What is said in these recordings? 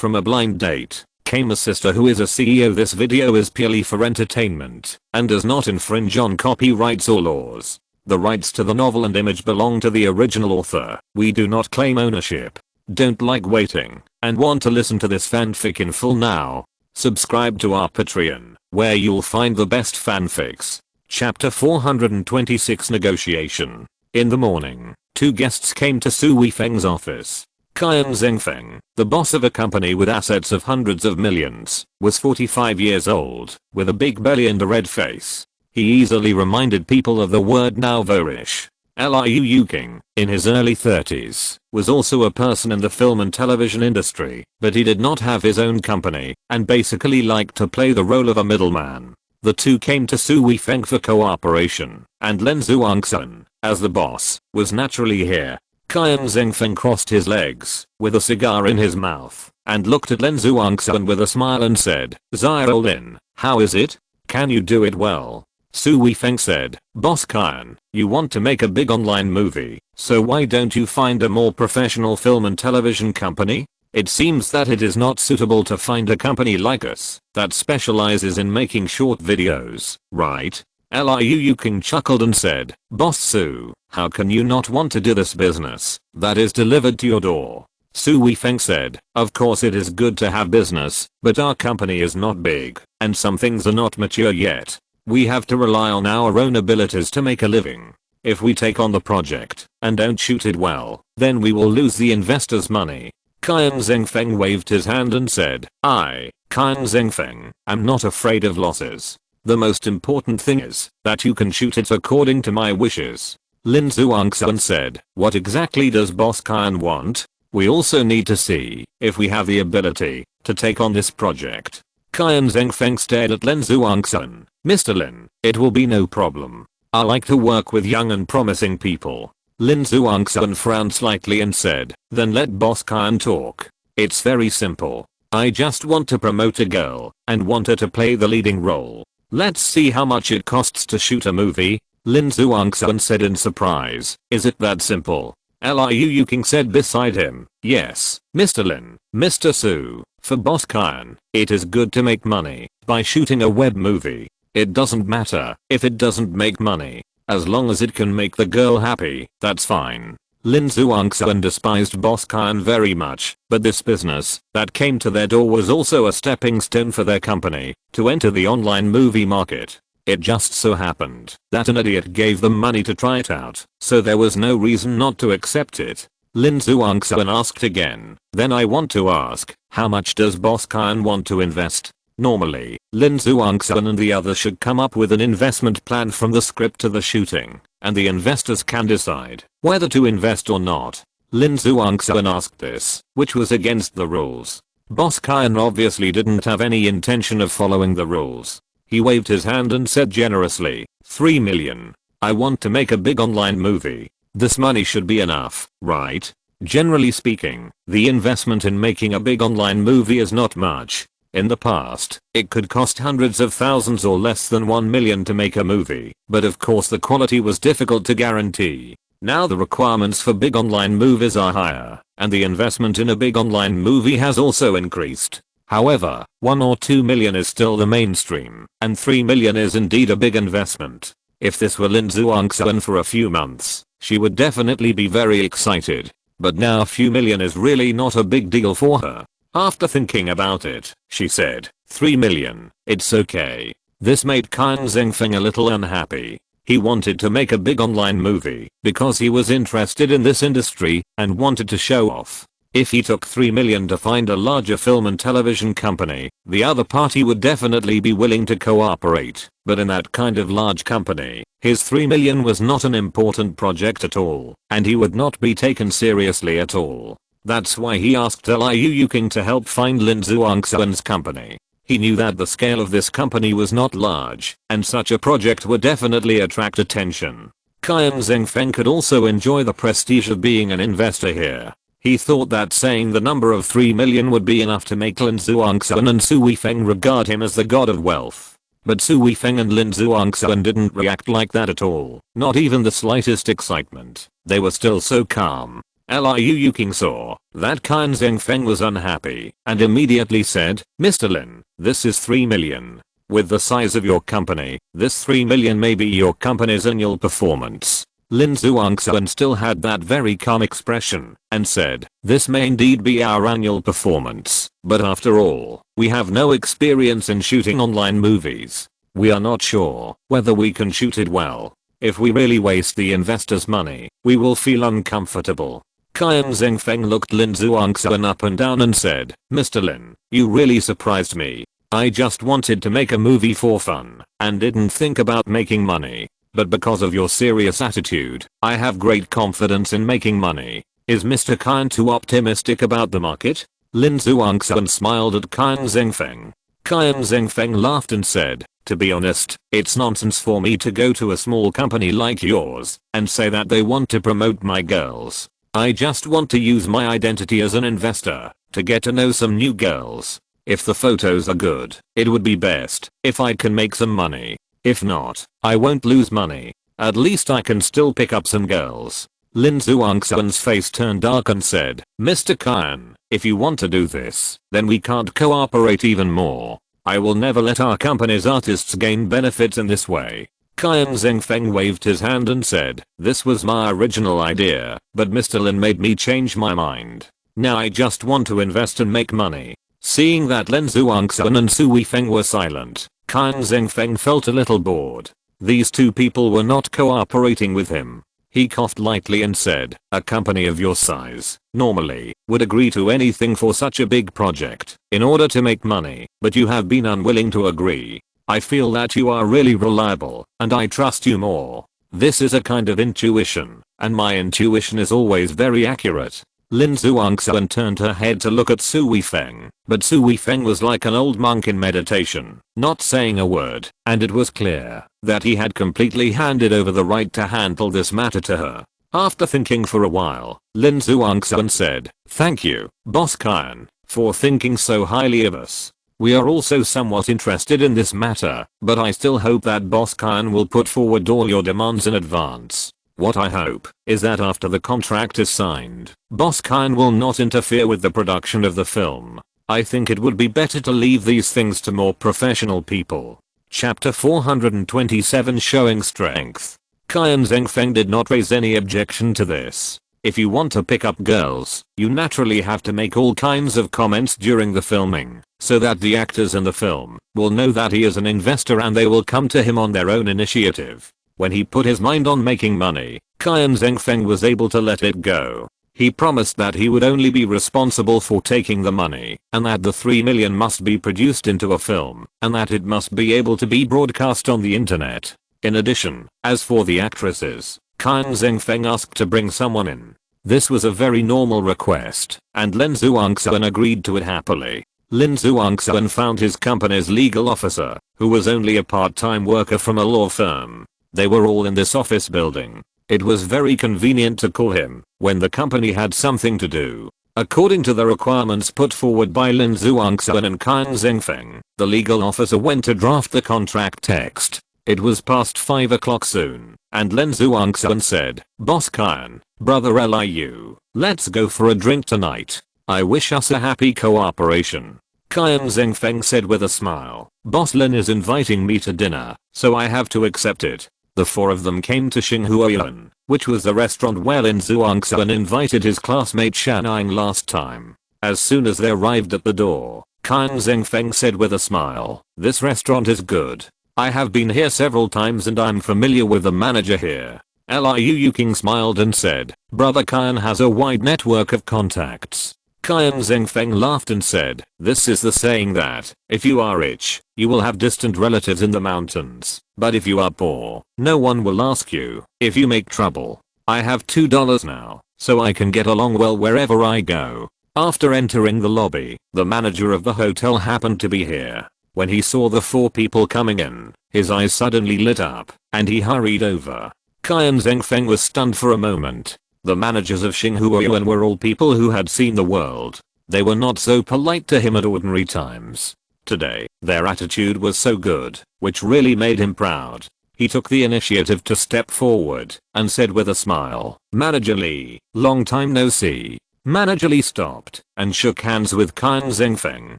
From a blind date came a sister who is a CEO. This video is purely for entertainment and does not infringe on copyrights or laws. The rights to the novel and image belong to the original author. We do not claim ownership. Don't like waiting and want to listen to this fanfic in full now? Subscribe to our Patreon, where you'll find the best fanfics. Chapter 426 Negotiation. In the morning, two guests came to Su Weifeng's office. Qiao Zhengfeng, the boss of a company with assets of hundreds of millions, was 45 years old, with a big belly and a red face. He easily reminded people of the word now Vorish. Liu King, in his early 30s, was also a person in the film and television industry, but he did not have his own company, and basically liked to play the role of a middleman. The two came to Su Weifeng for cooperation, and Lin Zhuangxun, as the boss, was naturally here. Qiao Zhengfeng crossed his legs, with a cigar in his mouth, and looked at Lin Zhuangxun with a smile and said, "Xiao Lin, how is it? Can you do it well?" Su Weifeng said, "Boss Qiao, you want to make a big online movie, so why don't you find a more professional film and television company? It seems that it is not suitable to find a company like us that specializes in making short videos, right?" Liu King chuckled and said, "Boss Su, how can you not want to do this business that is delivered to your door?" Su Weifeng said, "Of course it is good to have business, but our company is not big, and some things are not mature yet. We have to rely on our own abilities to make a living. If we take on the project and don't shoot it well, then we will lose the investors' money." Qiao Zhengfeng waved his hand and said, "I, Qiao Zhengfeng, am not afraid of losses. The most important thing is that you can shoot it according to my wishes." Lin Zhuangxun said, "What exactly does Boss Qiao want? We also need to see if we have the ability to take on this project." Qiao Zhengfeng stared at Lin Zhuangxun. "Mr. Lin, it will be no problem. I like to work with young and promising people." Lin Zhuangxun frowned slightly and said, "Then let Boss Qiao talk. It's very simple. I just want to promote a girl and want her to play the leading role. Let's see how much it costs to shoot a movie." Lin Zhuangxun said in surprise, "Is it that simple?" Liu King said beside him, "Yes, Mr. Lin, Mr. Su, for Boss Qiao, it is good to make money by shooting a web movie. It doesn't matter if it doesn't make money. As long as it can make the girl happy, that's fine." Lin Zhuangxun despised Boss Qiao very much, but this business that came to their door was also a stepping stone for their company to enter the online movie market. It just so happened that an idiot gave them money to try it out, so there was no reason not to accept it. Lin Zhuangxun asked again, "Then I want to ask, how much does Boss Qiao want to invest?" Normally, Lin Zhuangxun and the others should come up with an investment plan from the script to the shooting, and the investors can decide whether to invest or not. Lin Zhuangxun asked this, which was against the rules. Boss Qiao obviously didn't have any intention of following the rules. He waved his hand and said generously, 3 million. I want to make a big online movie. This money should be enough, right? Generally speaking, the investment in making a big online movie is not much. In the past, it could cost hundreds of thousands or less than 1 million to make a movie, but of course the quality was difficult to guarantee. Now the requirements for big online movies are higher, and the investment in a big online movie has also increased. However, 1 or 2 million is still the mainstream, and 3 million is indeed a big investment. If this were Lin Zhuangxun for a few months, she would definitely be very excited. But now a few million is really not a big deal for her. After thinking about it, she said, 3 million, it's okay. This made Qiao Zhengfeng a little unhappy. He wanted to make a big online movie because he was interested in this industry and wanted to show off. If he took 3 million to find a larger film and television company, the other party would definitely be willing to cooperate, but in that kind of large company, his 3 million was not an important project at all, and he would not be taken seriously at all. That's why he asked Liu King to help find Lin Zhuangxun's company. He knew that the scale of this company was not large, and such a project would definitely attract attention. Qiao Zhengfeng could also enjoy the prestige of being an investor here. He thought that saying the number of 3 million would be enough to make Lin Zhuangxun and Su Weifeng regard him as the god of wealth. But Su Weifeng and Lin Zhuangxun didn't react like that at all, not even the slightest excitement. They were still so calm. Liu Ying saw that Qian Zhengfeng was unhappy and immediately said, Mr. Lin, this is 3 million. With the size of your company, this 3 million may be your company's annual performance. Lin Zhuangxuan still had that very calm expression and said, this may indeed be our annual performance, but after all, we have no experience in shooting online movies. We are not sure whether we can shoot it well. If we really waste the investors' money, we will feel uncomfortable. Qian Zhengfeng looked Lin Zhuangxuan up and down and said, Mr. Lin, you really surprised me. I just wanted to make a movie for fun and didn't think about making money. But because of your serious attitude, I have great confidence in making money. Is Mr. Qian too optimistic about the market? Lin Zhuangxuan smiled at Qian Zhengfeng. Qian Zhengfeng laughed and said, to be honest, it's nonsense for me to go to a small company like yours and say that they want to promote my girls. I just want to use my identity as an investor to get to know some new girls. If the photos are good, it would be best if I can make some money. If not, I won't lose money. At least I can still pick up some girls. Lin Zhuangxuan's face turned dark and said, Mr. Qian, if you want to do this, then we can't cooperate even more. I will never let our company's artists gain benefits in this way. Qian Zhengfeng waved his hand and said, this was my original idea, but Mr. Lin made me change my mind. Now I just want to invest and make money. Seeing that Lin Zhuangxuan and Su Weifeng were silent, Qian Zhengfeng felt a little bored. These two people were not cooperating with him. He coughed lightly and said, a company of your size, normally, would agree to anything for such a big project, in order to make money, but you have been unwilling to agree. I feel that you are really reliable, and I trust you more. This is a kind of intuition, and my intuition is always very accurate. Lin Zhuangxuan turned her head to look at Su Weifeng, but Su Weifeng was like an old monk in meditation, not saying a word, and it was clear that he had completely handed over the right to handle this matter to her. After thinking for a while, Lin Zhuangxuan said, thank you, Boss Qian, for thinking so highly of us. We are also somewhat interested in this matter, but I still hope that Boss Qian will put forward all your demands in advance. What I hope is that after the contract is signed, Boss Qian will not interfere with the production of the film. I think it would be better to leave these things to more professional people. Chapter 427 Showing Strength. Qian Zhengfeng did not raise any objection to this. If you want to pick up girls, you naturally have to make all kinds of comments during the filming, so that the actors in the film will know that he is an investor and they will come to him on their own initiative. When he put his mind on making money, Qian Zhengfeng was able to let it go. He promised that he would only be responsible for taking the money, and that the 3 million must be produced into a film, and that it must be able to be broadcast on the internet. In addition, as for the actresses, Qian Zhengfeng asked to bring someone in. This was a very normal request, and Lin Zhuangxuan agreed to it happily. Lin Zhuangxuan found his company's legal officer, who was only a part-time worker from a law firm. They were all in this office building. It was very convenient to call him when the company had something to do. According to the requirements put forward by Lin Zhuangxuan and Qian Zhengfeng, the legal officer went to draft the contract text. It was past 5 o'clock soon, and Lin Zhuangxuan said, Boss Qian, Brother Liu, let's go for a drink tonight. I wish us a happy cooperation. Qian Zhengfeng said with a smile, Boss Lin is inviting me to dinner, so I have to accept it. The four of them came to Qiao Yushan, which was the restaurant where Lin Zhuangxuan invited his classmate Shanning last time. As soon as they arrived at the door, Qian Zhengfeng said with a smile, this restaurant is good. I have been here several times and I'm familiar with the manager here. Liu Ying smiled and said, Brother Qian has a wide network of contacts. Qian Zhengfeng laughed and said, this is the saying that, if you are rich, you will have distant relatives in the mountains, but if you are poor, no one will ask you if you make trouble. I have $2 now, so I can get along well wherever I go. After entering the lobby, the manager of the hotel happened to be here. When he saw the four people coming in, his eyes suddenly lit up, and he hurried over. Qian Zhengfeng was stunned for a moment. The managers of Qiao Yushan were all people who had seen the world. They were not so polite to him at ordinary times. Today, their attitude was so good, which really made him proud. he took the initiative to step forward and said with a smile, "Manager Lee, long time no see." Manager Lee stopped and shook hands with Qian Zhengfeng,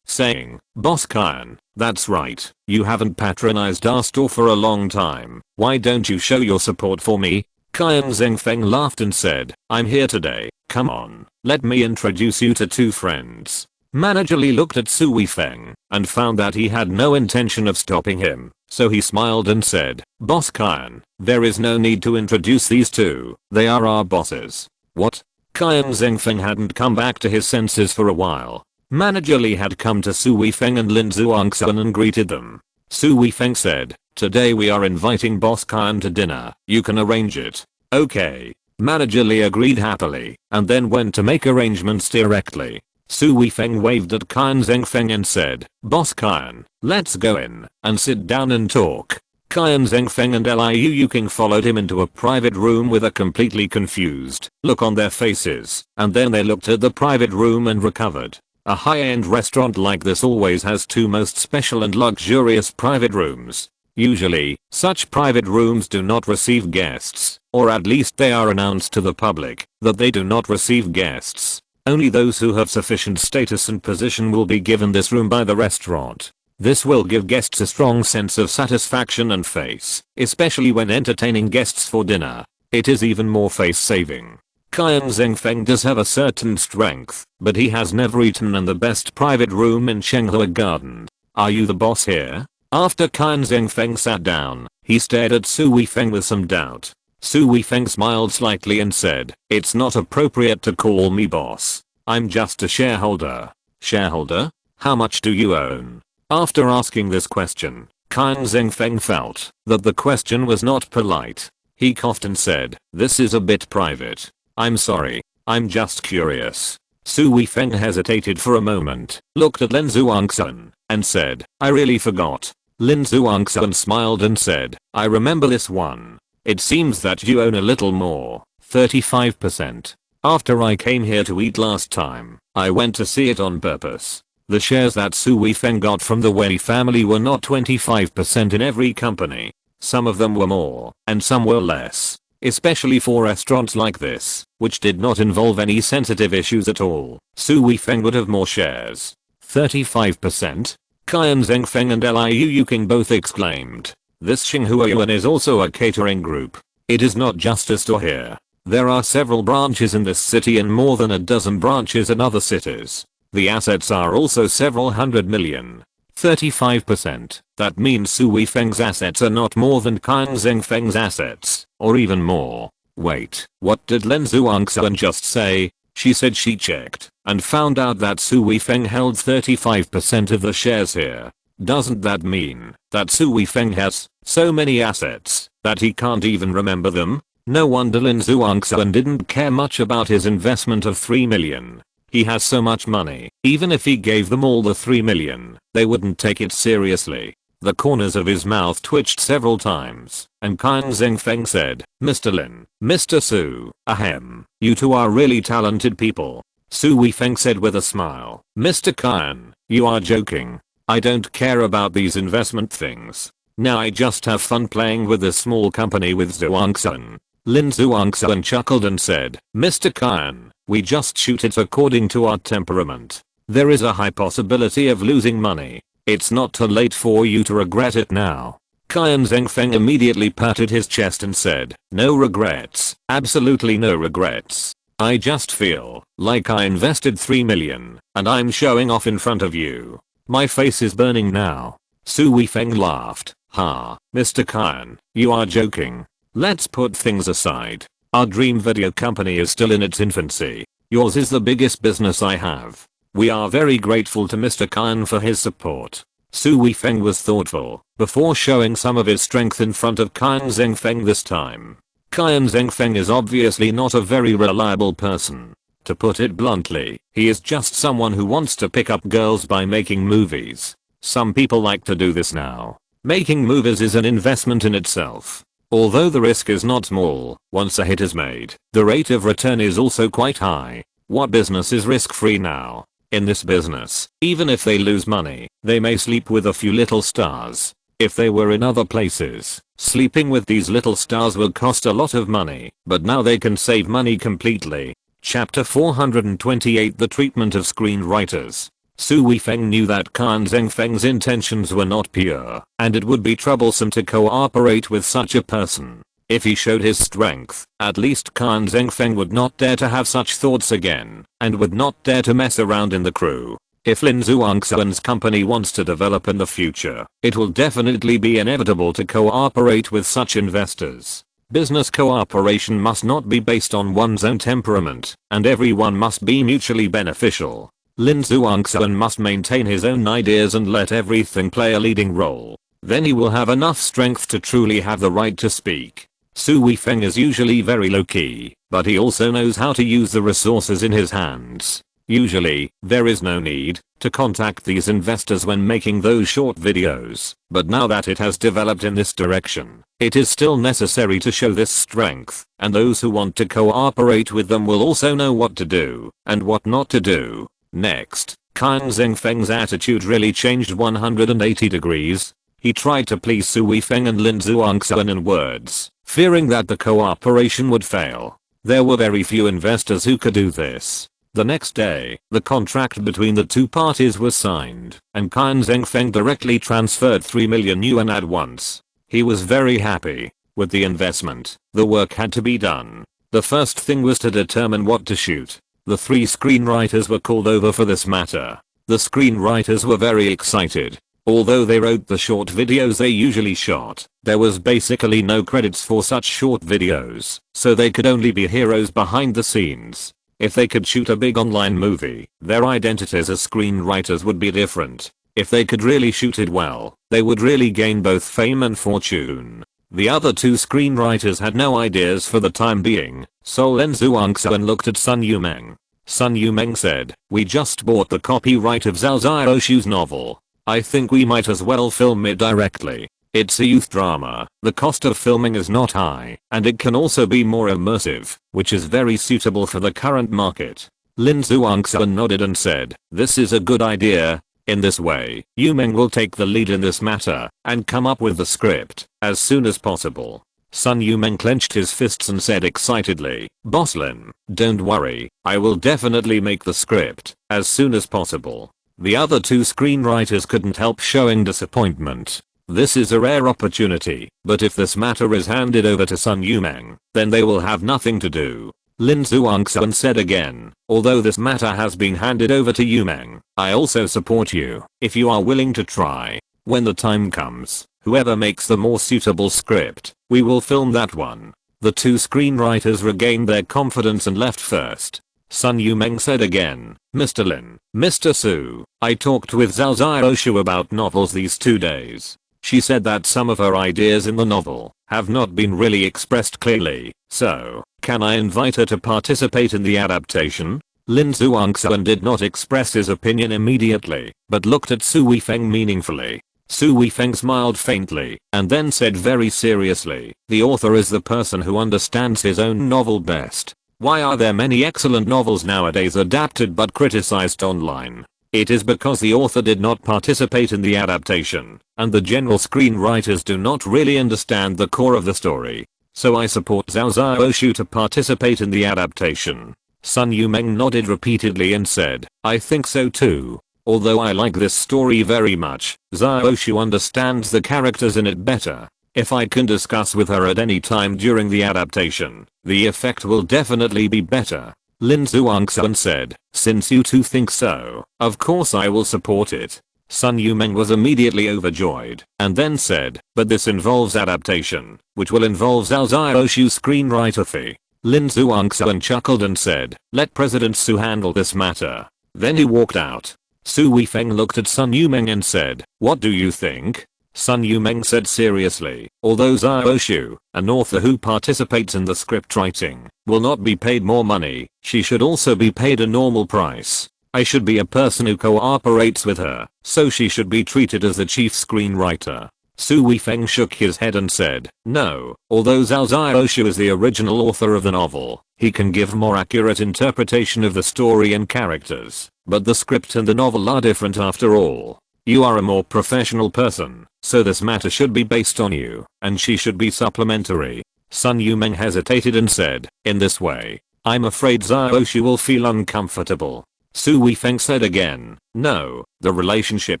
saying, "Boss Qian, that's right, you haven't patronized our store for a long time. Why don't you show your support for me?" Qian Zhengfeng laughed and said, "I'm here today. Come on, let me introduce you to two friends." Manager Lee looked at Su Weifeng and found that he had no intention of stopping him, so he smiled and said, "Boss Qian, there is no need to introduce these two, they are our bosses." What? Qian Zhengfeng hadn't come back to his senses for a while. Manager Lee had come to Su Weifeng and Lin Zhuangxuan and greeted them. Su Weifeng said, "Today we are inviting Boss Qian to dinner, you can arrange it." Okay. Manager Lee agreed happily and then went to make arrangements directly. Su Weifeng waved at Qian Zhengfeng and said, "Boss Qian, let's go in and sit down and talk." Qian Zhengfeng and Liu Yuking followed him into a private room with a completely confused look on their faces, and then they looked at the private room and recovered. A high-end restaurant like this always has two most special and luxurious private rooms. Usually, such private rooms do not receive guests, or at least they are announced to the public that they do not receive guests. Only those who have sufficient status and position will be given this room by the restaurant. This will give guests a strong sense of satisfaction and face, especially when entertaining guests for dinner. It is even more face-saving. Qian Zhengfeng does have a certain strength, but he has never eaten in the best private room in Shenghua Garden. "Are you the boss here?" After Qian Zhengfeng sat down, he stared at Su Weifeng with some doubt. Su Weifeng smiled slightly and said, "It's not appropriate to call me boss. I'm just a shareholder." "Shareholder? How much do you own?" After asking this question, Qian Zhengfeng felt that the question was not polite. He coughed and said, "This is a bit private. I'm sorry, I'm just curious." Su Weifeng hesitated for a moment, looked at Lin Zhuangxuan, and said, "I really forgot." Lin Zhuangxuan smiled and said, "I remember this one. It seems that you own a little more, 35%. After I came here to eat last time, I went to see it on purpose. The shares that Su Weifeng got from the Wei family were not 25% in every company. Some of them were more, and some were less. Especially for restaurants like this, which did not involve any sensitive issues at all. Su Weifeng would have more shares." 35%? Qian Zhengfeng and Liu Yuking both exclaimed. This Shenghua Yuan is also a catering group. It is not just a store here. There are several branches in this city and more than a dozen branches in other cities. The assets are also several hundred million. 35%. That means Su Weifeng's assets are not more than Qian Zhengfeng's assets, or even more. Wait, what did Lin Zhuangxuan just say? She said she checked and found out that Su Weifeng held 35% of the shares here. Doesn't that mean that Su Weifeng has so many assets that he can't even remember them? No wonder Lin Zhuangxuan didn't care much about his investment of 3 million. He has so much money, even if he gave them all the 3 million, they wouldn't take it seriously. The corners of his mouth twitched several times, and Qian Zhengfeng said, "Mr. Lin, Mr. Su, ahem, you two are really talented people." Su Weifeng said with a smile, "Mr. Qian, you are joking. I don't care about these investment things. Now I just have fun playing with this small company with Zhuangxuan." Lin Zhuangxuan chuckled and said, "Mr. Qian, we just shoot it according to our temperament. There is a high possibility of losing money. It's not too late for you to regret it now." Qian Zhengfeng immediately patted his chest and said, "No regrets, absolutely no regrets. I just feel like I invested 3 million and I'm showing off in front of you. My face is burning now." Su Weifeng laughed. "Ha, Mr. Qian, you are joking. Let's put things aside. Our dream video company is still in its infancy. Yours is the biggest business I have. We are very grateful to Mr. Qian for his support." Su Weifeng was thoughtful before showing some of his strength in front of Qian Zhengfeng this time. Qian Zhengfeng is obviously not a very reliable person. To put it bluntly, he is just someone who wants to pick up girls by making movies. Some people like to do this now. Making movies is an investment in itself. Although the risk is not small, once a hit is made, the rate of return is also quite high. What business is risk-free now? In this business, even if they lose money, they may sleep with a few little stars. If they were in other places, sleeping with these little stars would cost a lot of money, but now they can save money completely. Chapter 428 The Treatment of Screenwriters. Su Weifeng knew that Kan Zhengfeng's intentions were not pure, and it would be troublesome to cooperate with such a person. If he showed his strength, at least Kan Zhengfeng would not dare to have such thoughts again, and would not dare to mess around in the crew. If Lin Zhuangxuan's company wants to develop in the future, it will definitely be inevitable to cooperate with such investors. Business cooperation must not be based on one's own temperament, and everyone must be mutually beneficial. Lin Zhuangxuan must maintain his own ideas and let everything play a leading role. Then he will have enough strength to truly have the right to speak. Su Weifeng is usually very low-key, but he also knows how to use the resources in his hands. Usually, there is no need to contact these investors when making those short videos, but now that it has developed in this direction, it is still necessary to show this strength, and those who want to cooperate with them will also know what to do and what not to do. Next, Kan Zhengfeng's attitude really changed 180 degrees. He tried to please Su Weifeng and Lin Zhuangxuan in words, fearing that the cooperation would fail. There were very few investors who could do this. The next day, the contract between the two parties was signed, and Kan Zhengfeng directly transferred 3 million yuan at once. He was very happy with the investment. The work had to be done. The first thing was to determine what to shoot. The 3 screenwriters were called over for this matter. The screenwriters were very excited. Although they wrote the short videos they usually shot, there was basically no credits for such short videos, so they could only be heroes behind the scenes. If they could shoot a big online movie, their identities as screenwriters would be different. If they could really shoot it well, they would really gain both fame and fortune. The other 2 screenwriters had no ideas for the time being, so Lin Zhuangxuan looked at Sun Yumeng. Sun Yumeng said, "We just bought the copyright of Zhao Xiaoshu's novel. I think we might as well film it directly. It's a youth drama, the cost of filming is not high, and it can also be more immersive, which is very suitable for the current market." Lin Zhuangxuan nodded and said, "This is a good idea. In this way, Yumeng will take the lead in this matter and come up with the script as soon as possible." Sun Yumeng clenched his fists and said excitedly, "Boss Lin, don't worry, I will definitely make the script as soon as possible." The other 2 screenwriters couldn't help showing disappointment. This is a rare opportunity, but if this matter is handed over to Sun Yumeng, then they will have nothing to do. Lin Zhuangxuan said again, "Although this matter has been handed over to Yumeng, I also support you, if you are willing to try. When the time comes, whoever makes the more suitable script, we will film that one." The 2 screenwriters regained their confidence and left first. Sun Yumeng said again, "Mr. Lin, Mr. Su, I talked with Zhao Xiaoshu about novels these 2 days. She said that some of her ideas in the novel have not been really expressed clearly, so can I invite her to participate in the adaptation?" Lin Zhuangxuan did not express his opinion immediately, but looked at Su Weifeng meaningfully. Su Weifeng smiled faintly, and then said very seriously, "The author is the person who understands his own novel best. Why are there many excellent novels nowadays adapted but criticized online? It is because the author did not participate in the adaptation, and the general screenwriters do not really understand the core of the story. So I support Zhao Xiaoshu to participate in the adaptation." Sun Yumeng nodded repeatedly and said, "I think so too. Although I like this story very much, Xiaoshu understands the characters in it better. If I can discuss with her at any time during the adaptation, the effect will definitely be better." Lin Zhuangxuan said, "Since you two think so, of course I will support it." Sun Yumeng was immediately overjoyed, and then said, "But this involves adaptation, which will involve Zhao Xiaoshu's screenwriter fee." Lin Zhuangxuan chuckled and said, "Let President Su handle this matter." Then he walked out. Su Weifeng looked at Sun Yumeng and said, "What do you think?" Sun Yumeng said seriously, "Although Xiaoshu, an author who participates in the script writing, will not be paid more money, she should also be paid a normal price. I should be a person who cooperates with her, so she should be treated as the chief screenwriter." Su Weifeng shook his head and said, "No, although Zhao Xiaoshu is the original author of the novel, he can give more accurate interpretation of the story and characters, but the script and the novel are different after all. You are a more professional person, so this matter should be based on you, and she should be supplementary. Sun Yumeng hesitated and said, in this way, I'm afraid Xiaoxu will feel uncomfortable. Su Weifeng said again, no, the relationship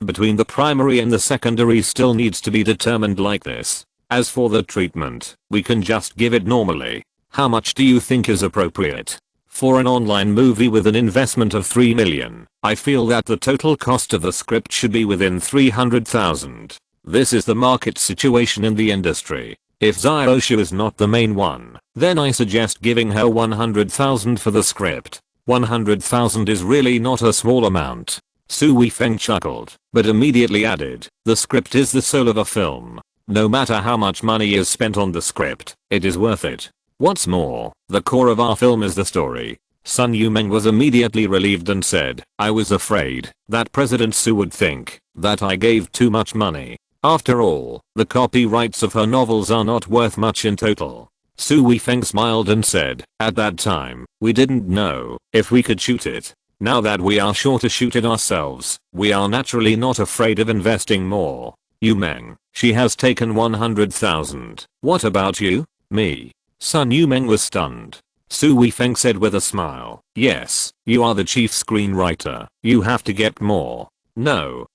between the primary and the secondary still needs to be determined like this. As for the treatment, we can just give it normally. How much do you think is appropriate? For an online movie with an investment of 3 million, I feel that the total cost of the script should be within 300,000. This is the market situation in the industry. If Xiaoxu is not the main one, then I suggest giving her 100,000 for the script. 100,000 is really not a small amount. Su Weifeng chuckled, but immediately added, the script is the soul of a film. No matter how much money is spent on the script, it is worth it. What's more, the core of our film is the story. Sun Yumeng was immediately relieved and said, I was afraid that President Su would think that I gave too much money. After all, the copyrights of her novels are not worth much in total. Su Weifeng smiled and said, at that time, we didn't know if we could shoot it. Now that we are sure to shoot it ourselves, we are naturally not afraid of investing more. Yumeng, she has taken 100,000. What about you? Me. Sun Yumeng was stunned. Su Weifeng said with a smile, yes, you are the chief screenwriter. You have to get more. No.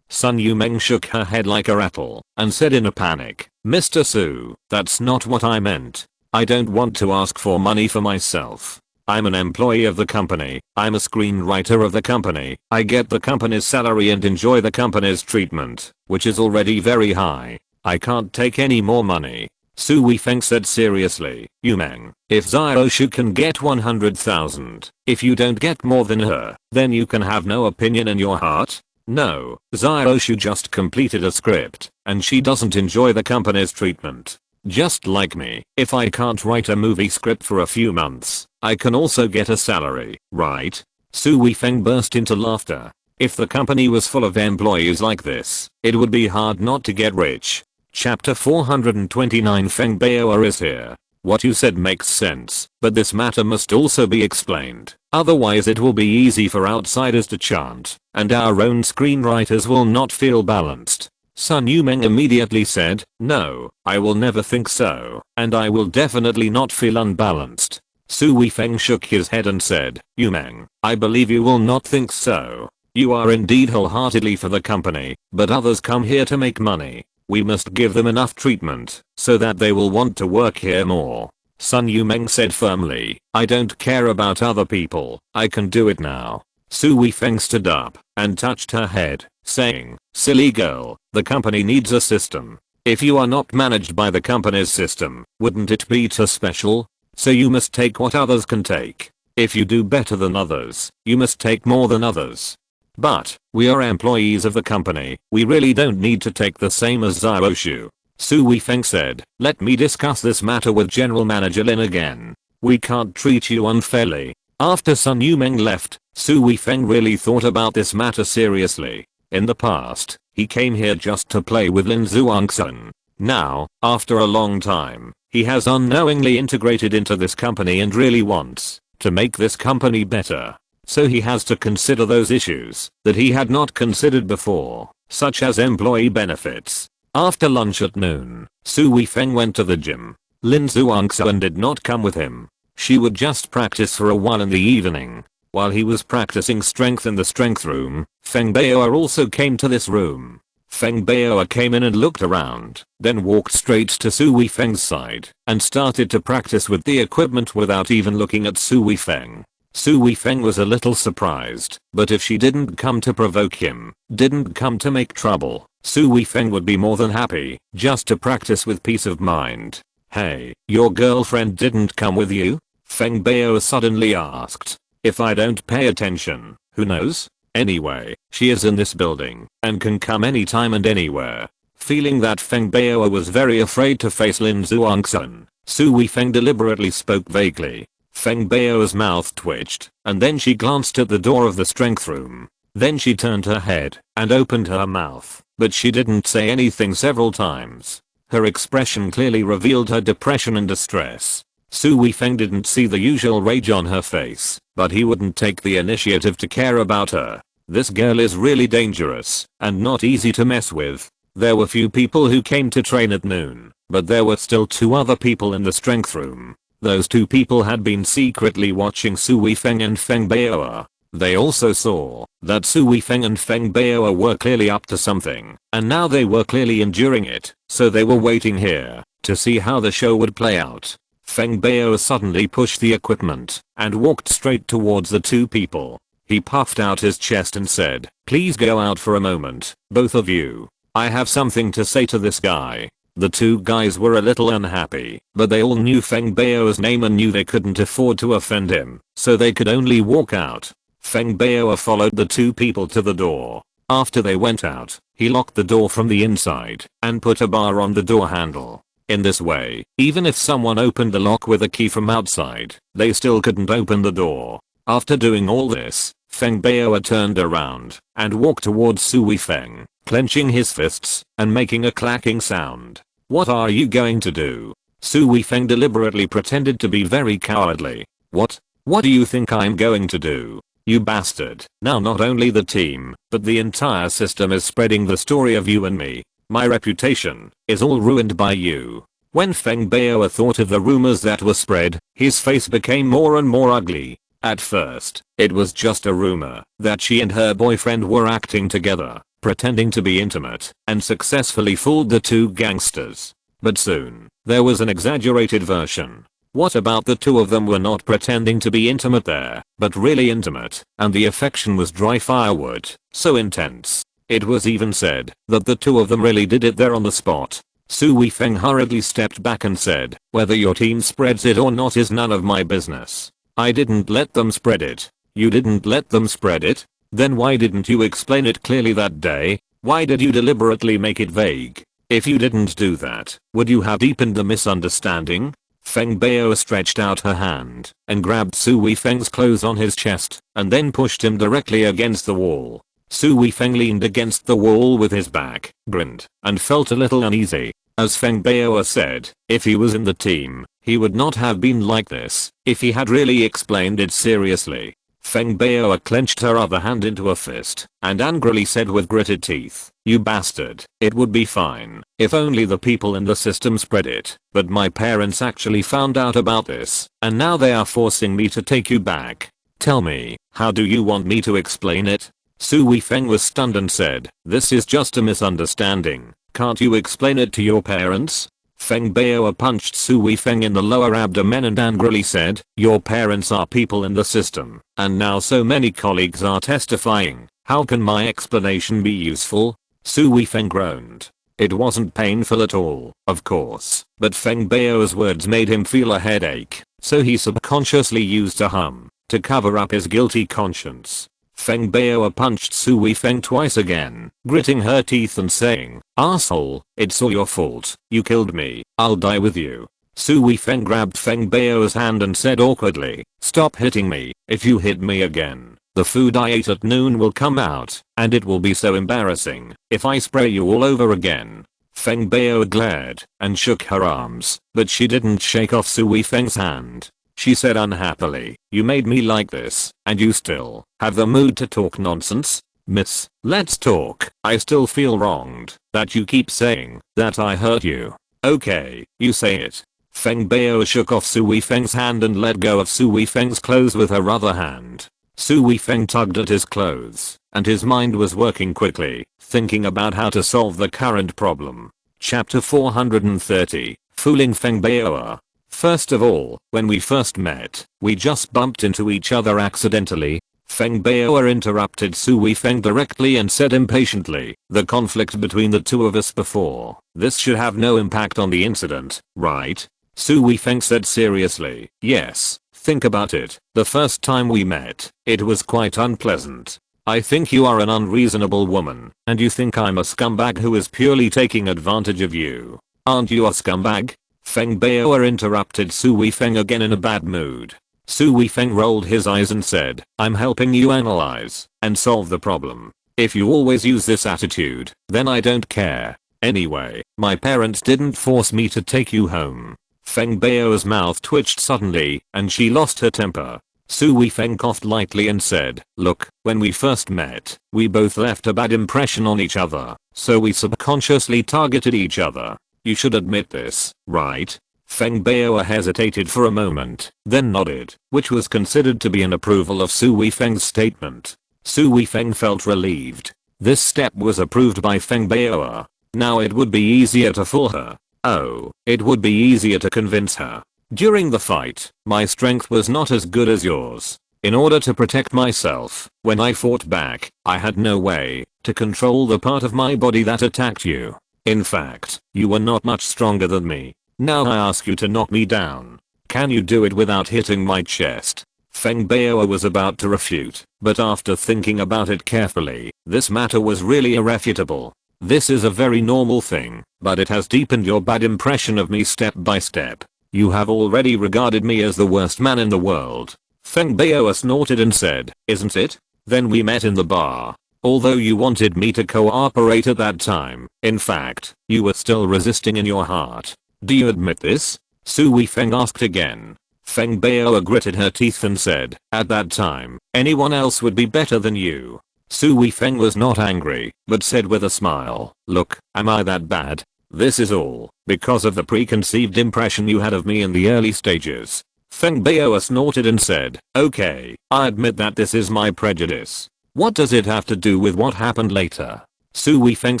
Sun Yumeng shook her head like a rattle and said in a panic, Mr. Su, that's not what I meant. I don't want to ask for money for myself. I'm an employee of the company. I'm a screenwriter of the company. I get the company's salary and enjoy the company's treatment, which is already very high. I can't take any more money. Su Weifeng said seriously, Yumeng, if Xiaoxu can get 100,000, if you don't get more than her, then you can have no opinion in your heart? No, Xiaoxu just completed a script, and she doesn't enjoy the company's treatment. Just like me, if I can't write a movie script for a few months, I can also get a salary, right? Su Weifeng burst into laughter. If the company was full of employees like this, it would be hard not to get rich. Chapter 429 Feng Baoer is here. What you said makes sense, but this matter must also be explained. Otherwise it will be easy for outsiders to chant, and our own screenwriters will not feel balanced. Sun Yumeng immediately said, no, I will never think so, and I will definitely not feel unbalanced. Su Weifeng shook his head and said, Yumeng, I believe you will not think so. You are indeed wholeheartedly for the company, but others come here to make money. We must give them enough treatment so that they will want to work here more. Sun Yumeng said firmly, I don't care about other people, I can do it now. Su Weifeng stood up and touched her head, saying, silly girl, the company needs a system. If you are not managed by the company's system, wouldn't it be too special? So you must take what others can take. If you do better than others, you must take more than others. But, we are employees of the company, we really don't need to take the same as Xiaoxu. Su Weifeng said, let me discuss this matter with General Manager Lin again. We can't treat you unfairly. After Sun Yumeng left, Su Weifeng really thought about this matter seriously. In the past, he came here just to play with Lin Zhuangxun. Now, after a long time, he has unknowingly integrated into this company and really wants to make this company better. So he has to consider those issues that he had not considered before, such as employee benefits. After lunch at noon, Su Weifeng went to the gym. Lin Zhuangxuan did not come with him. She would just practice for a while in the evening. While he was practicing strength in the strength room, Feng Baoer also came to this room. Feng Baoer came in and looked around, then walked straight to Su Weifeng's side and started to practice with the equipment without even looking at Su Weifeng. Su Weifeng was a little surprised, but if she didn't come to provoke him, didn't come to make trouble, Su Weifeng would be more than happy just to practice with peace of mind. Hey, your girlfriend didn't come with you? Feng Bao suddenly asked. If I don't pay attention, who knows? Anyway, she is in this building and can come anytime and anywhere. Feeling that Feng Bao was very afraid to face Lin Zhuangxun, Su Weifeng deliberately spoke vaguely. Feng Bao's mouth twitched, and then she glanced at the door of the strength room. Then she turned her head and opened her mouth, but she didn't say anything several times. Her expression clearly revealed her depression and distress. Su Weifeng didn't see the usual rage on her face, but he wouldn't take the initiative to care about her. This girl is really dangerous and not easy to mess with. There were few people who came to train at noon, but there were still 2 other people in the strength room. Those 2 people had been secretly watching Su Weifeng and Feng Baoer. They also saw that Su Weifeng and Feng Baoer were clearly up to something, and now they were clearly enduring it, so they were waiting here to see how the show would play out. Feng Baoer suddenly pushed the equipment and walked straight towards the 2 people. He puffed out his chest and said, "Please go out for a moment, both of you. I have something to say to this guy." The 2 guys were a little unhappy, but they all knew Feng Baoer's name and knew they couldn't afford to offend him, so they could only walk out. Feng Baoer followed the 2 people to the door. After they went out, he locked the door from the inside and put a bar on the door handle. In this way, even if someone opened the lock with a key from outside, they still couldn't open the door. After doing all this, Feng Baoer turned around and walked towards Su Weifeng, clenching his fists and making a clacking sound. "What are you going to do?" Su Weifeng deliberately pretended to be very cowardly. What do you think I'm going to do? You bastard. Now not only the team, but the entire system is spreading the story of you and me. My reputation is all ruined by you. When Feng Baoer thought of the rumors that were spread, his face became more and more ugly. At first, it was just a rumor that she and her boyfriend were acting together, pretending to be intimate, and successfully fooled the 2 gangsters. But soon, there was an exaggerated version. What about the 2 of them were not pretending to be intimate there, but really intimate, and the affection was dry firewood, so intense. It was even said that the 2 of them really did it there on the spot. Su Weifeng hurriedly stepped back and said, "Whether your team spreads it or not is none of my business. I didn't let them spread it." "You didn't let them spread it? Then why didn't you explain it clearly that day? Why did you deliberately make it vague? If you didn't do that, would you have deepened the misunderstanding?" Feng Baoer stretched out her hand and grabbed Su Weifeng's clothes on his chest and then pushed him directly against the wall. Su Weifeng leaned against the wall with his back, grinned, and felt a little uneasy. As Feng Baoer said, if he was in the team, he would not have been like this if he had really explained it seriously. Feng Baoer clenched her other hand into a fist and angrily said with gritted teeth, "You bastard, it would be fine if only the people in the system spread it, but my parents actually found out about this, and now they are forcing me to take you back. Tell me, how do you want me to explain it?" Su Weifeng was stunned and said, "This is just a misunderstanding. Can't you explain it to your parents?" Feng Baoer punched Su Weifeng in the lower abdomen and angrily said, "Your parents are people in the system, and now so many colleagues are testifying. How can my explanation be useful?" Su Weifeng groaned. It wasn't painful at all, of course, but Feng Baoer's words made him feel a headache, so he subconsciously used a hum to cover up his guilty conscience. Feng Baoer punched Su Weifeng twice again, gritting her teeth and saying, "Asshole, it's all your fault. You killed me. I'll die with you." Su Weifeng grabbed Feng Baoer's hand and said awkwardly, "Stop hitting me. If you hit me again, the food I ate at noon will come out, and it will be so embarrassing if I spray you all over again." Feng Baoer glared and shook her arms, but she didn't shake off Su Weifeng's hand. She said unhappily, "You made me like this, and you still have the mood to talk nonsense? Miss, let's talk. I still feel wronged that you keep saying that I hurt you. Okay, you say it." Feng Baoer shook off Su Weifeng's hand and let go of Su Weifeng's clothes with her other hand. Su Weifeng tugged at his clothes, and his mind was working quickly, thinking about how to solve the current problem. Chapter 430, Fooling Feng Baoer. First of all, when we first met, we just bumped into each other accidentally. Feng Baoer interrupted Su Weifeng directly and said impatiently, "The conflict between the 2 of us before this should have no impact on the incident, right?" Su Weifeng said seriously, "Yes, think about it. The first time we met, it was quite unpleasant. I think you are an unreasonable woman, and you think I'm a scumbag who is purely taking advantage of you. Aren't you a scumbag?" Feng Baoer interrupted Su Weifeng again in a bad mood. Su Weifeng rolled his eyes and said, "I'm helping you analyze and solve the problem. If you always use this attitude, then I don't care. Anyway, my parents didn't force me to take you home." Feng Baoer's mouth twitched suddenly, and she lost her temper. Su Weifeng coughed lightly and said, look, when we first met, we both left a bad impression on each other, so we subconsciously targeted each other. You should admit this, right? Feng Bao hesitated for a moment, then nodded, which was considered to be an approval of Su Weifeng's statement. Su Weifeng felt relieved. This step was approved by Feng Bao. Now it would be easier to fool her. Oh, it would be easier to convince her. During the fight, my strength was not as good as yours. In order to protect myself, when I fought back, I had no way to control the part of my body that attacked you. In fact, you were not much stronger than me. Now I ask you to knock me down. Can you do it without hitting my chest? Feng Bao was about to refute, but after thinking about it carefully, this matter was really irrefutable. This is a very normal thing, but it has deepened your bad impression of me step by step. You have already regarded me as the worst man in the world. Feng Bao snorted and said, isn't it? Then we met in the bar. Although you wanted me to cooperate at that time, in fact, you were still resisting in your heart. Do you admit this? Su Weifeng asked again. Feng Bao gritted her teeth and said, at that time, anyone else would be better than you. Su Weifeng was not angry, but said with a smile, look, am I that bad? This is all because of the preconceived impression you had of me in the early stages. Feng Bao snorted and said, okay, I admit that this is my prejudice. What does it have to do with what happened later? Su Weifeng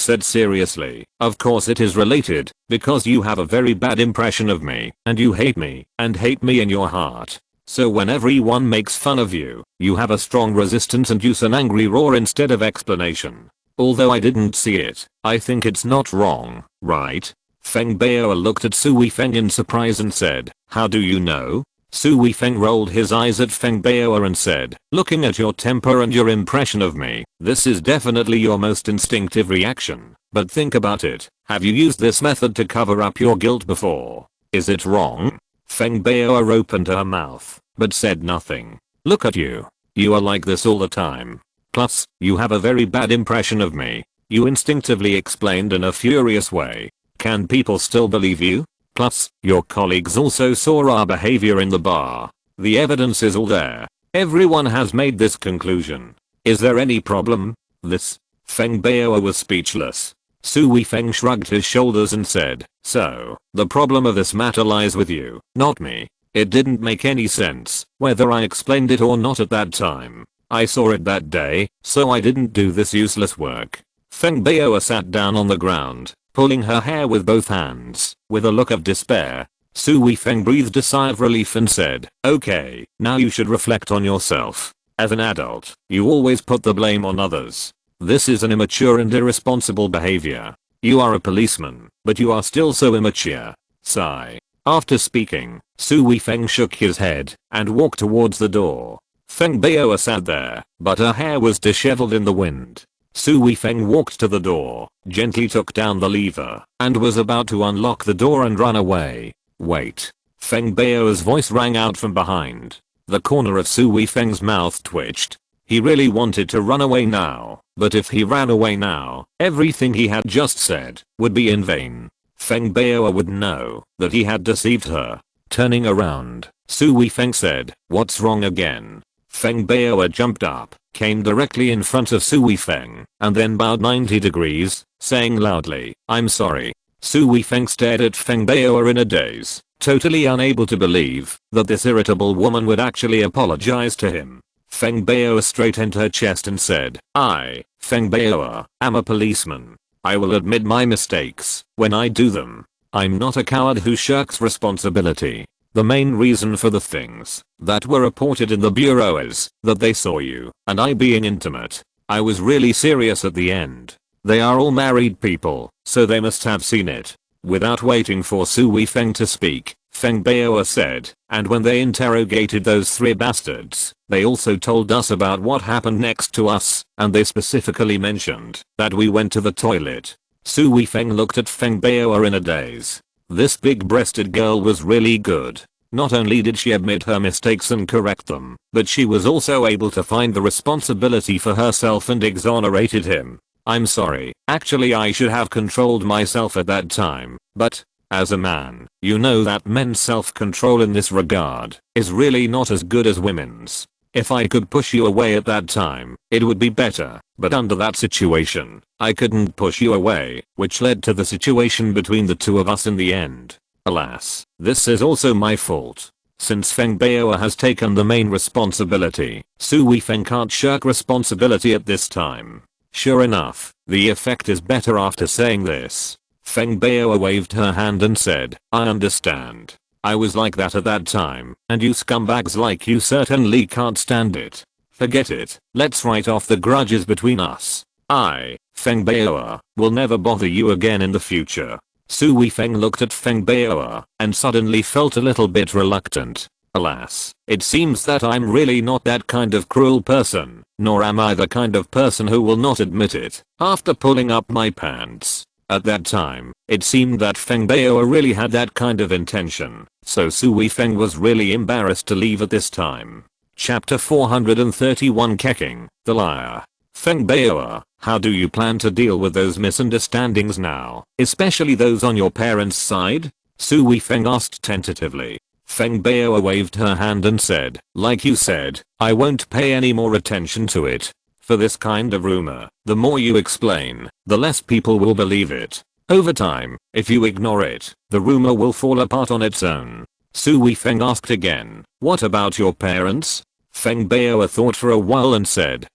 said seriously, of course it is related, because you have a very bad impression of me, and you hate me, and hate me in your heart. So when everyone makes fun of you, you have a strong resistance and use an angry roar instead of explanation. Although I didn't see it, I think it's not wrong, right? Feng Bao looked at Su Weifeng in surprise and said, how do you know? Su Weifeng rolled his eyes at Feng Bao and said, looking at your temper and your impression of me, this is definitely your most instinctive reaction. But think about it, have you used this method to cover up your guilt before? Is it wrong? Feng Bao opened her mouth, but said nothing. Look at you. You are like this all the time. Plus, you have a very bad impression of me. You instinctively explained in a furious way. Can people still believe you? Plus, your colleagues also saw our behavior in the bar. The evidence is all there. Everyone has made this conclusion. Is there any problem? This? Feng Bao was speechless. Su Weifeng shrugged his shoulders and said, so, the problem of this matter lies with you, not me. It didn't make any sense, whether I explained it or not at that time. I saw it that day, so I didn't do this useless work. Feng Bao sat down on the ground, pulling her hair with both hands, with a look of despair. Su Weifeng breathed a sigh of relief and said, okay, now you should reflect on yourself. As an adult, you always put the blame on others. This is an immature and irresponsible behavior. You are a policeman, but you are still so immature. Sigh. After speaking, Su Weifeng shook his head and walked towards the door. Feng Bao sat there, but her hair was disheveled in the wind. Su Weifeng walked to the door, gently took down the lever, and was about to unlock the door and run away. Wait. Feng Bao's voice rang out from behind. The corner of Su Weifeng's mouth twitched. He really wanted to run away now, but if he ran away now, everything he had just said would be in vain. Feng Bao would know that he had deceived her. Turning around, Su Weifeng said, what's wrong again? Feng Bao jumped up, came directly in front of Su Weifeng, and then bowed 90 degrees, saying loudly, I'm sorry. Su Weifeng stared at Feng Bao in a daze, totally unable to believe that this irritable woman would actually apologize to him. Feng Bao straightened her chest and said, I, Feng Bao, am a policeman. I will admit my mistakes when I do them. I'm not a coward who shirks responsibility. The main reason for the things that were reported in the bureau is that they saw you and I being intimate. I was really serious at the end. They are all married people, so they must have seen it. Without waiting for Su Weifeng to speak, Feng Bao said, and when they interrogated those three bastards, they also told us about what happened next to us, and they specifically mentioned that we went to the toilet. Su Weifeng looked at Feng Bao in a daze. This big-breasted girl was really good. Not only did she admit her mistakes and correct them, but she was also able to find the responsibility for herself and exonerated him. I'm sorry, actually I should have controlled myself at that time, but, as a man, you know that men's self-control in this regard is really not as good as women's. If I could push you away at that time, it would be better, but under that situation, I couldn't push you away, which led to the situation between the two of us in the end. Alas, this is also my fault. Since Feng Bao has taken the main responsibility, Su Weifeng can't shirk responsibility at this time. Sure enough, the effect is better after saying this. Feng Bao waved her hand and said, I understand. I was like that at that time, and you scumbags like you certainly can't stand it. Forget it, let's write off the grudges between us. I, Feng Bao, will never bother you again in the future. Su Weifeng looked at Feng Bao and suddenly felt a little bit reluctant. Alas, it seems that I'm really not that kind of cruel person, nor am I the kind of person who will not admit it, after pulling up my pants. At that time, it seemed that Feng Bao really had that kind of intention, so Su Weifeng was really embarrassed to leave at this time. Chapter 431 Kecking, the Liar. Feng Bao, how do you plan to deal with those misunderstandings now, especially those on your parents' side? Su Weifeng asked tentatively. Feng Bao waved her hand and said, like you said, I won't pay any more attention to it. For this kind of rumor, the more you explain, the less people will believe it. Over time, if you ignore it, the rumor will fall apart on its own. Su Weifeng asked again, what about your parents? Feng Bao thought for a while and said,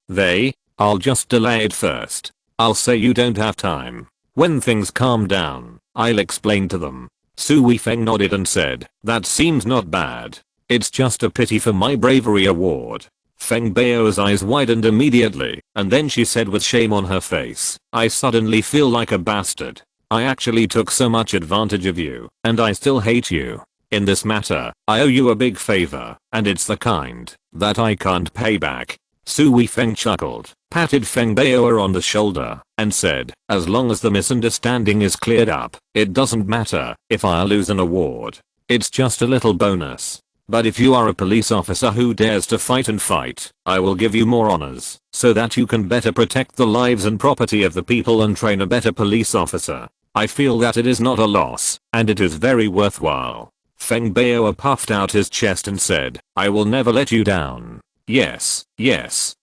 I'll just delay it first. I'll say you don't have time. When things calm down, I'll explain to them. Su Weifeng nodded and said, that seems not bad. It's just a pity for my bravery award. Feng Bao's eyes widened immediately, and then she said with shame on her face, I suddenly feel like a bastard. I actually took so much advantage of you, and I still hate you. In this matter, I owe you a big favor, and it's the kind that I can't pay back. Su Weifeng chuckled, patted Feng Bao on the shoulder, and said, as long as the misunderstanding is cleared up, it doesn't matter if I lose an award. It's just a little bonus. But if you are a police officer who dares to fight, I will give you more honors, so that you can better protect the lives and property of the people and train a better police officer. I feel that it is not a loss, and it is very worthwhile. Feng Bao puffed out his chest and said, I will never let you down. Yes,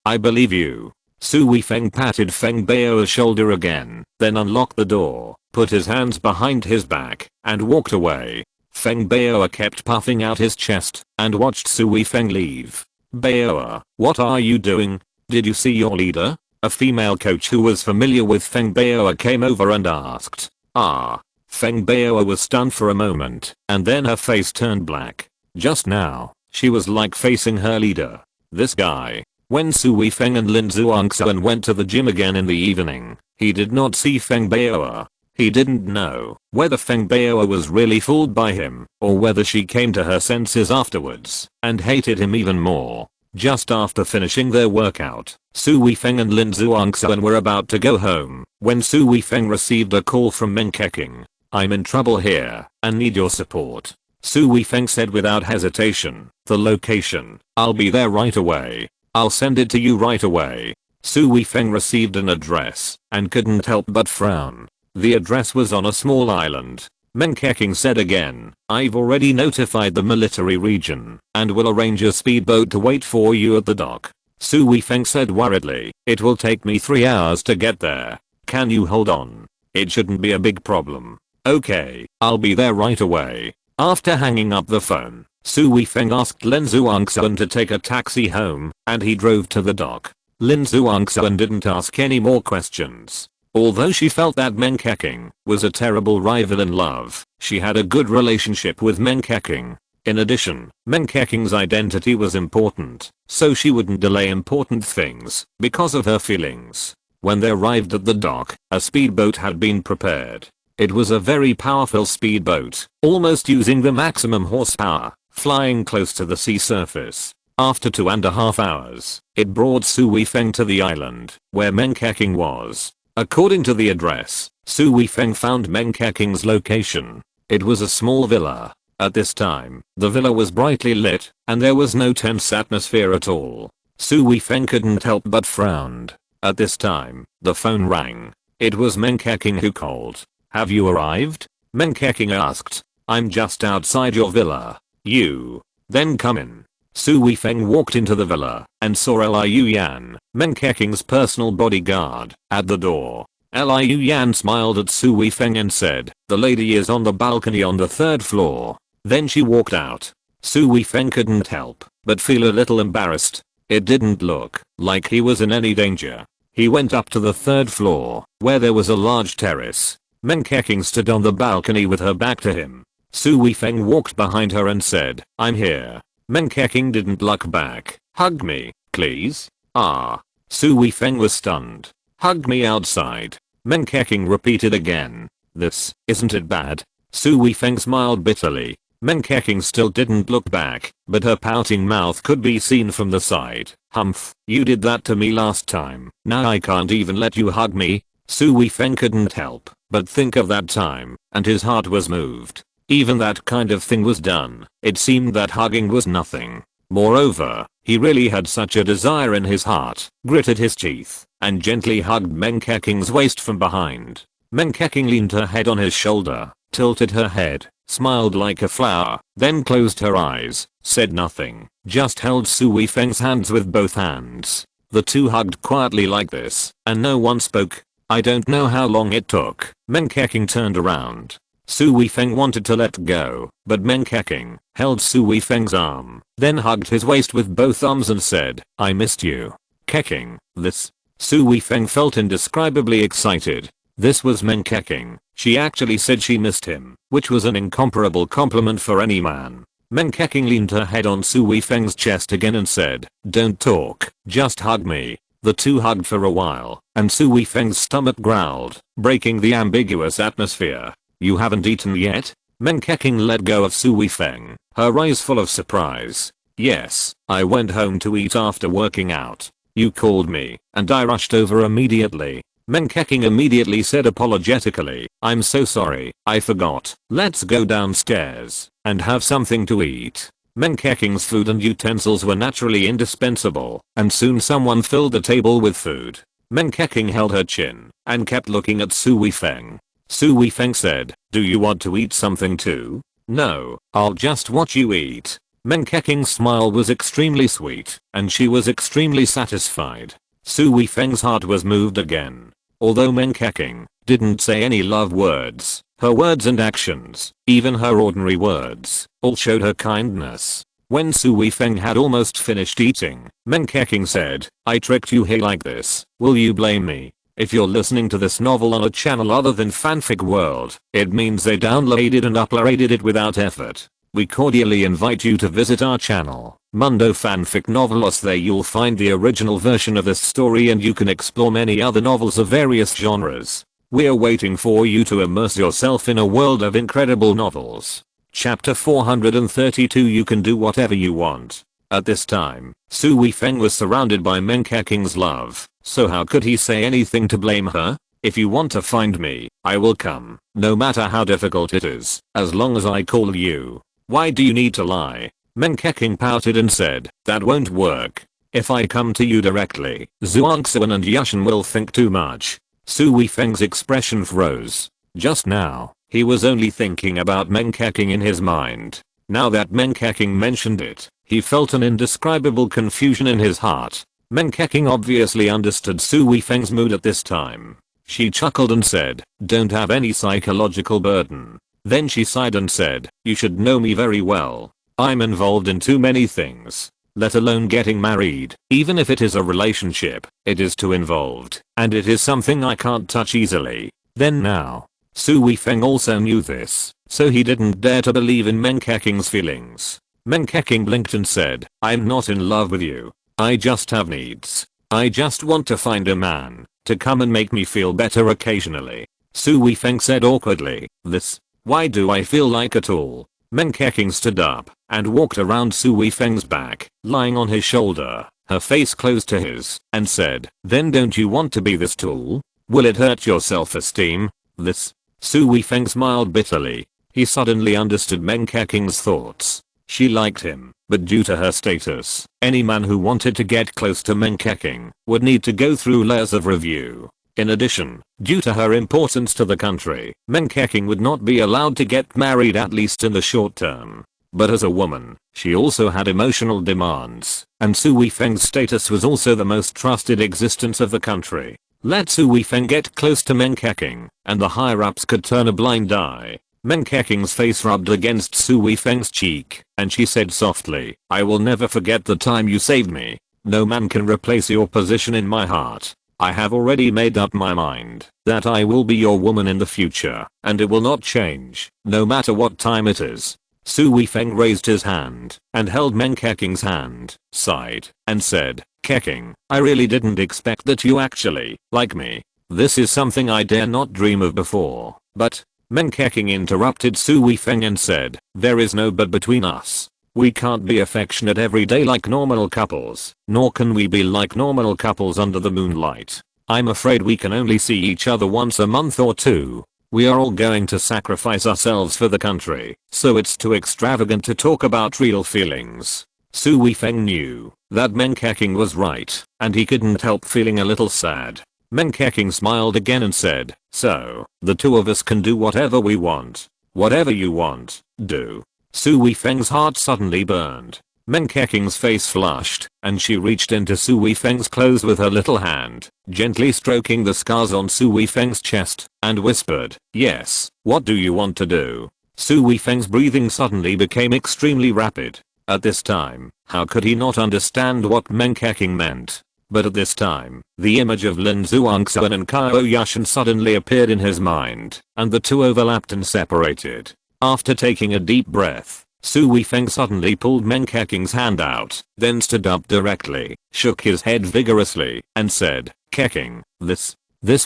I believe you. Su Weifeng patted Feng Bao's shoulder again, then unlocked the door, put his hands behind his back, and walked away. Feng Bao kept puffing out his chest and watched Su Weifeng leave. Bao, what are you doing? Did you see your leader? A female coach who was familiar with Feng Bao came over and asked. Feng Bao was stunned for a moment, and then her face turned black. Just now, she was like facing her leader. This guy. When Su Weifeng and Lin Zhuangxuan went to the gym again in the evening, he did not see Feng Bao. He didn't know whether Feng Bao was really fooled by him, or whether she came to her senses afterwards and hated him even more. Just after finishing their workout, Su Weifeng and Lin Zhuangxuan were about to go home when Su Weifeng received a call from Meng Keqing. I'm in trouble here and need your support. Su Weifeng said without hesitation, the location. I'll be there right away. I'll send it to you right away. Su Weifeng received an address and couldn't help but frown. The address was on a small island. Meng Keqing said again, I've already notified the military region and will arrange a speedboat to wait for you at the dock. Su Weifeng said worriedly, it will take me 3 hours to get there. Can you hold on? It shouldn't be a big problem. Okay, I'll be there right away. After hanging up the phone, Su Weifeng asked Lin Zhuangxuan to take a taxi home, and he drove to the dock. Lin Zhuangxuan didn't ask any more questions. Although she felt that Meng Keqing was a terrible rival in love, she had a good relationship with Meng Keqing. In addition, Meng Keqing's identity was important, so she wouldn't delay important things because of her feelings. When they arrived at the dock, a speedboat had been prepared. It was a very powerful speedboat, almost using the maximum horsepower, flying close to the sea surface. After 2.5 hours, it brought Su Weifeng to the island, where Meng Keqing was. According to the address, Su Weifeng found Meng Keqing's location. It was a small villa. At this time, the villa was brightly lit, and there was no tense atmosphere at all. Su Weifeng couldn't help but frowned. At this time, the phone rang. It was Meng Keqing who called. Have you arrived? Meng Keqing asked. I'm just outside your villa. You. Then come in. Su Weifeng walked into the villa and saw Liu Yan, Meng Keking's personal bodyguard, at the door. Liu Yan smiled at Su Weifeng and said, "The lady is on the balcony on the 3rd floor." Then she walked out. Su Weifeng couldn't help but feel a little embarrassed. It didn't look like he was in any danger. He went up to the 3rd floor, where there was a large terrace. Meng Keqing stood on the balcony with her back to him. Su Weifeng walked behind her and said, "I'm here." Meng Keqing didn't look back. "Hug me, please." "Ah." Su Weifeng was stunned. "Hug me outside." Meng Keqing repeated again. "This, isn't it bad?" Su Weifeng smiled bitterly. Meng Keqing still didn't look back, but her pouting mouth could be seen from the side. "Humph, you did that to me last time. Now I can't even let you hug me." Su Weifeng couldn't help but think of that time, and his heart was moved. Even that kind of thing was done. It seemed that hugging was nothing. Moreover, he really had such a desire in his heart, gritted his teeth, and gently hugged Meng Keqing's waist from behind. Meng Keqing leaned her head on his shoulder, tilted her head, smiled like a flower, then closed her eyes, said nothing, just held Su Weifeng's hands with both hands. The two hugged quietly like this, and no one spoke. I don't know how long it took. Meng Keqing turned around. Su Weifeng wanted to let go, but Meng Keqing held Su Weifeng's arm, then hugged his waist with both arms and said, "I missed you, Keqing." This. Su Weifeng felt indescribably excited. This was Meng Keqing. She actually said she missed him, which was an incomparable compliment for any man. Meng Keqing leaned her head on Su Weifeng's chest again and said, "Don't talk, just hug me." The two hugged for a while, and Su Weifeng's stomach growled, breaking the ambiguous atmosphere. "You haven't eaten yet?" Meng Keqing let go of Su Weifeng, her eyes full of surprise. "Yes, I went home to eat after working out. You called me, and I rushed over immediately." Meng Keqing immediately said apologetically, "I'm so sorry, I forgot. Let's go downstairs and have something to eat." Meng Keqing's food and utensils were naturally indispensable, and soon someone filled the table with food. Meng Keqing held her chin and kept looking at Su Weifeng. Su Weifeng said, "Do you want to eat something too?" "No, I'll just watch you eat." Meng Keqing's smile was extremely sweet, and she was extremely satisfied. Su Weifeng's heart was moved again. Although Meng Keqing didn't say any love words, her words and actions, even her ordinary words, all showed her kindness. When Su Weifeng had almost finished eating, Meng Keqing said, "I tricked you here like this. Will you blame me?" If you're listening to this novel on a channel other than Fanfic World, it means they downloaded and uploaded it without effort. We cordially invite you to visit our channel, Mundo Fanfic Novelos. There you'll find the original version of this story and you can explore many other novels of various genres. We're waiting for you to immerse yourself in a world of incredible novels. Chapter 432. You can do whatever you want. At this time, Su Weifeng was surrounded by Meng Keqing's love, so how could he say anything to blame her? "If you want to find me, I will come, no matter how difficult it is, as long as I call you. Why do you need to lie?" Meng Keqing pouted and said, "That won't work. If I come to you directly, Zhuangxuan and Yushan will think too much." Su Weifeng's expression froze. Just now, he was only thinking about Meng Keqing in his mind. Now that Meng Keqing mentioned it, he felt an indescribable confusion in his heart. Meng Keqing obviously understood Su Weifeng's mood at this time. She chuckled and said, "Don't have any psychological burden." Then she sighed and said, "You should know me very well. I'm involved in too many things. Let alone getting married. Even if it is a relationship, it is too involved, and it is something I can't touch easily." Then now, Su Weifeng also knew this, so he didn't dare to believe in Meng Keqing's feelings. Meng Keqing blinked and said, "I'm not in love with you. I just have needs. I just want to find a man to come and make me feel better occasionally." Su Weifeng said awkwardly, "This? Why do I feel like a tool?" Meng Keqing stood up and walked around Su Weifeng's back, lying on his shoulder, her face close to his, and said, "Then don't you want to be this tool? Will it hurt your self-esteem?" This? Su Weifeng smiled bitterly. He suddenly understood Meng Keqing's thoughts. She liked him, but due to her status, any man who wanted to get close to Meng Keqing would need to go through layers of review. In addition, due to her importance to the country, Meng Keqing would not be allowed to get married, at least in the short term. But as a woman, she also had emotional demands, and Su Weifeng's status was also the most trusted existence of the country. Let Su Weifeng get close to Meng Keqing, and the higher-ups could turn a blind eye. Meng Keqing's face rubbed against Su Weifeng's cheek, and she said softly, "I will never forget the time you saved me. No man can replace your position in my heart. I have already made up my mind that I will be your woman in the future, and it will not change, no matter what time it is." Su Weifeng raised his hand and held Meng Keqing's hand, sighed, and said, "Keqing, I really didn't expect that you actually like me. This is something I dare not dream of before, but..." Meng Keqing interrupted Su Weifeng and said, "There is no but between us. We can't be affectionate every day like normal couples, nor can we be like normal couples under the moonlight. I'm afraid we can only see each other once a month or two. We are all going to sacrifice ourselves for the country, so it's too extravagant to talk about real feelings." Su Weifeng knew that Meng Keqing was right, and he couldn't help feeling a little sad. Meng Keqing smiled again and said, "So, the two of us can do whatever we want. Whatever you want, do." Su Weifeng's heart suddenly burned. Meng Keqing's face flushed, and she reached into Su Weifeng's clothes with her little hand, gently stroking the scars on Su Weifeng's chest, and whispered, "Yes, what do you want to do?" Su Weifeng's breathing suddenly became extremely rapid. At this time, how could he not understand what Meng Keqing meant? But at this time, the image of Lin Zhuangxuan and Qiao Yushan suddenly appeared in his mind, and the two overlapped and separated. After taking a deep breath, Su Weifeng suddenly pulled Meng Keqing's hand out, then stood up directly, shook his head vigorously, and said, "Keqing, this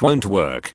won't work.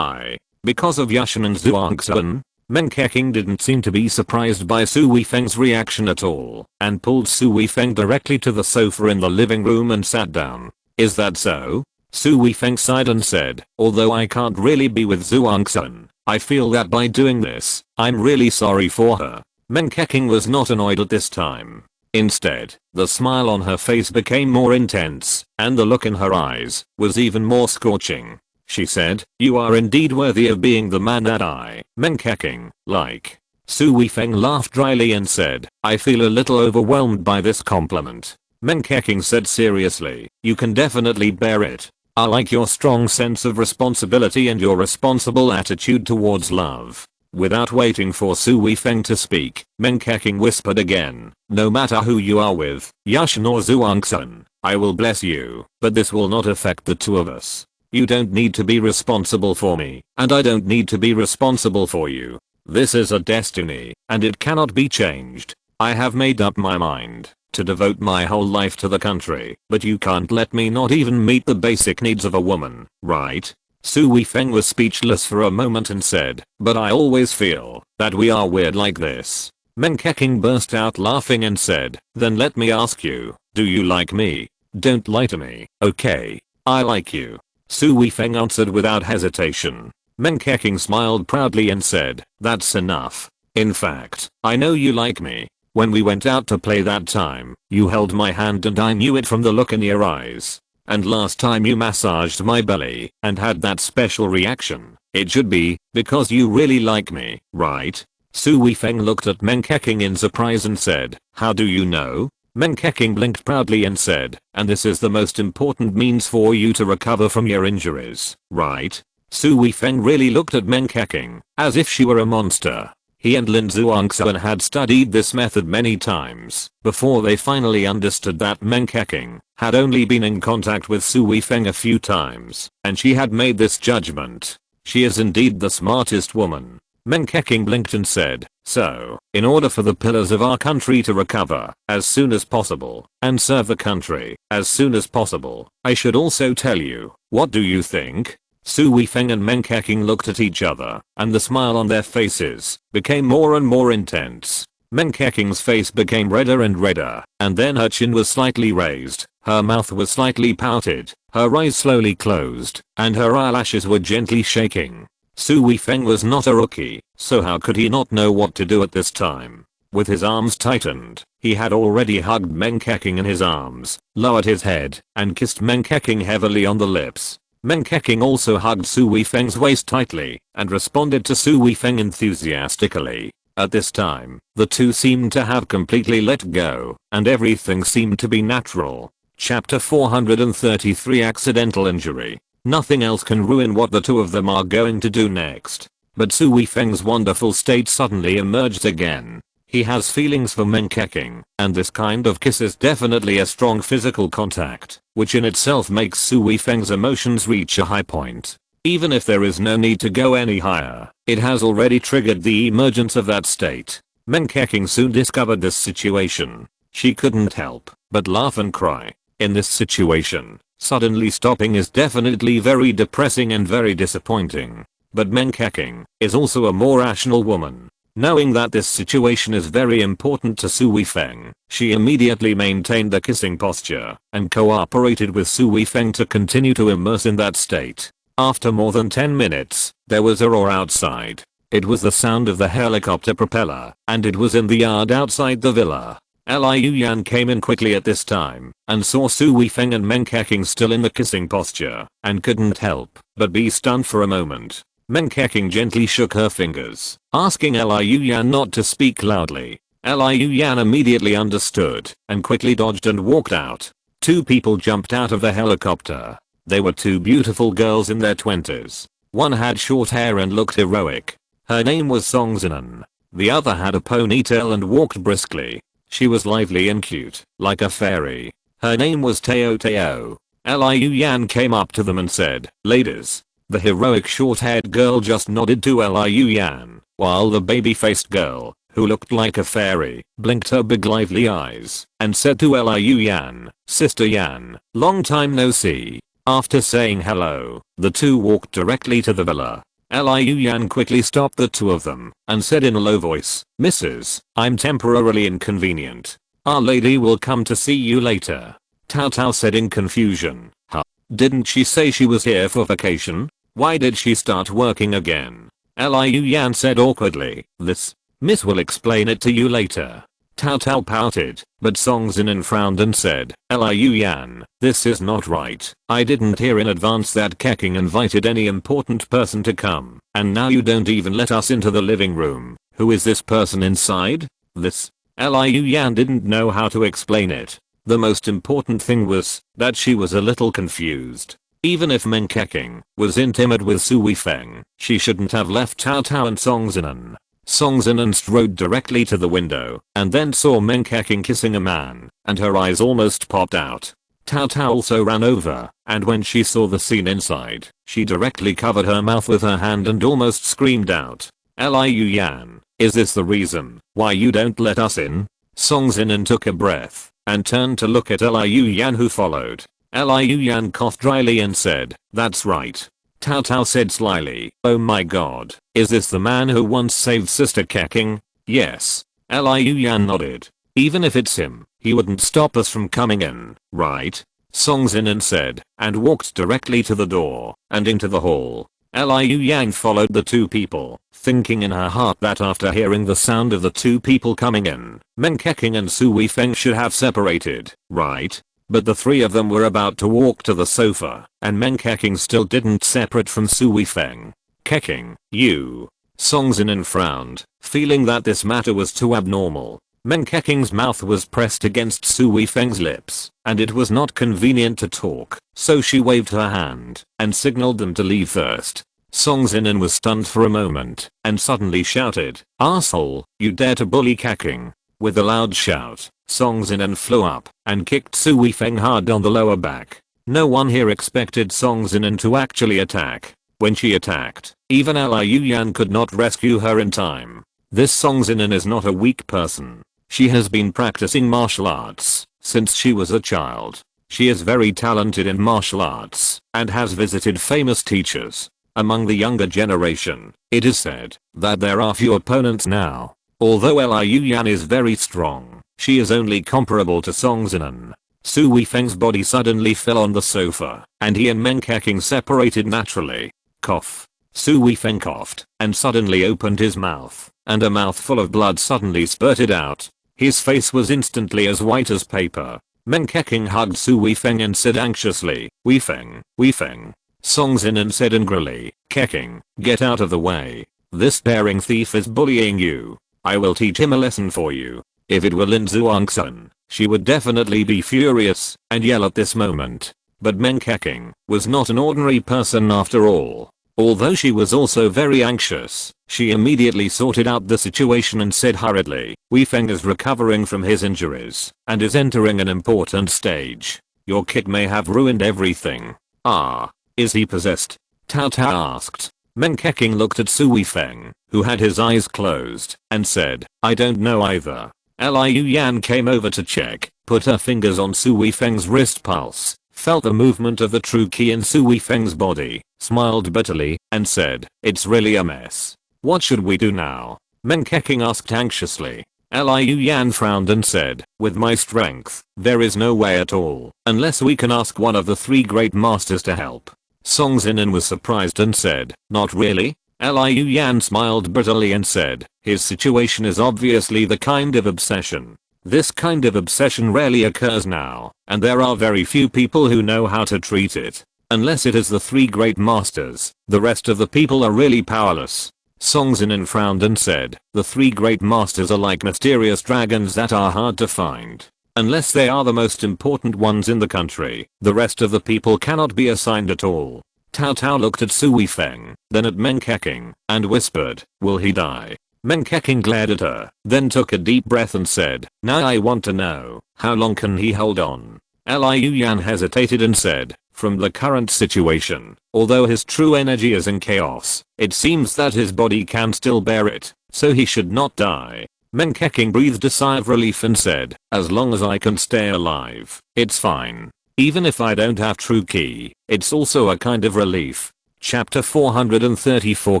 Because of Yushan and Zhuangxuan?" Meng Keqing didn't seem to be surprised by Su Weifeng's reaction at all, and pulled Su Weifeng directly to the sofa in the living room and sat down. "Is that so?" Su Weifeng sighed and said, "Although I can't really be with Zhuangxuan, I feel that by doing this, I'm really sorry for her." Meng Keqing was not annoyed at this time. Instead, the smile on her face became more intense, and the look in her eyes was even more scorching. She said, "You are indeed worthy of being the man that I, Meng Keqing, like." Su Weifeng laughed dryly and said, "I feel a little overwhelmed by this compliment." Meng Keqing said seriously, "You can definitely bear it. I like your strong sense of responsibility and your responsible attitude towards love." Without waiting for Su Weifeng to speak, Meng Keqing whispered again, "No matter who you are with, Yushan or Zhuangxuan, I will bless you, but this will not affect the two of us. You don't need to be responsible for me, and I don't need to be responsible for you. This is a destiny, and it cannot be changed. I have made up my mind to devote my whole life to the country, but you can't let me not even meet the basic needs of a woman, right?" Su Weifeng was speechless for a moment and said, "But I always feel that we are weird like this." Meng Keqing burst out laughing and said, "Then let me ask you, do you like me? Don't lie to me, okay? I like you." Su Weifeng answered without hesitation. Meng Keqing smiled proudly and said, "That's enough. In fact, I know you like me. When we went out to play that time, you held my hand and I knew it from the look in your eyes. And last time you massaged my belly and had that special reaction, it should be because you really like me, right?" Su Weifeng looked at Meng Keqing in surprise and said, "How do you know?" Meng Keqing blinked proudly and said, "And this is the most important means for you to recover from your injuries, right?" Su Weifeng really looked at Meng Keqing as if she were a monster. He and Lin Zhuangxuan had studied this method many times before they finally understood that Meng Keqing had only been in contact with Su Weifeng a few times, and she had made this judgment. She is indeed the smartest woman. Meng Keqing blinked and said, "So, in order for the pillars of our country to recover as soon as possible and serve the country as soon as possible, I should also tell you, what do you think?" Su Weifeng and Meng Keqing looked at each other, and the smile on their faces became more and more intense. Meng Keqing's face became redder and redder, and then her chin was slightly raised, her mouth was slightly pouted, her eyes slowly closed, and her eyelashes were gently shaking. Su Weifeng was not a rookie, so how could he not know what to do at this time? With his arms tightened, he had already hugged Meng Keqing in his arms, lowered his head, and kissed Meng Keqing heavily on the lips. Meng Keqing also hugged Su Weifeng's waist tightly, and responded to Su Weifeng enthusiastically. At this time, the two seemed to have completely let go, and everything seemed to be natural. Chapter 433 Accidental Injury. Nothing else can ruin what the two of them are going to do next. But Su Weifeng's wonderful state suddenly emerged again. He has feelings for Menkeking, and this kind of kiss is definitely a strong physical contact, which in itself makes Su Weifeng's emotions reach a high point. Even if there is no need to go any higher, it has already triggered the emergence of that state. Menkeking soon discovered this situation. She couldn't help but laugh and cry. In this situation, suddenly stopping is definitely very depressing and very disappointing. But Menkeking is also a more rational woman. Knowing that this situation is very important to Su Weifeng, she immediately maintained the kissing posture and cooperated with Su Weifeng to continue to immerse in that state. After more than 10 minutes, there was a roar outside. It was the sound of the helicopter propeller, and it was in the yard outside the villa. Liu Yan came in quickly at this time and saw Su Weifeng and Menkeking still in the kissing posture and couldn't help but be stunned for a moment. Menkeking gently shook her fingers, asking Liu Yan not to speak loudly. Liu Yan immediately understood and quickly dodged and walked out. Two people jumped out of the helicopter. They were two beautiful girls in their 20s. One had short hair and looked heroic. Her name was Song Zinan. The other had a ponytail and walked briskly. She was lively and cute, like a fairy. Her name was Teo Teo. Liu Yan came up to them and said, "Ladies." The heroic short-haired girl just nodded to Liu Yan, while the baby-faced girl, who looked like a fairy, blinked her big lively eyes and said to Liu Yan, "Sister Yan, long time no see." After saying hello, the two walked directly to the villa. Liu Yan quickly stopped the two of them and said in a low voice, "Mrs., I'm temporarily inconvenient. Our lady will come to see you later." Tao Tao said in confusion, "Huh? Didn't she say she was here for vacation? Why did she start working again?" Liu Yan said awkwardly, "This, Miss will explain it to you later." Tao Tao pouted, but Song Zinan frowned and said, "Liu Yan, this is not right. I didn't hear in advance that Keking invited any important person to come, and now you don't even let us into the living room. Who is this person inside?" This. Liu Yan didn't know how to explain it. The most important thing was that she was a little confused. Even if Menkeking was intimate with Su Weifeng, she shouldn't have left Tao Tao and Song Zinan. Song Zinan strode directly to the window and then saw Menkeking kissing a man, and her eyes almost popped out. Tao Tao also ran over, and when she saw the scene inside, she directly covered her mouth with her hand and almost screamed out, "Liu Yan, is this the reason why you don't let us in?" Song Zinan took a breath and turned to look at Liu Yan, who followed. Liu Yan coughed dryly and said, "That's right." Tao Tao said slyly, "Oh my god, is this the man who once saved Sister Keking?" "Yes." Liu Yan nodded. "Even if it's him, he wouldn't stop us from coming in, right?" Song Zinan said, and walked directly to the door and into the hall. Liu Yan followed the two people, thinking in her heart that after hearing the sound of the two people coming in, Menkeking and Su Weifeng should have separated, right? But the three of them were about to walk to the sofa, and Menkeking still didn't separate from Su Weifeng. "Keking, you." Song Zinan frowned, feeling that this matter was too abnormal. Menkeking's mouth was pressed against Su Weifeng's lips, and it was not convenient to talk, so she waved her hand and signaled them to leave first. Song Zinan was stunned for a moment and suddenly shouted, "Asshole, you dare to bully Keking." With a loud shout, Song Zinan flew up and kicked Su Weifeng hard on the lower back. No one here expected Song Zinan to actually attack. When she attacked, even Liu Yan could not rescue her in time. This Song Zinan is not a weak person. She has been practicing martial arts since she was a child. She is very talented in martial arts and has visited famous teachers. Among the younger generation, it is said that there are few opponents now. Although Liu Yan is very strong, she is only comparable to Song Zinan. Su Weifeng's body suddenly fell on the sofa, and he and Menkeking separated naturally. Cough. Su Weifeng coughed, and suddenly opened his mouth, and a mouthful of blood suddenly spurted out. His face was instantly as white as paper. Menkeking hugged Su Weifeng and said anxiously, "Weifeng, Weifeng." Song Zinan said angrily, "Keking, get out of the way. This daring thief is bullying you." I will teach him a lesson for you. If it were Lin Zhuangsun, she would definitely be furious and yell at this moment. But Meng Keqing was not an ordinary person after all. Although she was also very anxious, she immediately sorted out the situation and said hurriedly, Wei Feng is recovering from his injuries and is entering an important stage. Your kick may have ruined everything. Ah, is he possessed? Tao Tao asked. Meng Keqing looked at Su Weifeng, who had his eyes closed, and said, I don't know either. Liu Yan came over to check, put her fingers on Su Weifeng's wrist pulse, felt the movement of the true qi in Su Weifeng's body, smiled bitterly, and said, it's really a mess. What should we do now? Meng Keqing asked anxiously. Liu Yan frowned and said, with my strength, there is no way at all, unless we can ask one of the three great masters to help. Song Zinan was surprised and said, not really? Liu Yan smiled bitterly and said, his situation is obviously the kind of obsession. This kind of obsession rarely occurs now, and there are very few people who know how to treat it. Unless it is the three great masters, the rest of the people are really powerless. Song Zinan frowned and said, the three great masters are like mysterious dragons that are hard to find. Unless they are the most important ones in the country, the rest of the people cannot be assigned at all. Tao Tao looked at Su Weifeng, then at Meng Keqing, and whispered, will he die? Meng Keqing glared at her, then took a deep breath and said, now I want to know, how long can he hold on? Liu Yan hesitated and said, from the current situation, although his true energy is in chaos, it seems that his body can still bear it, so he should not die. Meng Keqing breathed a sigh of relief and said, as long as I can stay alive, it's fine. Even if I don't have true qi, it's also a kind of relief. Chapter 434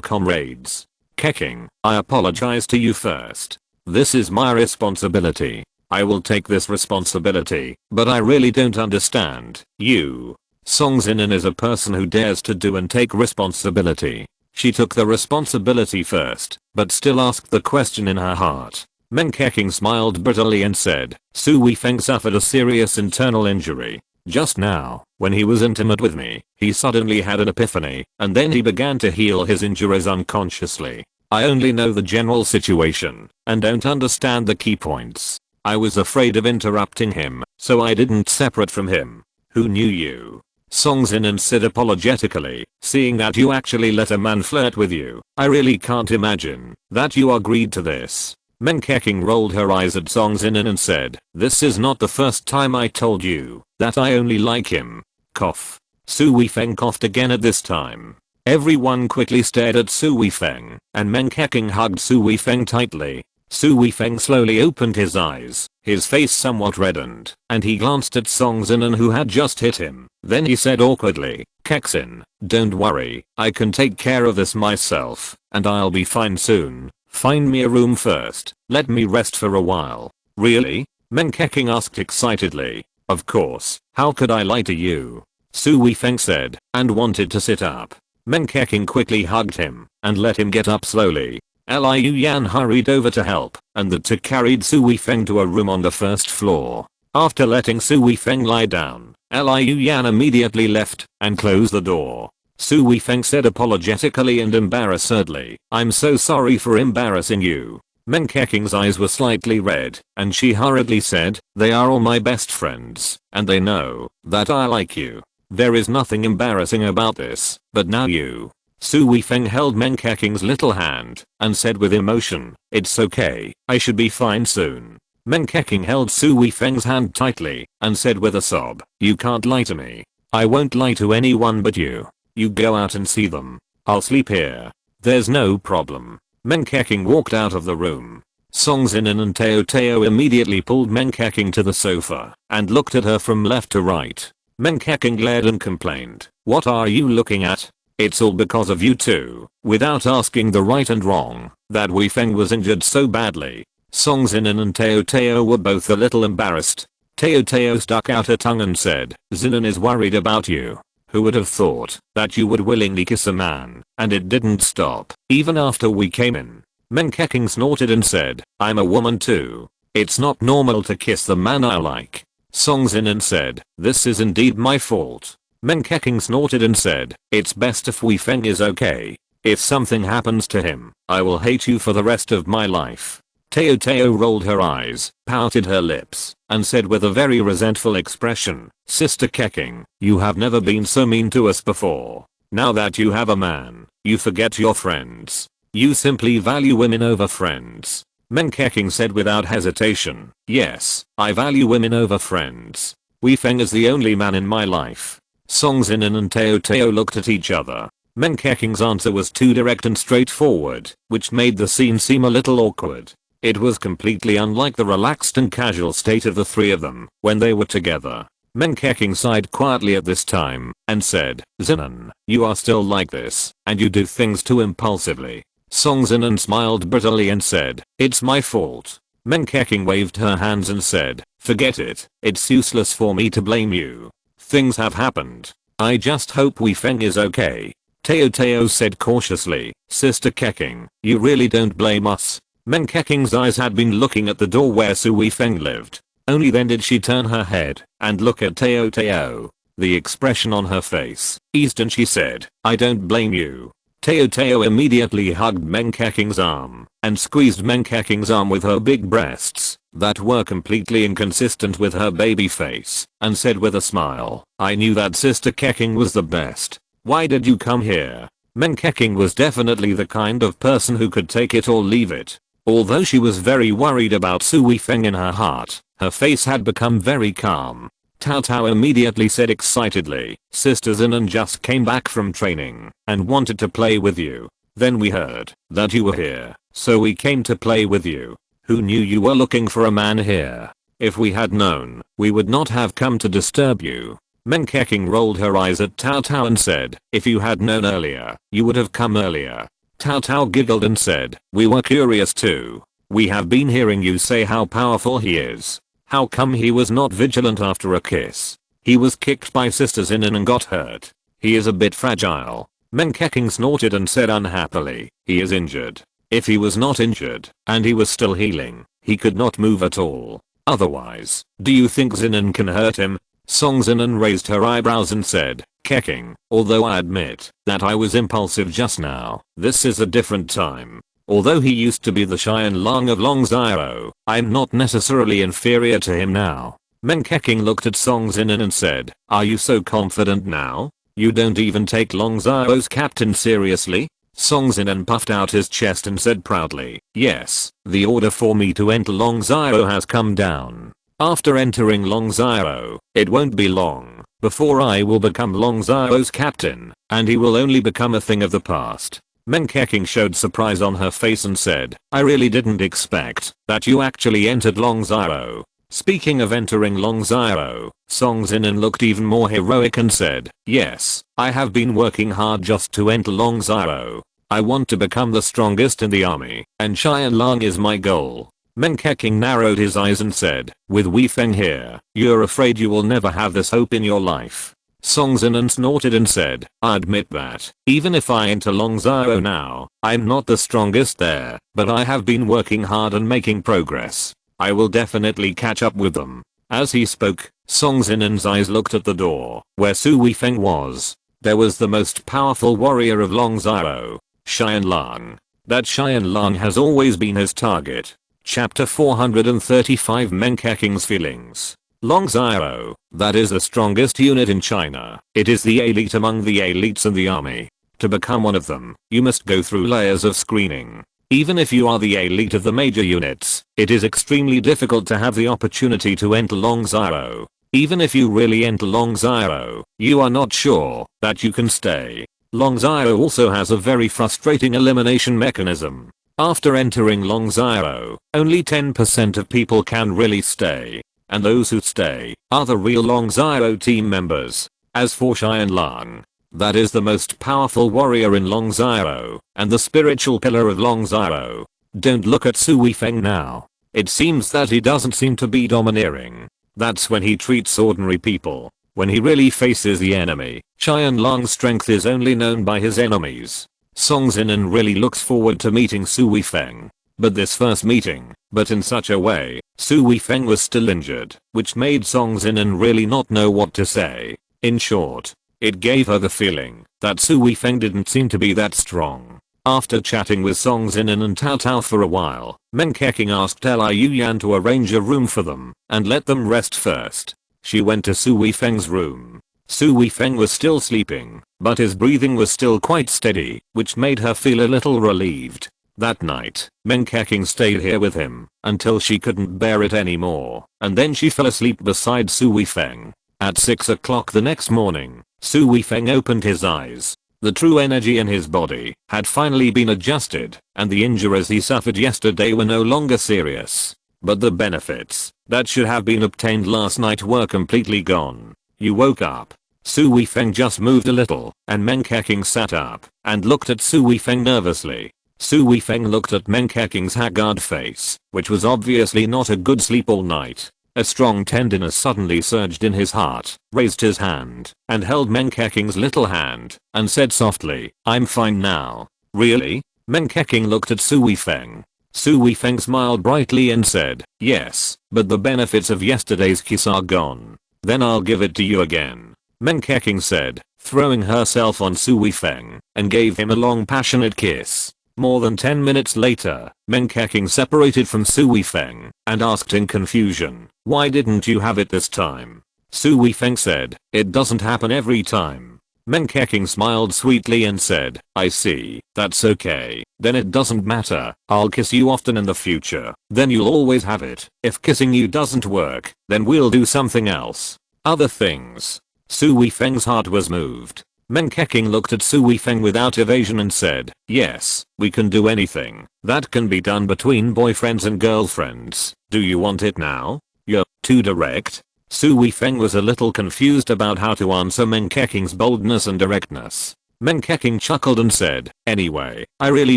Comrades. Keqing, I apologize to you first. This is my responsibility. I will take this responsibility, but I really don't understand you. Song Zinan is a person who dares to do and take responsibility. She took the responsibility first, but still asked the question in her heart. Meng Keqing smiled bitterly and said, Su Weifeng suffered a serious internal injury. Just now, when he was intimate with me, he suddenly had an epiphany, and then he began to heal his injuries unconsciously. I only know the general situation, and don't understand the key points. I was afraid of interrupting him, so I didn't separate from him. Who knew you? Song Zinan said apologetically, seeing that you actually let a man flirt with you, I really can't imagine that you agreed to this. Meng Keqing rolled her eyes at Song Zinan and said, this is not the first time I told you that I only like him. Cough. Su Weifeng coughed again at this time. Everyone quickly stared at Su Weifeng, and Meng Keqing hugged Su Weifeng tightly. Su Weifeng slowly opened his eyes, his face somewhat reddened, and he glanced at Song Zinan who had just hit him. Then he said awkwardly, Kexin, don't worry, I can take care of this myself, and I'll be fine soon. Find me a room first, let me rest for a while. Really? Meng Keqing asked excitedly. Of course, how could I lie to you? Su Weifeng said, and wanted to sit up. Meng Keqing quickly hugged him, and let him get up slowly. Liu Yan hurried over to help, and the two carried Su Weifeng to a room on the first floor. After letting Su Weifeng lie down, Liu Yan immediately left, and closed the door. Su Weifeng said apologetically and embarrassedly, I'm so sorry for embarrassing you. Meng Keqing's eyes were slightly red, and she hurriedly said, they are all my best friends, and they know that I like you. There is nothing embarrassing about this, but now you. Su Weifeng held Meng Keqing's little hand, and said with emotion, it's okay, I should be fine soon. Meng Keqing held Su Weifeng's hand tightly, and said with a sob, you can't lie to me. I won't lie to anyone but you. You go out and see them. I'll sleep here. There's no problem. Meng Keqing walked out of the room. Song Zinan and Tao Tao immediately pulled Meng Keqing to the sofa, and looked at her from left to right. Meng Keqing glared and complained, what are you looking at? It's all because of you two, without asking the right and wrong, that Wei Feng was injured so badly. Song Zinan and Tao Tao were both a little embarrassed. Tao Tao stuck out her tongue and said, Zinan is worried about you. Who would have thought that you would willingly kiss a man, and it didn't stop, even after we came in. Meng Keqing snorted and said, I'm a woman too. It's not normal to kiss the man I like. Song Zinan said, this is indeed my fault. Meng Keqing snorted and said, it's best if Wei Feng is okay. If something happens to him, I will hate you for the rest of my life. Teo Teo rolled her eyes, pouted her lips, and said with a very resentful expression, "Sister Keking, you have never been so mean to us before. Now that you have a man, you forget your friends. You simply value women over friends." Men Keking said without hesitation, "Yes, I value women over friends. Wei Feng is the only man in my life." Song Zinan and Teo Teo looked at each other. Men Keking's answer was too direct and straightforward, which made the scene seem a little awkward. It was completely unlike the relaxed and casual state of the three of them when they were together. Men Keking sighed quietly at this time and said, "Zinan, you are still like this, and you do things too impulsively." Song Zinan smiled bitterly and said, "It's my fault." Men Keking waved her hands and said, "Forget it, it's useless for me to blame you. Things have happened. I just hope Wei Feng is okay." Teo Teo said cautiously, "Sister Keking, you really don't blame us?" Men Keking's eyes had been looking at the door where Su Wei Feng lived. Only then did she turn her head and look at Teo Teo. The expression on her face eased and she said, "I don't blame you." Teo Teo immediately hugged Men Keking's arm and squeezed Men Keking's arm with her big breasts that were completely inconsistent with her baby face and said with a smile, "I knew that Sister Keking was the best. Why did you come here?" Men Keking was definitely the kind of person who could take it or leave it. Although she was very worried about Su Wei Feng in her heart, her face had become very calm. Tao Tao immediately said excitedly, "Sister Zinan just came back from training and wanted to play with you. Then we heard that you were here, so we came to play with you. Who knew you were looking for a man here? If we had known, we would not have come to disturb you." Men Keking rolled her eyes at Tao Tao and said, "If you had known earlier, you would have come earlier." Tao Tao giggled and said, "We were curious too. We have been hearing you say how powerful he is. How come he was not vigilant after a kiss? He was kicked by Sister Zinan and got hurt. He is a bit fragile." Men Keking snorted and said unhappily, "He is injured. If he was not injured, and he was still healing, he could not move at all. Otherwise, do you think Zinan can hurt him?" Song Zinan raised her eyebrows and said, "Keking, although I admit that I was impulsive just now, this is a different time. Although he used to be the Qiao Lang of Longzhou, I'm not necessarily inferior to him now." Men Keking looked at Song Zinan and said, "Are you so confident now? You don't even take Longzhou's captain seriously?" Song Zinan puffed out his chest and said proudly, "Yes, the order for me to enter Longzhou has come down. After entering Longzhou, it won't be long before I will become Longzhou's captain, and he will only become a thing of the past." Men Keking showed surprise on her face and said, "I really didn't expect that you actually entered Longzhou." Speaking of entering Longzhou, Song Zinan looked even more heroic and said, "Yes, I have been working hard just to enter Longzhou. I want to become the strongest in the army, and Qiao Lang is my goal." Men Keking narrowed his eyes and said, "With Wei Feng here, you're afraid you will never have this hope in your life." Song Zinan snorted and said, "I admit that, even if I enter Longzhou now, I'm not the strongest there, but I have been working hard and making progress. I will definitely catch up with them." As he spoke, Song Zinan's eyes looked at the door, where Su Wei Feng was. There was the most powerful warrior of Longzhou, Qiao Lang. That Qiao Lang has always been his target. Chapter 435 Men Keking's Feelings. Longzhou, that is the strongest unit in China. It is the elite among the elites in the army. To become one of them, you must go through layers of screening. Even if you are the elite of the major units, it is extremely difficult to have the opportunity to enter Longzhou. Even if you really enter Longzhou, you are not sure that you can stay. Longzhou also has a very frustrating elimination mechanism. After entering Longzhou, only 10% of people can really stay. And those who stay are the real Longzhou team members. As for Qiao Lang, that is the most powerful warrior in Longzhou and the spiritual pillar of Longzhou. Don't look at Su Wei Feng now. It seems that he doesn't seem to be domineering. That's when he treats ordinary people. When he really faces the enemy, Qiao Lang's strength is only known by his enemies. Song Zinan really looks forward to meeting Su Wei Feng. But this first meeting, but in such a way, Su Wei Feng was still injured, which made Song Zinan really not know what to say. In short, it gave her the feeling that Su Wei Feng didn't seem to be that strong. After chatting with Song Zinan and Tao Tao for a while, Meng Keqing asked Liu Yan to arrange a room for them and let them rest first. She went to Su Weifeng's room. Su Weifeng was still sleeping, but his breathing was still quite steady, which made her feel a little relieved. That night, Meng Keqing stayed here with him until she couldn't bear it anymore, and then she fell asleep beside Su Weifeng. At 6 o'clock the next morning, Su Weifeng opened his eyes. The true energy in his body had finally been adjusted, and the injuries he suffered yesterday were no longer serious. But the benefits that should have been obtained last night were completely gone. You woke up. Su Weifeng just moved a little, and Meng Keqing sat up and looked at Su Weifeng nervously. Su Weifeng looked at Meng Keqing's haggard face, which was obviously not a good sleep all night. A strong tenderness suddenly surged in his heart, raised his hand, and held Meng Keqing's little hand, and said softly, "I'm fine now." "Really?" Meng Keqing looked at Su Weifeng. Su Weifeng smiled brightly and said, "Yes, but the benefits of yesterday's kiss are gone." "Then I'll give it to you again," Meng Keqing said, throwing herself on Su Weifeng, and gave him a long passionate kiss. More than 10 minutes later, Meng Keqing separated from Su Weifeng and asked in confusion, "Why didn't you have it this time?" Su Weifeng said, "It doesn't happen every time." Meng Keqing smiled sweetly and said, "I see, that's okay, then it doesn't matter, I'll kiss you often in the future, then you'll always have it. If kissing you doesn't work, then we'll do something else. Other things." Su Weifeng's heart was moved. Meng Keqing looked at Su Weifeng without evasion and said, "Yes, we can do anything that can be done between boyfriends and girlfriends. Do you want it now?" "You're too direct." Su Weifeng was a little confused about how to answer Meng Keqing's boldness and directness. Meng Keqing chuckled and said, "Anyway, I really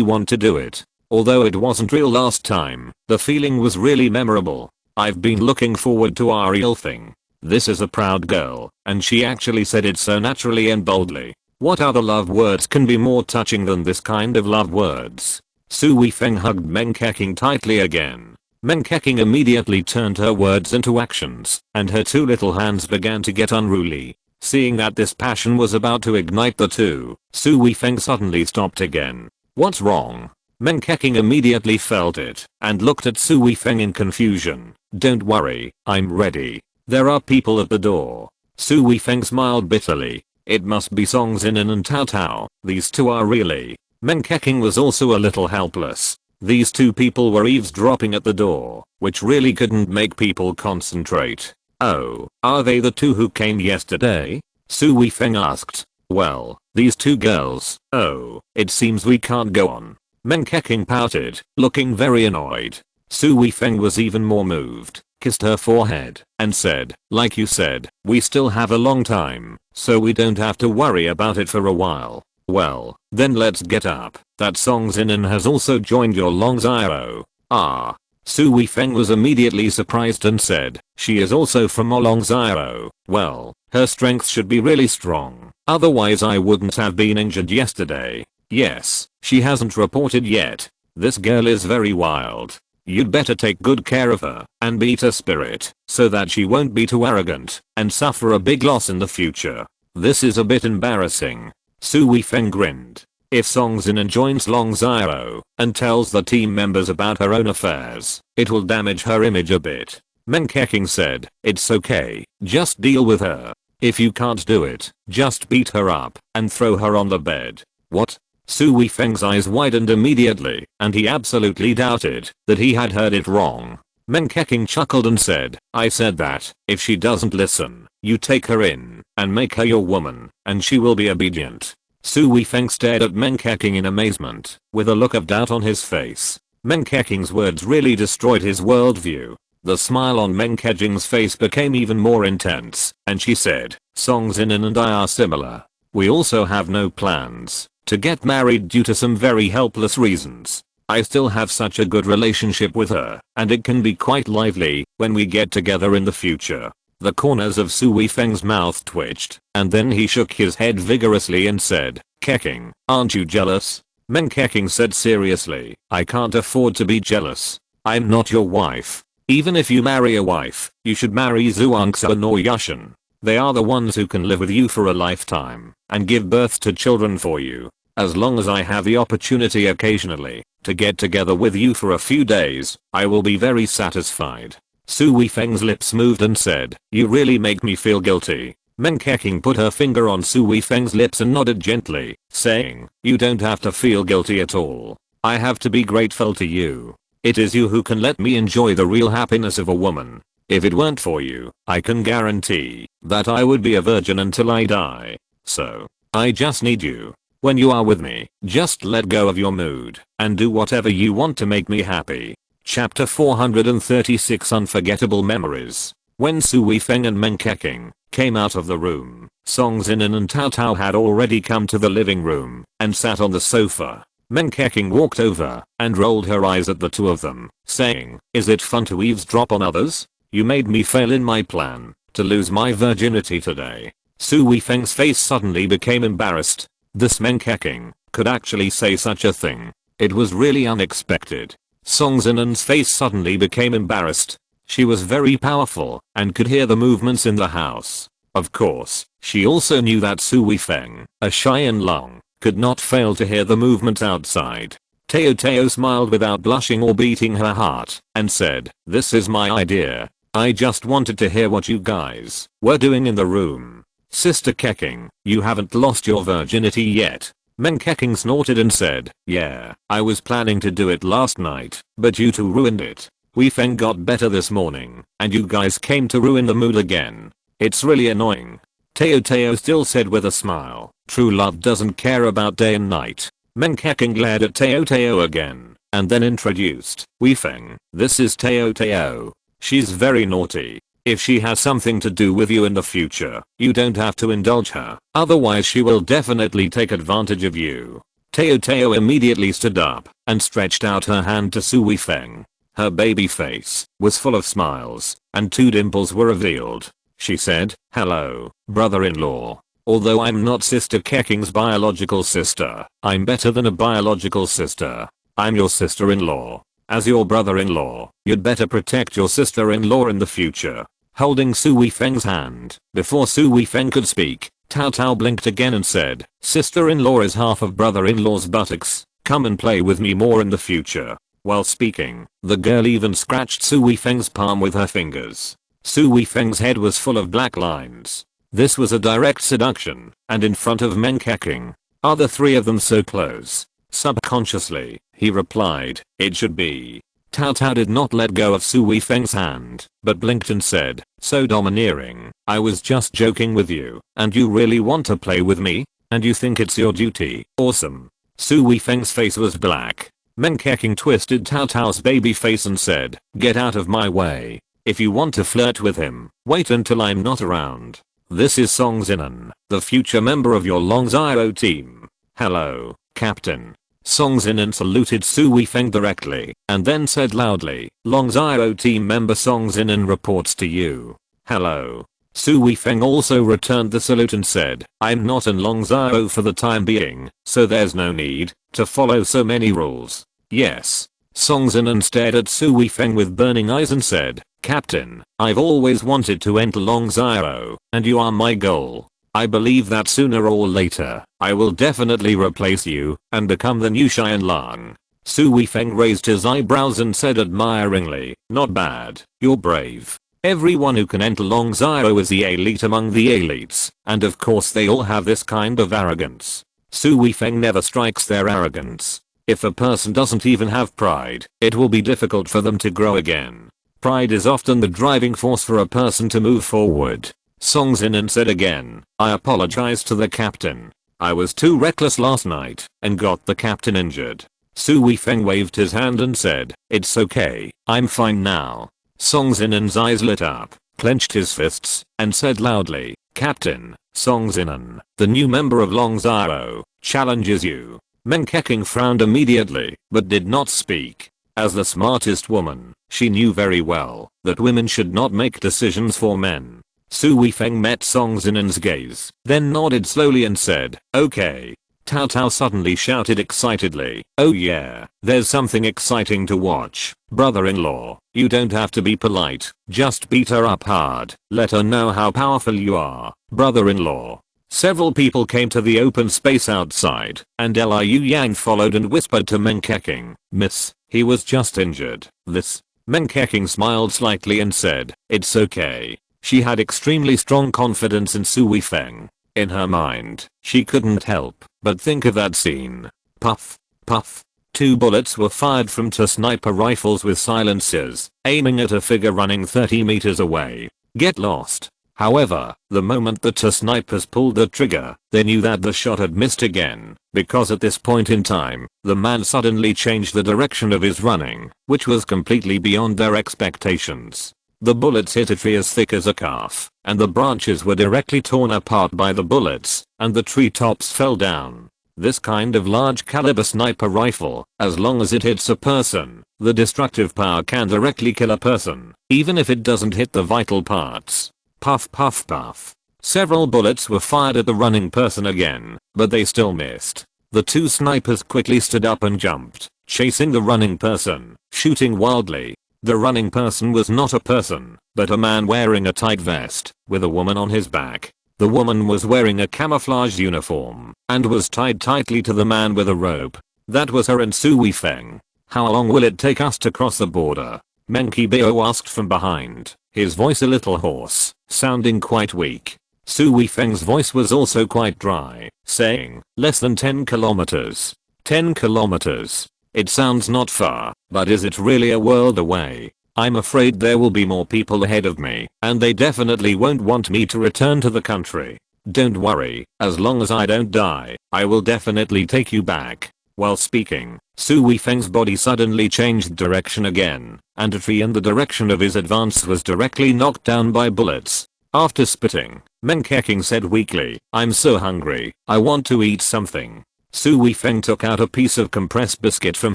want to do it. Although it wasn't real last time, the feeling was really memorable. I've been looking forward to our real thing. This is a proud girl, and she actually said it so naturally and boldly. What other love words can be more touching than this kind of love words?" Su Weifeng hugged Meng Keqing tightly again. Meng Keqing immediately turned her words into actions, and her two little hands began to get unruly. Seeing that this passion was about to ignite the two, Su Weifeng suddenly stopped again. "What's wrong?" Meng Keqing immediately felt it, and looked at Su Weifeng in confusion. "Don't worry, I'm ready. There are people at the door." Su Weifeng smiled bitterly. "It must be Song Zinan and Tao Tao, these two are really." Meng Keqing was also a little helpless. These two people were eavesdropping at the door, which really couldn't make people concentrate. "Oh, are they the two who came yesterday?" Su Weifeng asked. "Well, these two girls, oh, it seems we can't go on." Meng Keqing pouted, looking very annoyed. Su Weifeng was even more moved, kissed her forehead, and said, "Like you said, we still have a long time, so we don't have to worry about it for a while. Well, then let's get up. That Song Zinan has also joined your Long Ziro." "Ah." Su Weifeng was immediately surprised and said, "She is also from Long Ziro. Well, her strength should be really strong, otherwise I wouldn't have been injured yesterday." "Yes, she hasn't reported yet. This girl is very wild. You'd better take good care of her and beat her spirit so that she won't be too arrogant and suffer a big loss in the future. This is a bit embarrassing." Su Weifeng grinned. If Song Zinan joins Long Ziro and tells the team members about her own affairs, it will damage her image a bit. Meng Keqing said, "It's okay, just deal with her. If you can't do it, just beat her up and throw her on the bed." "What?" Su Weifeng's eyes widened immediately, and he absolutely doubted that he had heard it wrong. Meng Keqing chuckled and said, "I said that if she doesn't listen, you take her in and make her your woman, and she will be obedient." Su Weifeng stared at Meng Keqing in amazement, with a look of doubt on his face. Meng Keqing's words really destroyed his worldview. The smile on Meng Keqing's face became even more intense, and she said, "Song Zinan and I are similar. We also have no plans to get married due to some very helpless reasons. I still have such a good relationship with her, and it can be quite lively when we get together in the future." The corners of Su Weifeng's mouth twitched, and then he shook his head vigorously and said, "Keqing, aren't you jealous?" Meng Keqing said seriously, "I can't afford to be jealous. I'm not your wife. Even if you marry a wife, you should marry Zhuangzi or Yushan. They are the ones who can live with you for a lifetime and give birth to children for you. As long as I have the opportunity occasionally, to get together with you for a few days. I will be very satisfied. Su Weifeng's lips moved and said, you really make me feel guilty. Meng Keqing put her finger on Su Weifeng's lips and nodded gently, saying, you don't have to feel guilty at all. I have to be grateful to you. It is you who can let me enjoy the real happiness of a woman. If it weren't for you, I can guarantee that I would be a virgin until I die. So, I just need you. When you are with me, just let go of your mood and do whatever you want to make me happy. Chapter 436 Unforgettable Memories. When Su Weifeng and Meng Keqing came out of the room, Song Zinan and Tao Tao had already come to the living room and sat on the sofa. Meng Keqing walked over and rolled her eyes at the two of them, saying, is it fun to eavesdrop on others? You made me fail in my plan to lose my virginity today. Su Weifeng's face suddenly became embarrassed. This Meng Keqing could actually say such a thing. It was really unexpected. Song Zinan's face suddenly became embarrassed. She was very powerful and could hear the movements in the house. Of course, she also knew that Su Weifeng, a shy and long, could not fail to hear the movements outside. Tao smiled without blushing or beating her heart and said, this is my idea. I just wanted to hear what you guys were doing in the room. Sister Keqing, you haven't lost your virginity yet. Meng Keqing snorted and said, yeah, I was planning to do it last night, but you two ruined it. Weifeng got better this morning, and you guys came to ruin the mood again. It's really annoying. Tao still said with a smile, true love doesn't care about day and night. Meng Keqing glared at Tao again, and then introduced, Weifeng, this is Tao. She's very naughty. If she has something to do with you in the future, you don't have to indulge her, otherwise she will definitely take advantage of you. Tao immediately stood up and stretched out her hand to Su Weifeng. Her baby face was full of smiles, and 2 dimples were revealed. She said, hello, brother-in-law. Although I'm not Sister Keqing's biological sister, I'm better than a biological sister. I'm your sister-in-law. As your brother-in-law, you'd better protect your sister-in-law in the future. Holding Su Weifeng's hand, before Su Weifeng could speak, Tao blinked again and said, sister-in-law is half of brother-in-law's buttocks. Come and play with me more in the future. While speaking, the girl even scratched Su Weifeng's palm with her fingers. Su Weifeng's head was full of black lines. This was a direct seduction, and in front of Meng Keqing. Are the 3 of them so close? Subconsciously, he replied, it should be. Tao did not let go of Su Weifeng's hand, but blinked and said, so domineering. I was just joking with you, and you really want to play with me? And you think it's your duty? Awesome. Su Weifeng's face was black. Meng Keqing twisted Tao's baby face and said, get out of my way. If you want to flirt with him, wait until I'm not around. This is Song Zinan, the future member of your Long Zio team. Hello, Captain. Song Zinan saluted Su Weifeng directly, and then said loudly, Long Zio team member Song Zinan reports to you. Hello. Su Weifeng also returned the salute and said, I'm not in Long Zio for the time being, so there's no need to follow so many rules. Yes. Song Zinan stared at Su Weifeng with burning eyes and said, Captain, I've always wanted to enter Long Zio, and you are my goal. I believe that sooner or later, I will definitely replace you and become the new Xian Lang. Su Weifeng raised his eyebrows and said admiringly, not bad, you're brave. Everyone who can enter Long Zio is the elite among the elites, and of course they all have this kind of arrogance. Su Weifeng never strikes their arrogance. If a person doesn't even have pride, it will be difficult for them to grow again. Pride is often the driving force for a person to move forward. Song Zinan said again, I apologize to the captain. I was too reckless last night and got the captain injured. Su Weifeng waved his hand and said, it's okay, I'm fine now. Song Zinan's eyes lit up, clenched his fists, and said loudly, Captain, Song Zinan, the new member of Long Zio, challenges you. Meng Keqing frowned immediately, but did not speak. As the smartest woman, she knew very well that women should not make decisions for men. Su Weifeng met Song Zinan's gaze, then nodded slowly and said, okay. Tao suddenly shouted excitedly, oh yeah, there's something exciting to watch. Brother-in-law, you don't have to be polite, just beat her up hard, let her know how powerful you are. Brother-in-law. Several people came to the open space outside, and Liu Yang followed and whispered to Meng Keqing, "Miss, he was just injured." This. Meng Keqing smiled slightly and said, "It's okay." She had extremely strong confidence in Su Weifeng. In her mind, she couldn't help but think of that scene. Puff, puff. 2 bullets were fired from 2 sniper rifles with silencers, aiming at a figure running 30 meters away. Get lost. However, the moment the 2 snipers pulled the trigger, they knew that the shot had missed again, because at this point in time, the man suddenly changed the direction of his running, which was completely beyond their expectations. The bullets hit a tree as thick as a calf, and the branches were directly torn apart by the bullets, and the tree tops fell down. This kind of large caliber sniper rifle, as long as it hits a person, the destructive power can directly kill a person, even if it doesn't hit the vital parts. Puff puff puff. Several bullets were fired at the running person again, but they still missed. The 2 snipers quickly stood up and jumped, chasing the running person, shooting wildly. The running person was not a person, but a man wearing a tight vest, with a woman on his back. The woman was wearing a camouflage uniform, and was tied tightly to the man with a rope. That was her and Su Weifeng. "How long will it take us to cross the border?" Meng Keqing asked from behind, his voice a little hoarse, sounding quite weak. Su Weifeng's voice was also quite dry, saying, "Less than 10 kilometers. 10 kilometers. It sounds not far, but is it really a world away? I'm afraid there will be more people ahead of me, and they definitely won't want me to return to the country. Don't worry, as long as I don't die, I will definitely take you back." While speaking, Su Weifeng's body suddenly changed direction again, and a tree in the direction of his advance was directly knocked down by bullets. After spitting, Meng Keqing said weakly, "I'm so hungry, I want to eat something." Su Weifeng took out a piece of compressed biscuit from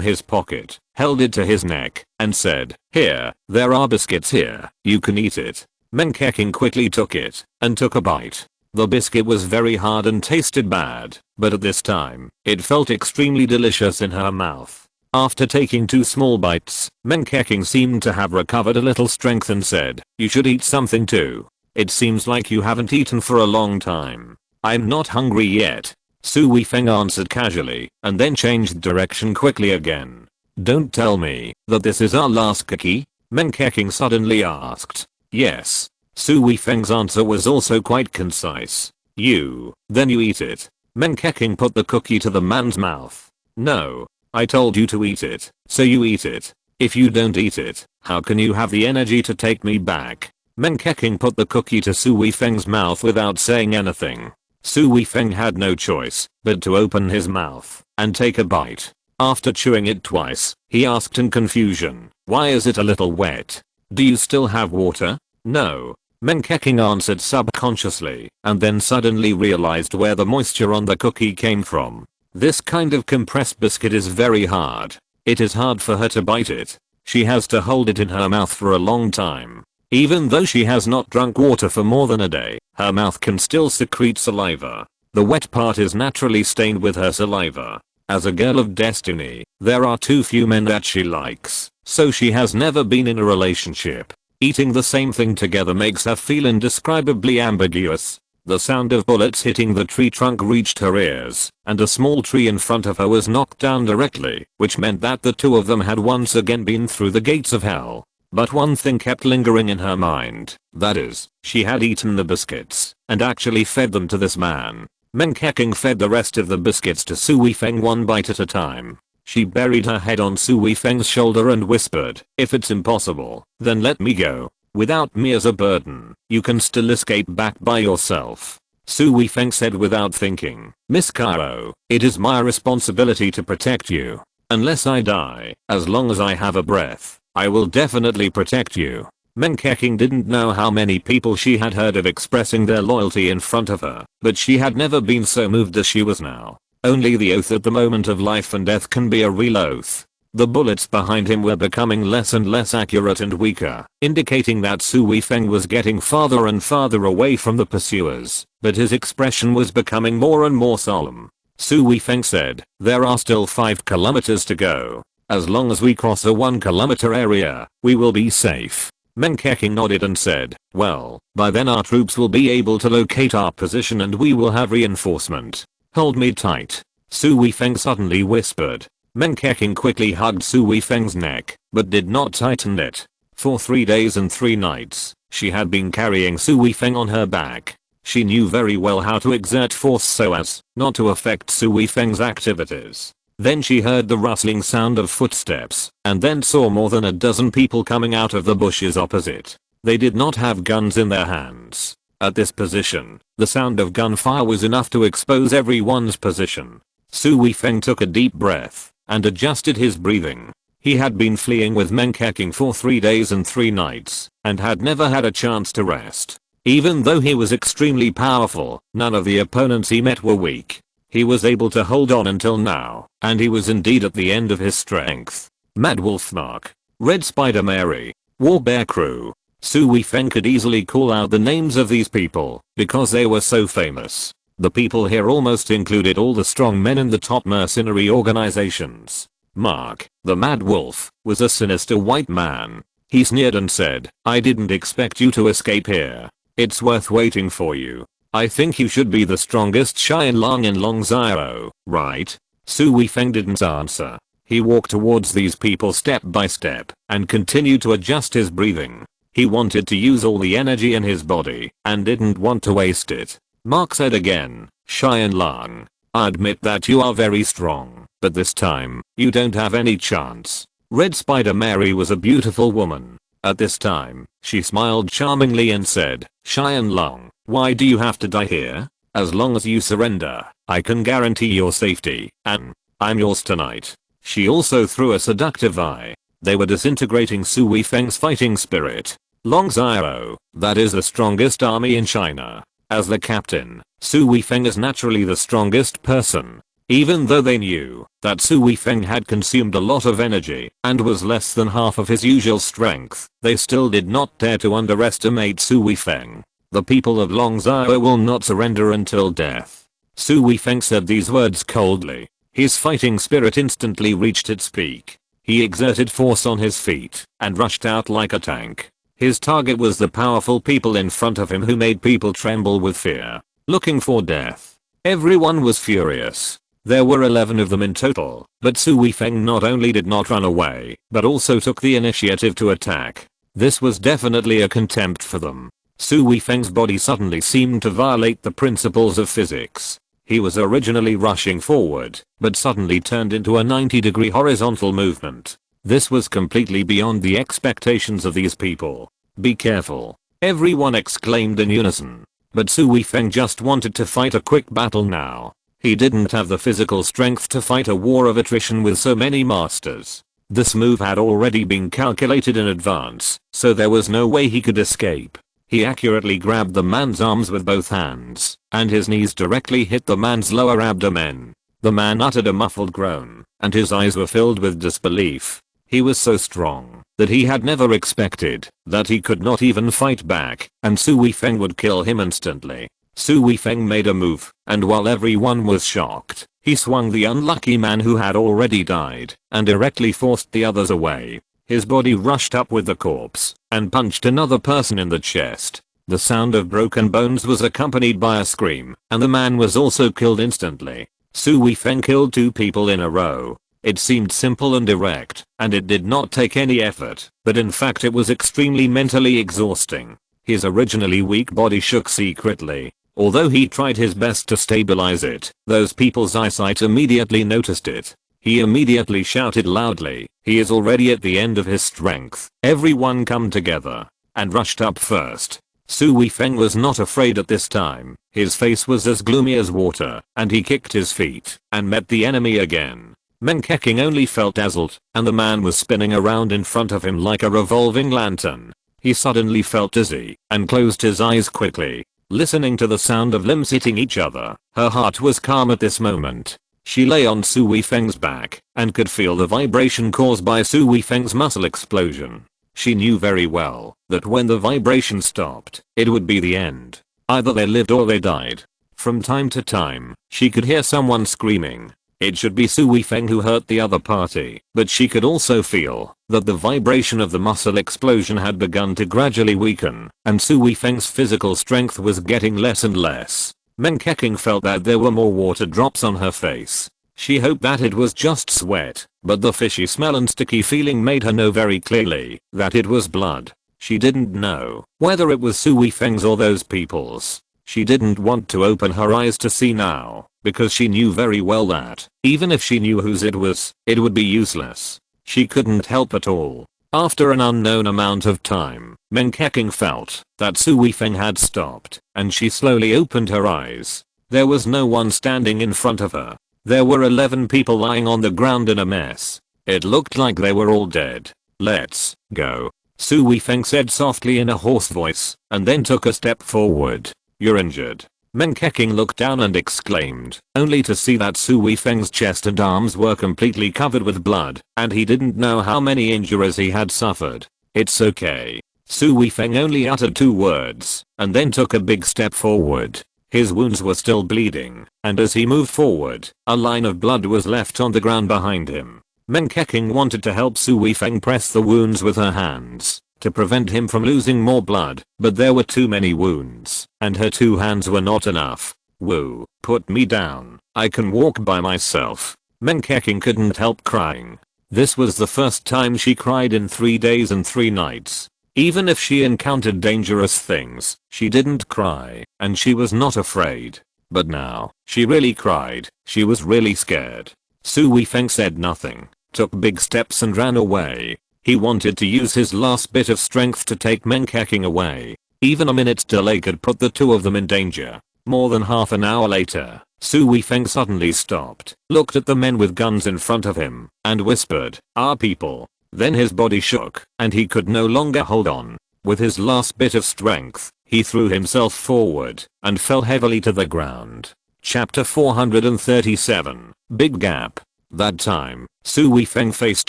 his pocket, held it to his neck, and said, "Here, there are biscuits here, you can eat it." Meng Keqing quickly took it, and took a bite. The biscuit was very hard and tasted bad, but at this time, it felt extremely delicious in her mouth. After taking 2 small bites, Meng Keqing seemed to have recovered a little strength and said, "You should eat something too. It seems like you haven't eaten for a long time." "I'm not hungry yet," Su Weifeng answered casually, and then changed direction quickly again. "Don't tell me that this is our last cookie?" Meng Keqing suddenly asked. "Yes." Su Weifeng's answer was also quite concise. Then you eat it." Meng Keqing put the cookie to the man's mouth. "No. I told you to eat it, so you eat it. If you don't eat it, how can you have the energy to take me back?" Meng Keqing put the cookie to Su Weifeng's mouth without saying anything. Su Weifeng had no choice but to open his mouth and take a bite. After chewing it twice, he asked in confusion, "Why is it a little wet? Do you still have water?" "No." Meng Keqing answered subconsciously, and then suddenly realized where the moisture on the cookie came from. This kind of compressed biscuit is very hard. It is hard for her to bite it. She has to hold it in her mouth for a long time. Even though she has not drunk water for more than a day, her mouth can still secrete saliva. The wet part is naturally stained with her saliva. As a girl of destiny, there are too few men that she likes, so she has never been in a relationship. Eating the same thing together makes her feel indescribably ambiguous. The sound of bullets hitting the tree trunk reached her ears, and a small tree in front of her was knocked down directly, which meant that the 2 of them had once again been through the gates of hell. But one thing kept lingering in her mind, that is, she had eaten the biscuits, and actually fed them to this man. Meng Keqing fed the rest of the biscuits to Su Weifeng one bite at a time. She buried her head on Su Weifeng's shoulder and whispered, "If it's impossible, then let me go. Without me as a burden, you can still escape back by yourself." Su Weifeng said without thinking, "Miss Qiao, it is my responsibility to protect you. Unless I die, as long as I have a breath, I will definitely protect you." Meng Keqing didn't know how many people she had heard of expressing their loyalty in front of her, but she had never been so moved as she was now. Only the oath at the moment of life and death can be a real oath. The bullets behind him were becoming less and less accurate and weaker, indicating that Su Weifeng was getting farther and farther away from the pursuers, but his expression was becoming more and more solemn. Su Weifeng said, "There are still 5 kilometers to go. As long as we cross a 1 kilometer area, we will be safe." Meng Keqing nodded and said, well, by then our troops will be able to locate our position and we will have reinforcement. Hold me tight. Su Weifeng suddenly whispered. Meng Keqing quickly hugged Su Weifeng's neck, but did not tighten it. For 3 days and 3 nights, she had been carrying Su Weifeng on her back. She knew very well how to exert force so as not to affect Su Weifeng's activities. Then she heard the rustling sound of footsteps, and then saw more than a dozen people coming out of the bushes opposite. They did not have guns in their hands. At this position, the sound of gunfire was enough to expose everyone's position. Su Weifeng took a deep breath and adjusted his breathing. He had been fleeing with Meng Keqing for 3 days and 3 nights and had never had a chance to rest. Even though he was extremely powerful, none of the opponents he met were weak. He was able to hold on until now, and he was indeed at the end of his strength. Mad Wolf Mark, Red Spider Mary, War Bear Crew. Su Weifeng could easily call out the names of these people because they were so famous. The people here almost included all the strong men in the top mercenary organizations. Mark, the Mad Wolf, was a sinister white man. He sneered and said, I didn't expect you to escape here. It's worth waiting for you. I think you should be the strongest Qianlong in Longzhou, right? Su Weifeng didn't answer. He walked towards these people step by step and continued to adjust his breathing. He wanted to use all the energy in his body and didn't want to waste it. Mark said again, Qianlong, I admit that you are very strong, but this time, you don't have any chance. Red Spider Mary was a beautiful woman. At this time, she smiled charmingly and said, Qianlong, why do you have to die here? As long as you surrender, I can guarantee your safety, and I'm yours tonight. She also threw a seductive eye. They were disintegrating Su Weifeng's fighting spirit. Longzhou, that is the strongest army in China. As the captain, Su Weifeng is naturally the strongest person. Even though they knew that Su Weifeng had consumed a lot of energy and was less than half of his usual strength, they still did not dare to underestimate Su Weifeng. The people of Longzhou will not surrender until death. Su Weifeng said these words coldly. His fighting spirit instantly reached its peak. He exerted force on his feet and rushed out like a tank. His target was the powerful people in front of him who made people tremble with fear, looking for death. Everyone was furious. There were 11 of them in total, but Su Weifeng not only did not run away, but also took the initiative to attack. This was definitely a contempt for them. Su Weifeng's body suddenly seemed to violate the principles of physics. He was originally rushing forward, but suddenly turned into a 90-degree horizontal movement. This was completely beyond the expectations of these people. Be careful, everyone exclaimed in unison. But Su Weifeng just wanted to fight a quick battle now. He didn't have the physical strength to fight a war of attrition with so many masters. This move had already been calculated in advance, so there was no way he could escape. He accurately grabbed the man's arms with both hands, and his knees directly hit the man's lower abdomen. The man uttered a muffled groan, and his eyes were filled with disbelief. He was so strong that he had never expected that he could not even fight back, and Su Weifeng would kill him instantly. Su Weifeng made a move, and while everyone was shocked, he swung the unlucky man who had already died, and directly forced the others away. His body rushed up with the corpse, and punched another person in the chest. The sound of broken bones was accompanied by a scream, and the man was also killed instantly. Su Weifeng killed 2 people in a row. It seemed simple and direct, and it did not take any effort, but in fact it was extremely mentally exhausting. His originally weak body shook secretly. Although he tried his best to stabilize it, those people's eyesight immediately noticed it. He immediately shouted loudly, he is already at the end of his strength. Everyone come together, and rushed up first. Su Weifeng was not afraid at this time. His face was as gloomy as water, and he kicked his feet, and met the enemy again. Meng Keqing only felt dazzled, and the man was spinning around in front of him like a revolving lantern. He suddenly felt dizzy, and closed his eyes quickly. Listening to the sound of limbs hitting each other, her heart was calm at this moment. She lay on Su Weifeng's back, and could feel the vibration caused by Su Weifeng's muscle explosion. She knew very well that when the vibration stopped, it would be the end. Either they lived or they died. From time to time, she could hear someone screaming. It should be Su Weifeng who hurt the other party, but she could also feel that the vibration of the muscle explosion had begun to gradually weaken, and Su Weifeng's physical strength was getting less and less. Meng Keqing felt that there were more water drops on her face. She hoped that it was just sweat, but the fishy smell and sticky feeling made her know very clearly that it was blood. She didn't know whether it was Su Weifeng's or those people's. She didn't want to open her eyes to see now, because she knew very well that, even if she knew whose it was, it would be useless. She couldn't help at all. After an unknown amount of time, Meng Keqing felt that Su Weifeng had stopped, and she slowly opened her eyes. There was no one standing in front of her. There were 11 people lying on the ground in a mess. It looked like they were all dead. "Let's go," Su Weifeng said softly in a hoarse voice, and then took a step forward. "You're injured." Meng Keqing looked down and exclaimed, only to see that Su Weifeng's chest and arms were completely covered with blood, and he didn't know how many injuries he had suffered. "It's okay." Su Weifeng only uttered 2 words, and then took a big step forward. His wounds were still bleeding, and as he moved forward, a line of blood was left on the ground behind him. Meng Keqing wanted to help Su Weifeng press the wounds with her hands to prevent him from losing more blood, but there were too many wounds, and her 2 hands were not enough. "Woo, put me down. I can walk by myself." Meng Keqing couldn't help crying. This was the first time she cried in 3 days and 3 nights. Even if she encountered dangerous things, she didn't cry, and she was not afraid. But now, she really cried. She was really scared. Su Weifeng said nothing, took big steps and ran away. He wanted to use his last bit of strength to take Meng Keqing away. Even a minute's delay could put the 2 of them in danger. More than half an hour later, Su Weifeng suddenly stopped, looked at the men with guns in front of him, and whispered, "Our people." Then his body shook, and he could no longer hold on. With his last bit of strength, he threw himself forward, and fell heavily to the ground. Chapter 437, Big Gap. That time, Su Weifeng faced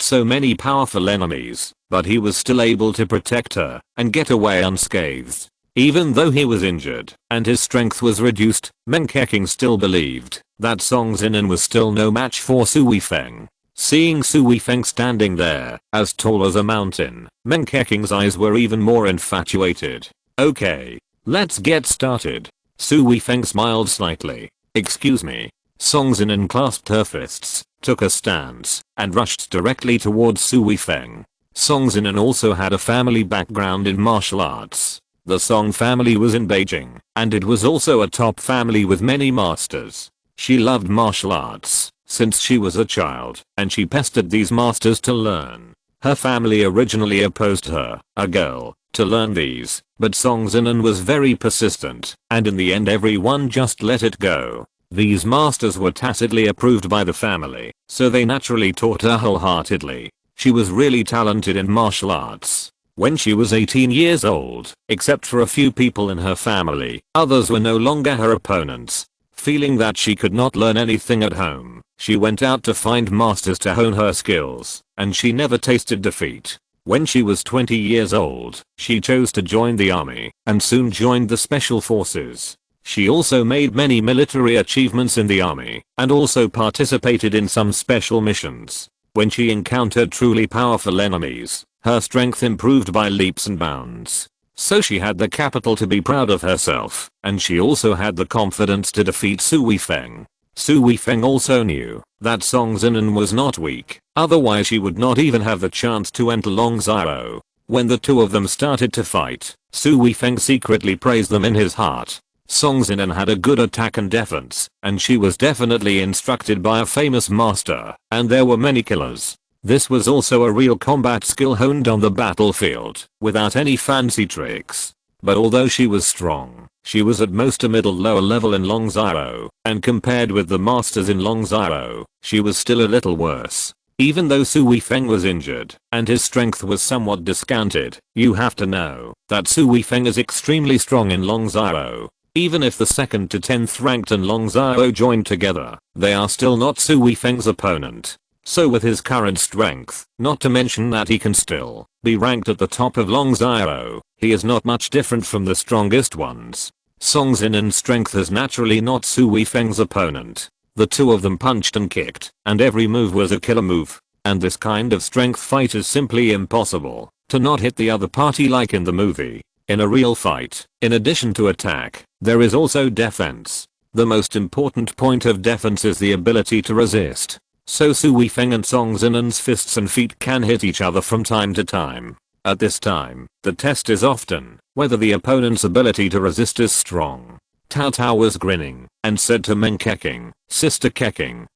so many powerful enemies, but he was still able to protect her and get away unscathed. Even though he was injured and his strength was reduced, Meng Keqing still believed that Song Zinan was still no match for Su Weifeng. Seeing Su Weifeng standing there, as tall as a mountain, Meng Keqing's eyes were even more infatuated. "Okay, let's get started." Su Weifeng smiled slightly. "Excuse me." Song Zinan clasped her fists, took a stance, and rushed directly towards Su Weifeng. Song Zinan also had a family background in martial arts. The Song family was in Beijing, and it was also a top family with many masters. She loved martial arts since she was a child, and she pestered these masters to learn. Her family originally opposed her, a girl, to learn these, but Song Zinan was very persistent, and in the end everyone just let it go. These masters were tacitly approved by the family, so they naturally taught her wholeheartedly. She was really talented in martial arts. When she was 18 years old, except for a few people in her family, others were no longer her opponents. Feeling that she could not learn anything at home, she went out to find masters to hone her skills, and she never tasted defeat. When she was 20 years old, she chose to join the army, and soon joined the special forces. She also made many military achievements in the army, and also participated in some special missions. When she encountered truly powerful enemies, her strength improved by leaps and bounds. So she had the capital to be proud of herself, and she also had the confidence to defeat Su Weifeng. Su Weifeng also knew that Song Zinan was not weak, otherwise she would not even have the chance to enter Long Zhao. When the 2 of them started to fight, Su Weifeng secretly praised them in his heart. Song Zinan had a good attack and defense, and she was definitely instructed by a famous master, and there were many killers. This was also a real combat skill honed on the battlefield, without any fancy tricks. But although she was strong, she was at most a middle-lower level in Long Zhao, and compared with the masters in Long Zhao, she was still a little worse. Even though Su Weifeng was injured, and his strength was somewhat discounted, you have to know that Su Weifeng is extremely strong in Long Zhao. Even if the 2nd to 10th ranked in Long Zhao joined together, they are still not Su Weifeng's opponent. So with his current strength, not to mention that he can still be ranked at the top of Long Zhao, he is not much different from the strongest ones. Song Zinan's strength is naturally not Su Weifeng's opponent. The two of them punched and kicked, and every move was a killer move. And this kind of strength fight is simply impossible to not hit the other party like in the movie. In a real fight, in addition to attack, there is also defense. The most important point of defense is the ability to resist. So Su Weifeng and Song Zinen's fists and feet can hit each other from time to time. At this time, the test is often whether the opponent's ability to resist is strong. Cao Cao was grinning and said to Meng Keqing, "Sister Keqing,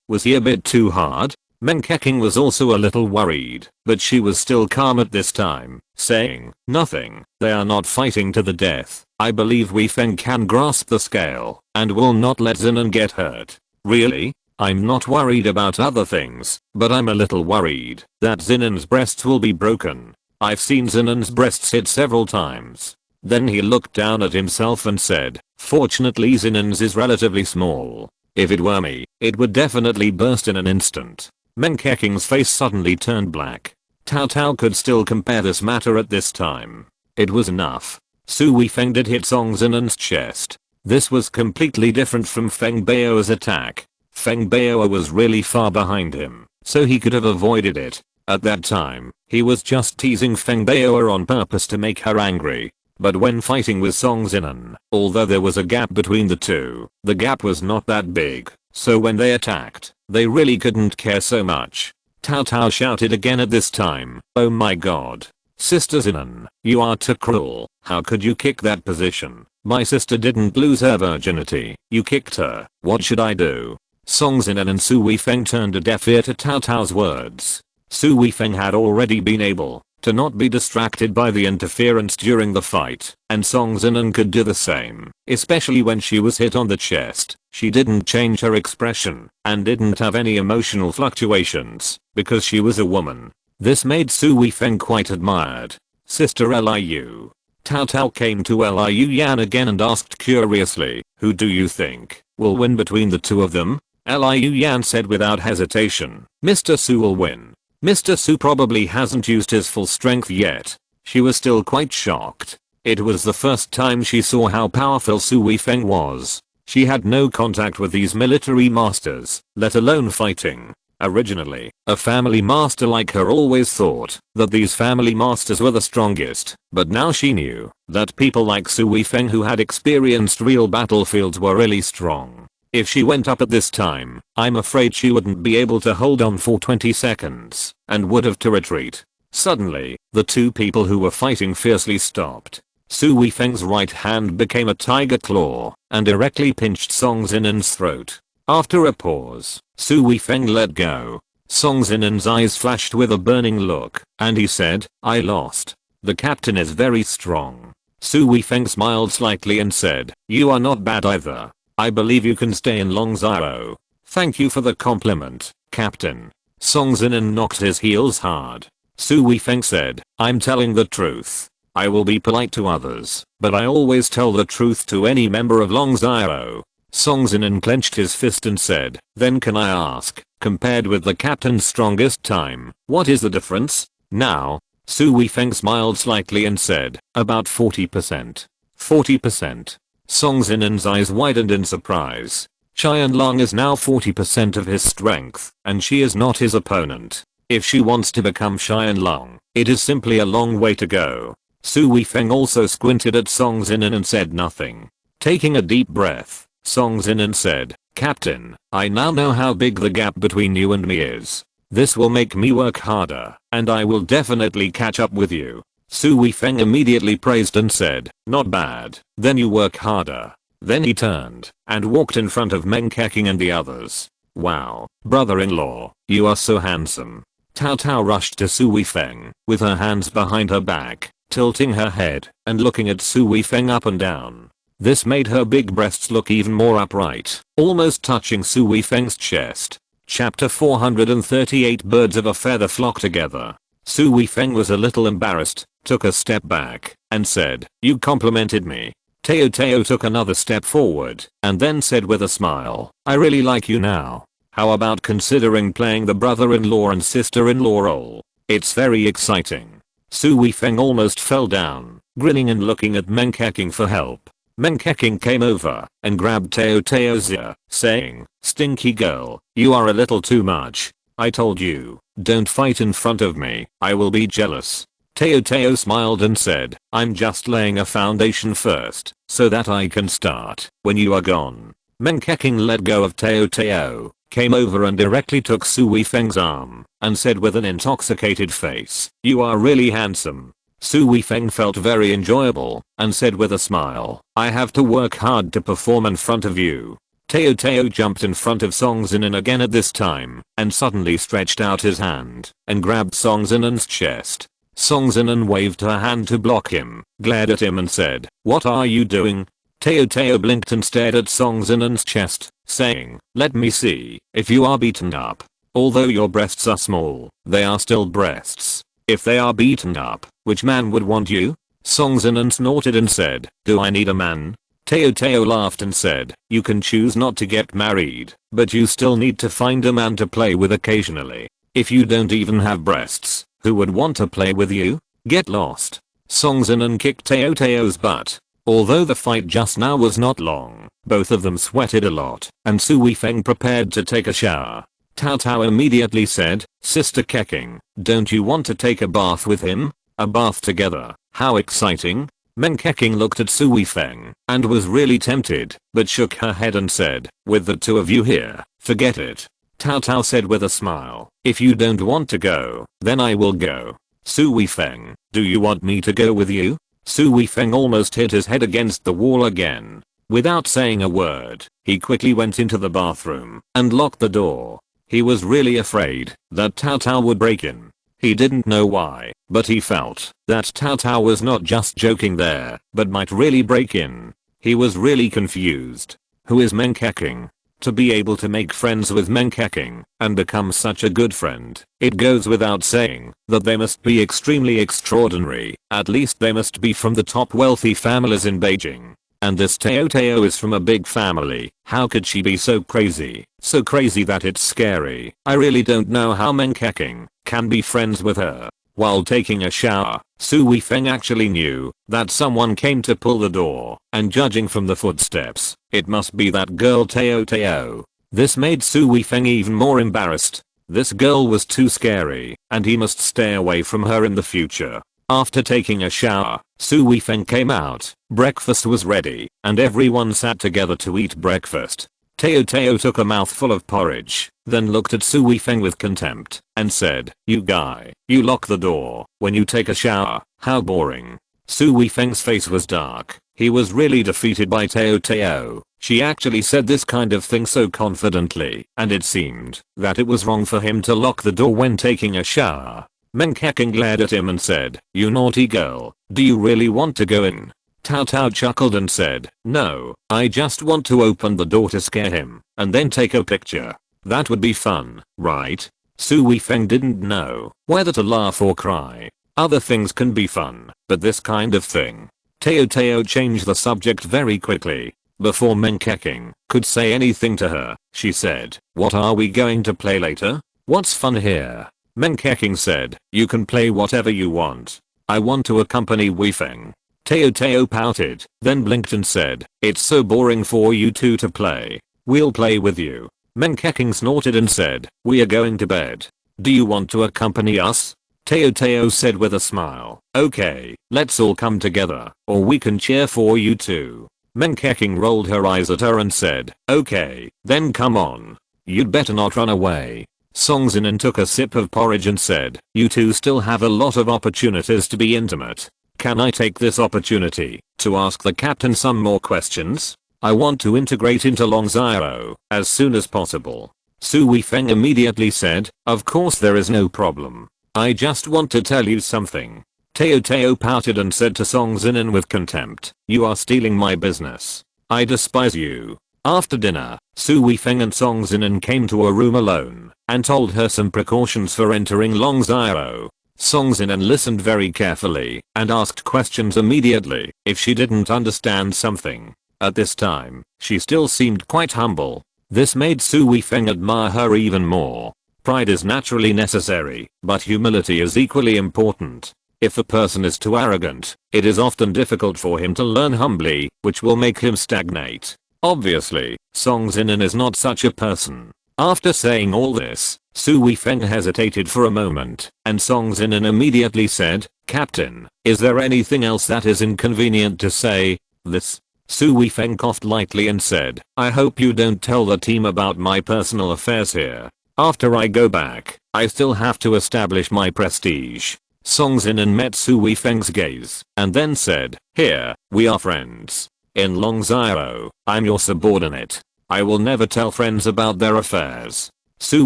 was he a bit too hard?" Meng Keqing was also a little worried, but she was still calm at this time, saying, "Nothing, they are not fighting to the death. I believe Weifeng can grasp the scale and will not let Zinen get hurt." "Really? I'm not worried about other things, but I'm a little worried that Zinen's breasts will be broken. I've seen Zinen's breasts hit several times." Then he looked down at himself and said, "Fortunately Zinen's is relatively small. If it were me, it would definitely burst in an instant." Meng Keqing's face suddenly turned black. Cao Cao could still compare this matter at this time. It was enough. Su Weifeng did hit Song Zinen's chest. This was completely different from Feng Bao's attack. Feng Bao was really far behind him, so he could have avoided it. At that time, he was just teasing Feng Bao on purpose to make her angry. But when fighting with Song Zinen, although there was a gap between the two, the gap was not that big, so when they attacked, they really couldn't care so much. Cao Cao shouted again at this time, "Oh my god. Sister Zinen, you are too cruel. How could you kick that position? My sister didn't lose her virginity. You kicked her. What should I do?" Song Zinen and Su Weifeng turned a deaf ear to Cao Cao's words. Su Weifeng had already been able to not be distracted by the interference during the fight, and Song Zinen could do the same, especially when she was hit on the chest. She didn't change her expression and didn't have any emotional fluctuations because she was a woman. This made Su Weifeng quite admired. "Sister Liu." Cao Cao came to Liu Yan again and asked curiously, "Who do you think will win between the two of them?" Liu Yan said without hesitation, "Mr. Su will win. Mr. Su probably hasn't used his full strength yet." She was still quite shocked. It was the first time she saw how powerful Su Weifeng was. She had no contact with these military masters, let alone fighting. Originally, a family master like her always thought that these family masters were the strongest, but now she knew that people like Su Weifeng who had experienced real battlefields were really strong. If she went up at this time, I'm afraid she wouldn't be able to hold on for 20 seconds and would have to retreat. Suddenly, the two people who were fighting fiercely stopped. Su Weifeng's right hand became a tiger claw and directly pinched Song Zinen's throat. After a pause, Su Weifeng let go. Song Zinen's eyes flashed with a burning look, and he said, "I lost. The captain is very strong." Su Weifeng smiled slightly and said, "You are not bad either. I believe you can stay in Longzhou." "Thank you for the compliment, Captain." Song Zinen knocked his heels hard. Su Weifeng said, "I'm telling the truth. I will be polite to others, but I always tell the truth to any member of Longzhou." Song Zinen clenched his fist and said, "Then can I ask, compared with the captain's strongest time, what is the difference?" "Now." Su Weifeng smiled slightly and said, "About 40%. 40%. Song Zinen's eyes widened in surprise. Qianlong is now 40% of his strength, and she is not his opponent. If she wants to become Qianlong, it is simply a long way to go. Su Weifeng also squinted at Song Zinen and said nothing. Taking a deep breath, Song Zinen said, "Captain, I now know how big the gap between you and me is. This will make me work harder, and I will definitely catch up with you." Su Weifeng immediately praised and said, "Not bad, then you work harder." Then he turned and walked in front of Meng Keqing and the others. "Wow, brother-in-law, you are so handsome." Cao Cao rushed to Su Weifeng with her hands behind her back, tilting her head and looking at Su Weifeng up and down. This made her big breasts look even more upright, almost touching Su Weifeng's chest. Chapter 438 Birds of a feather flock together. Su Weifeng was a little embarrassed, took a step back, and said, "You complimented me." Teo took another step forward, and then said with a smile, "I really like you now. How about considering playing the brother-in-law and sister-in-law role? It's very exciting." Su Weifeng almost fell down, grinning and looking at Meng Keqing for help. Meng Keqing came over and grabbed Teo's ear, saying, "Stinky girl, you are a little too much. I told you, don't fight in front of me, I will be jealous." Teo smiled and said, "I'm just laying a foundation first, so that I can start when you are gone." Meng Keqing let go of Teo, came over and directly took Su Weifeng's arm, and said with an intoxicated face, "You are really handsome." Su Weifeng felt very enjoyable, and said with a smile, "I have to work hard to perform in front of you." Teo jumped in front of Song Zinan again at this time, and suddenly stretched out his hand, and grabbed Song Zinan's chest. Song Zinan waved her hand to block him, glared at him and said, "What are you doing?" Teo blinked and stared at Song Zinan's chest, saying, "Let me see if you are beaten up. Although your breasts are small, they are still breasts. If they are beaten up, which man would want you?" Song Zinan snorted and said, "Do I need a man?" Teo laughed and said, "You can choose not to get married, but you still need to find a man to play with occasionally. If you don't even have breasts, who would want to play with you? Get lost." Song Zinan kicked Teo's butt. Although the fight just now was not long, both of them sweated a lot, and Su Weifeng prepared to take a shower. Tao immediately said, "Sister Keqing, don't you want to take a bath with him? A bath together, how exciting." Meng Keqing looked at Su Weifeng and was really tempted, but shook her head and said, "With the two of you here, forget it." Tao said with a smile, "If you don't want to go, then I will go." Su Weifeng, "Do you want me to go with you?" Su Weifeng almost hit his head against the wall again. Without saying a word, he quickly went into the bathroom and locked the door. He was really afraid that Tao would break in. He didn't know why, but he felt that Tao was not just joking there, but might really break in. He was really confused. Who is Meng Keqing? To be able to make friends with Meng Keqing and become such a good friend, it goes without saying that they must be extremely extraordinary. At least they must be from the top wealthy families in Beijing. And this Teo is from a big family. How could she be so crazy? So crazy that it's scary. I really don't know how Meng Keqing can be friends with her. While taking a shower, Su Weifeng actually knew that someone came to pull the door, and judging from the footsteps, it must be that girl Teo. This made Su Weifeng even more embarrassed. This girl was too scary, and he must stay away from her in the future. After taking a shower, Su Weifeng came out, breakfast was ready, and everyone sat together to eat breakfast. Teo took a mouthful of porridge, then looked at Su Weifeng with contempt, and said, "You guy, you lock the door when you take a shower, how boring." Su Weifeng's face was dark. He was really defeated by Teo. She actually said this kind of thing so confidently, and it seemed that it was wrong for him to lock the door when taking a shower. Meng Keqing glared at him and said, "You naughty girl, do you really want to go in?" Tao chuckled and said, "No, I just want to open the door to scare him, and then take a picture. That would be fun, right?" Su Weifeng didn't know whether to laugh or cry. Other things can be fun, but this kind of thing. Teo changed the subject very quickly. Before Meng Keqing could say anything to her, she said, "What are we going to play later? What's fun here?" Meng Keqing said, "You can play whatever you want. I want to accompany Weifeng." Teo pouted, then blinked and said, "It's so boring for you two to play. We'll play with you." Meng Keqing snorted and said, "We are going to bed. Do you want to accompany us?" Teo said with a smile, "Okay, let's all come together, or we can cheer for you too." Meng Keqing rolled her eyes at her and said, "Okay, then come on. You'd better not run away." Song Zinan took a sip of porridge and said, "You two still have a lot of opportunities to be intimate. Can I take this opportunity to ask the captain some more questions? I want to integrate into Longzhou as soon as possible." Su Weifeng immediately said, "Of course there is no problem. I just want to tell you something." Teo pouted and said to Song Zinan with contempt, "You are stealing my business. I despise you." After dinner, Su Weifeng and Song Zinan came to a room alone and told her some precautions for entering Longzhou. Song Zinan listened very carefully and asked questions immediately if she didn't understand something. At this time, she still seemed quite humble. This made Su Weifeng admire her even more. Pride is naturally necessary, but humility is equally important. If a person is too arrogant, it is often difficult for him to learn humbly, which will make him stagnate. Obviously, Song Zinan is not such a person. After saying all this, Su Weifeng hesitated for a moment, and Song Zinan immediately said, "Captain, is there anything else that is inconvenient to say?" This. Su Weifeng coughed lightly and said, "I hope you don't tell the team about my personal affairs here. After I go back, I still have to establish my prestige." Song Zinan met Su Weifeng's gaze, and then said, "Here, we are friends. In Longzhou, I'm your subordinate. I will never tell friends about their affairs." Su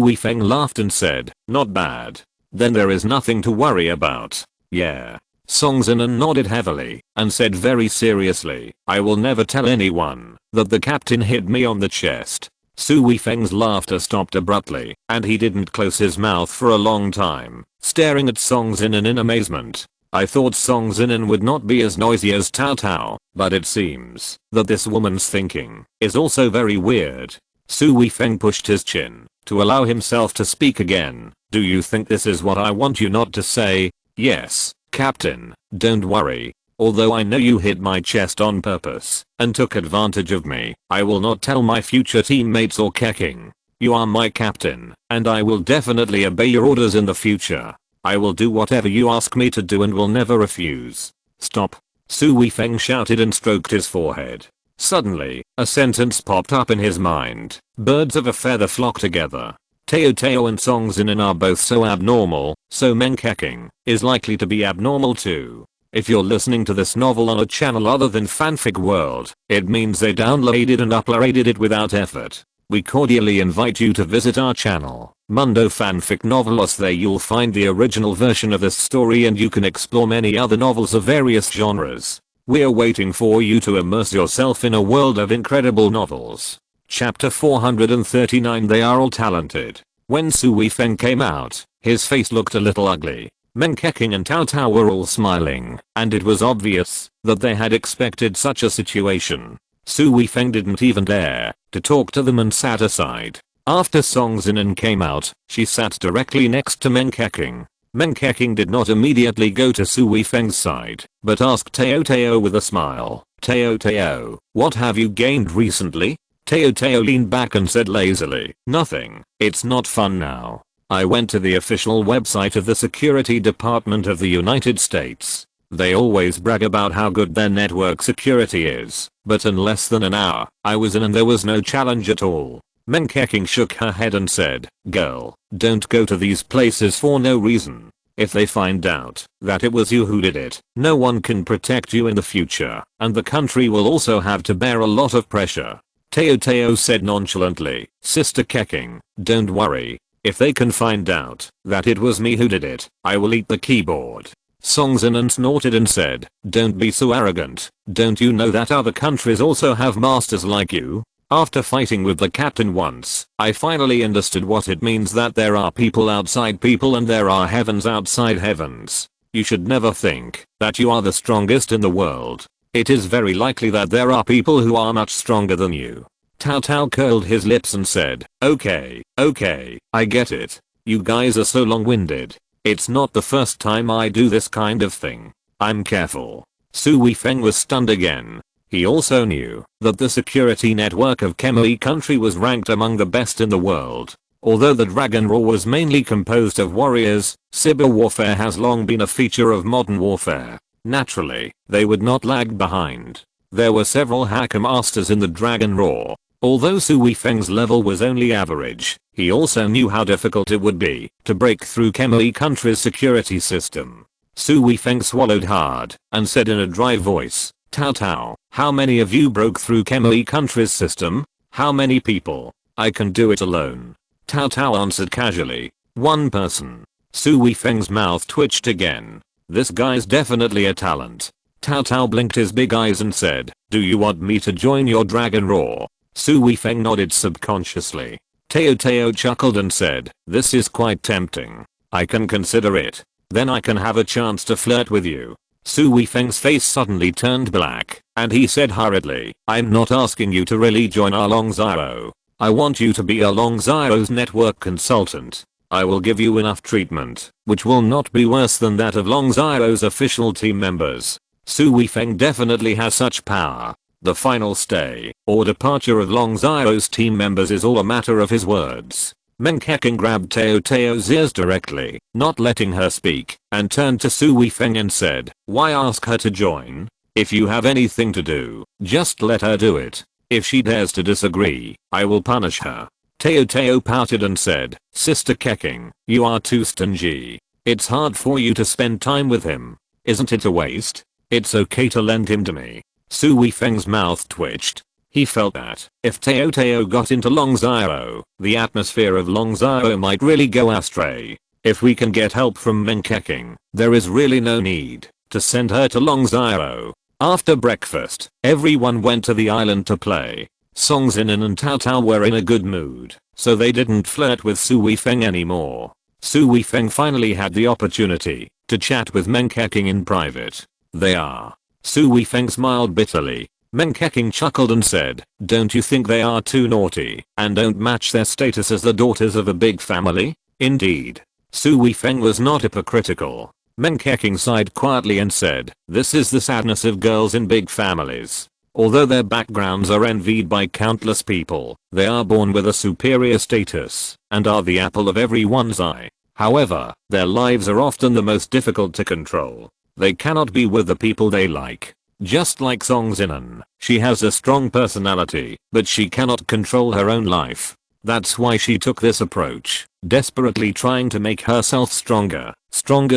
Weifeng laughed and said, "Not bad. Then there is nothing to worry about." "Yeah." Song Zinan nodded heavily, and said very seriously, "I will never tell anyone that the captain hit me on the chest." Su Weifeng's laughter stopped abruptly, and he didn't close his mouth for a long time, staring at Song Zinan in amazement. I thought Song Zinan would not be as noisy as Cao Cao, but it seems that this woman's thinking is also very weird. Su Weifeng pushed his chin to allow himself to speak again. "Do you think this is what I want you not to say?" "Yes, Captain, don't worry. Although I know you hit my chest on purpose and took advantage of me, I will not tell my future teammates or Keking. You are my captain, and I will definitely obey your orders in the future. I will do whatever you ask me to do and will never refuse." "Stop." Su Weifeng shouted and stroked his forehead. Suddenly, a sentence popped up in his mind. Birds of a feather flock together. Teo Teo and Song Zinan are both so abnormal, so Meng Keking is likely to be abnormal too. If you're listening to this novel on a channel other than Fanfic World, it means they downloaded and uploaded it without effort. We cordially invite you to visit our channel, Mundo Fanfic Novelos. There you'll find the original version of this story and you can explore many other novels of various genres. We're waiting for you to immerse yourself in a world of incredible novels. Chapter 439. They are all talented. When Su Weifeng came out, his face looked a little ugly. Meng Keking and Cao Cao were all smiling, and it was obvious that they had expected such a situation. Su Weifeng didn't even dare to talk to them and sat aside. After Song Zinan came out, she sat directly next to Meng Keking. Meng Keking did not immediately go to Su Weifeng's side, but asked Teo Teo with a smile, "Teo Teo, what have you gained recently?" Teo Teo leaned back and said lazily, "Nothing. It's not fun now. I went to the official website of the Security Department of the United States. They always brag about how good their network security is, but in less than an hour, I was in and there was no challenge at all." Meng Keking shook her head and said, "Girl, don't go to these places for no reason. If they find out that it was you who did it, no one can protect you in the future, and the country will also have to bear a lot of pressure." Teo Teo said nonchalantly, "Sister Keking, don't worry. If they can find out that it was me who did it, I will eat the keyboard." Song Zinan snorted and said, "Don't be so arrogant. Don't you know that other countries also have masters like you? After fighting with the captain once, I finally understood what it means that there are people outside people and there are heavens outside heavens. You should never think that you are the strongest in the world. It is very likely that there are people who are much stronger than you." Cao Cao curled his lips and said, okay, I get it. You guys are so long-winded. It's not the first time I do this kind of thing. I'm careful." Su Weifeng was stunned again. He also knew that the security network of Kemui country was ranked among the best in the world. Although the Dragon Roar was mainly composed of warriors, cyber warfare has long been a feature of modern warfare. Naturally, they would not lag behind. There were several hacker masters in the Dragon Roar. Although Su Weifeng's level was only average, he also knew how difficult it would be to break through Kemui country's security system. Su Weifeng swallowed hard and said in a dry voice, "Cao Cao, how many of you broke through Kemui country's system? How many people?" "I can do it alone." Cao Cao answered casually. "One person." Su Weifeng's mouth twitched again. This guy's definitely a talent. Cao Cao blinked his big eyes and said, "Do you want me to join your Dragon Roar?" Su Weifeng nodded subconsciously. Teo Teo chuckled and said, "This is quite tempting. I can consider it. Then I can have a chance to flirt with you." Su Weifeng's face suddenly turned black, and he said hurriedly, "I'm not asking you to really join our Longzhou. I want you to be our Longzhou's network consultant. I will give you enough treatment, which will not be worse than that of Long Xiao's official team members. Su Weifeng definitely has such power. The final stay or departure of Long Xiao's team members is all a matter of his words. Meng Keqing grabbed Teo's ears directly, not letting her speak, and turned to Su Weifeng and said, "Why ask her to join? If you have anything to do, just let her do it. If she dares to disagree, I will punish her." Teo pouted and said, "Sister Keqing, you are too stingy. It's hard for you to spend time with him. Isn't it a waste? It's okay to lend him to me." Su Weifeng's mouth twitched. He felt that if Teo got into Long Xiao, the atmosphere of Long Xiao might really go astray. If we can get help from Meng Keqing, there is really no need to send her to Long Xiao. After breakfast, everyone went to the island to play. Song Zinan and Tao Tao were in a good mood, so they didn't flirt with Su Weifeng anymore. Su Weifeng finally had the opportunity to chat with Meng Keqing in private. "They are." Su Weifeng smiled bitterly. Meng Keqing chuckled and said, "Don't you think they are too naughty and don't match their status as the daughters of a big family?" Indeed. Su Weifeng was not hypocritical. Meng Keqing sighed quietly and said, "This is the sadness of girls in big families. Although their backgrounds are envied by countless people, they are born with a superior status and are the apple of everyone's eye. However, their lives are often the most difficult to control. They cannot be with the people they like. Just like Song Zinan, she has a strong personality, but she cannot control her own life. That's why she took this approach, desperately trying to make herself stronger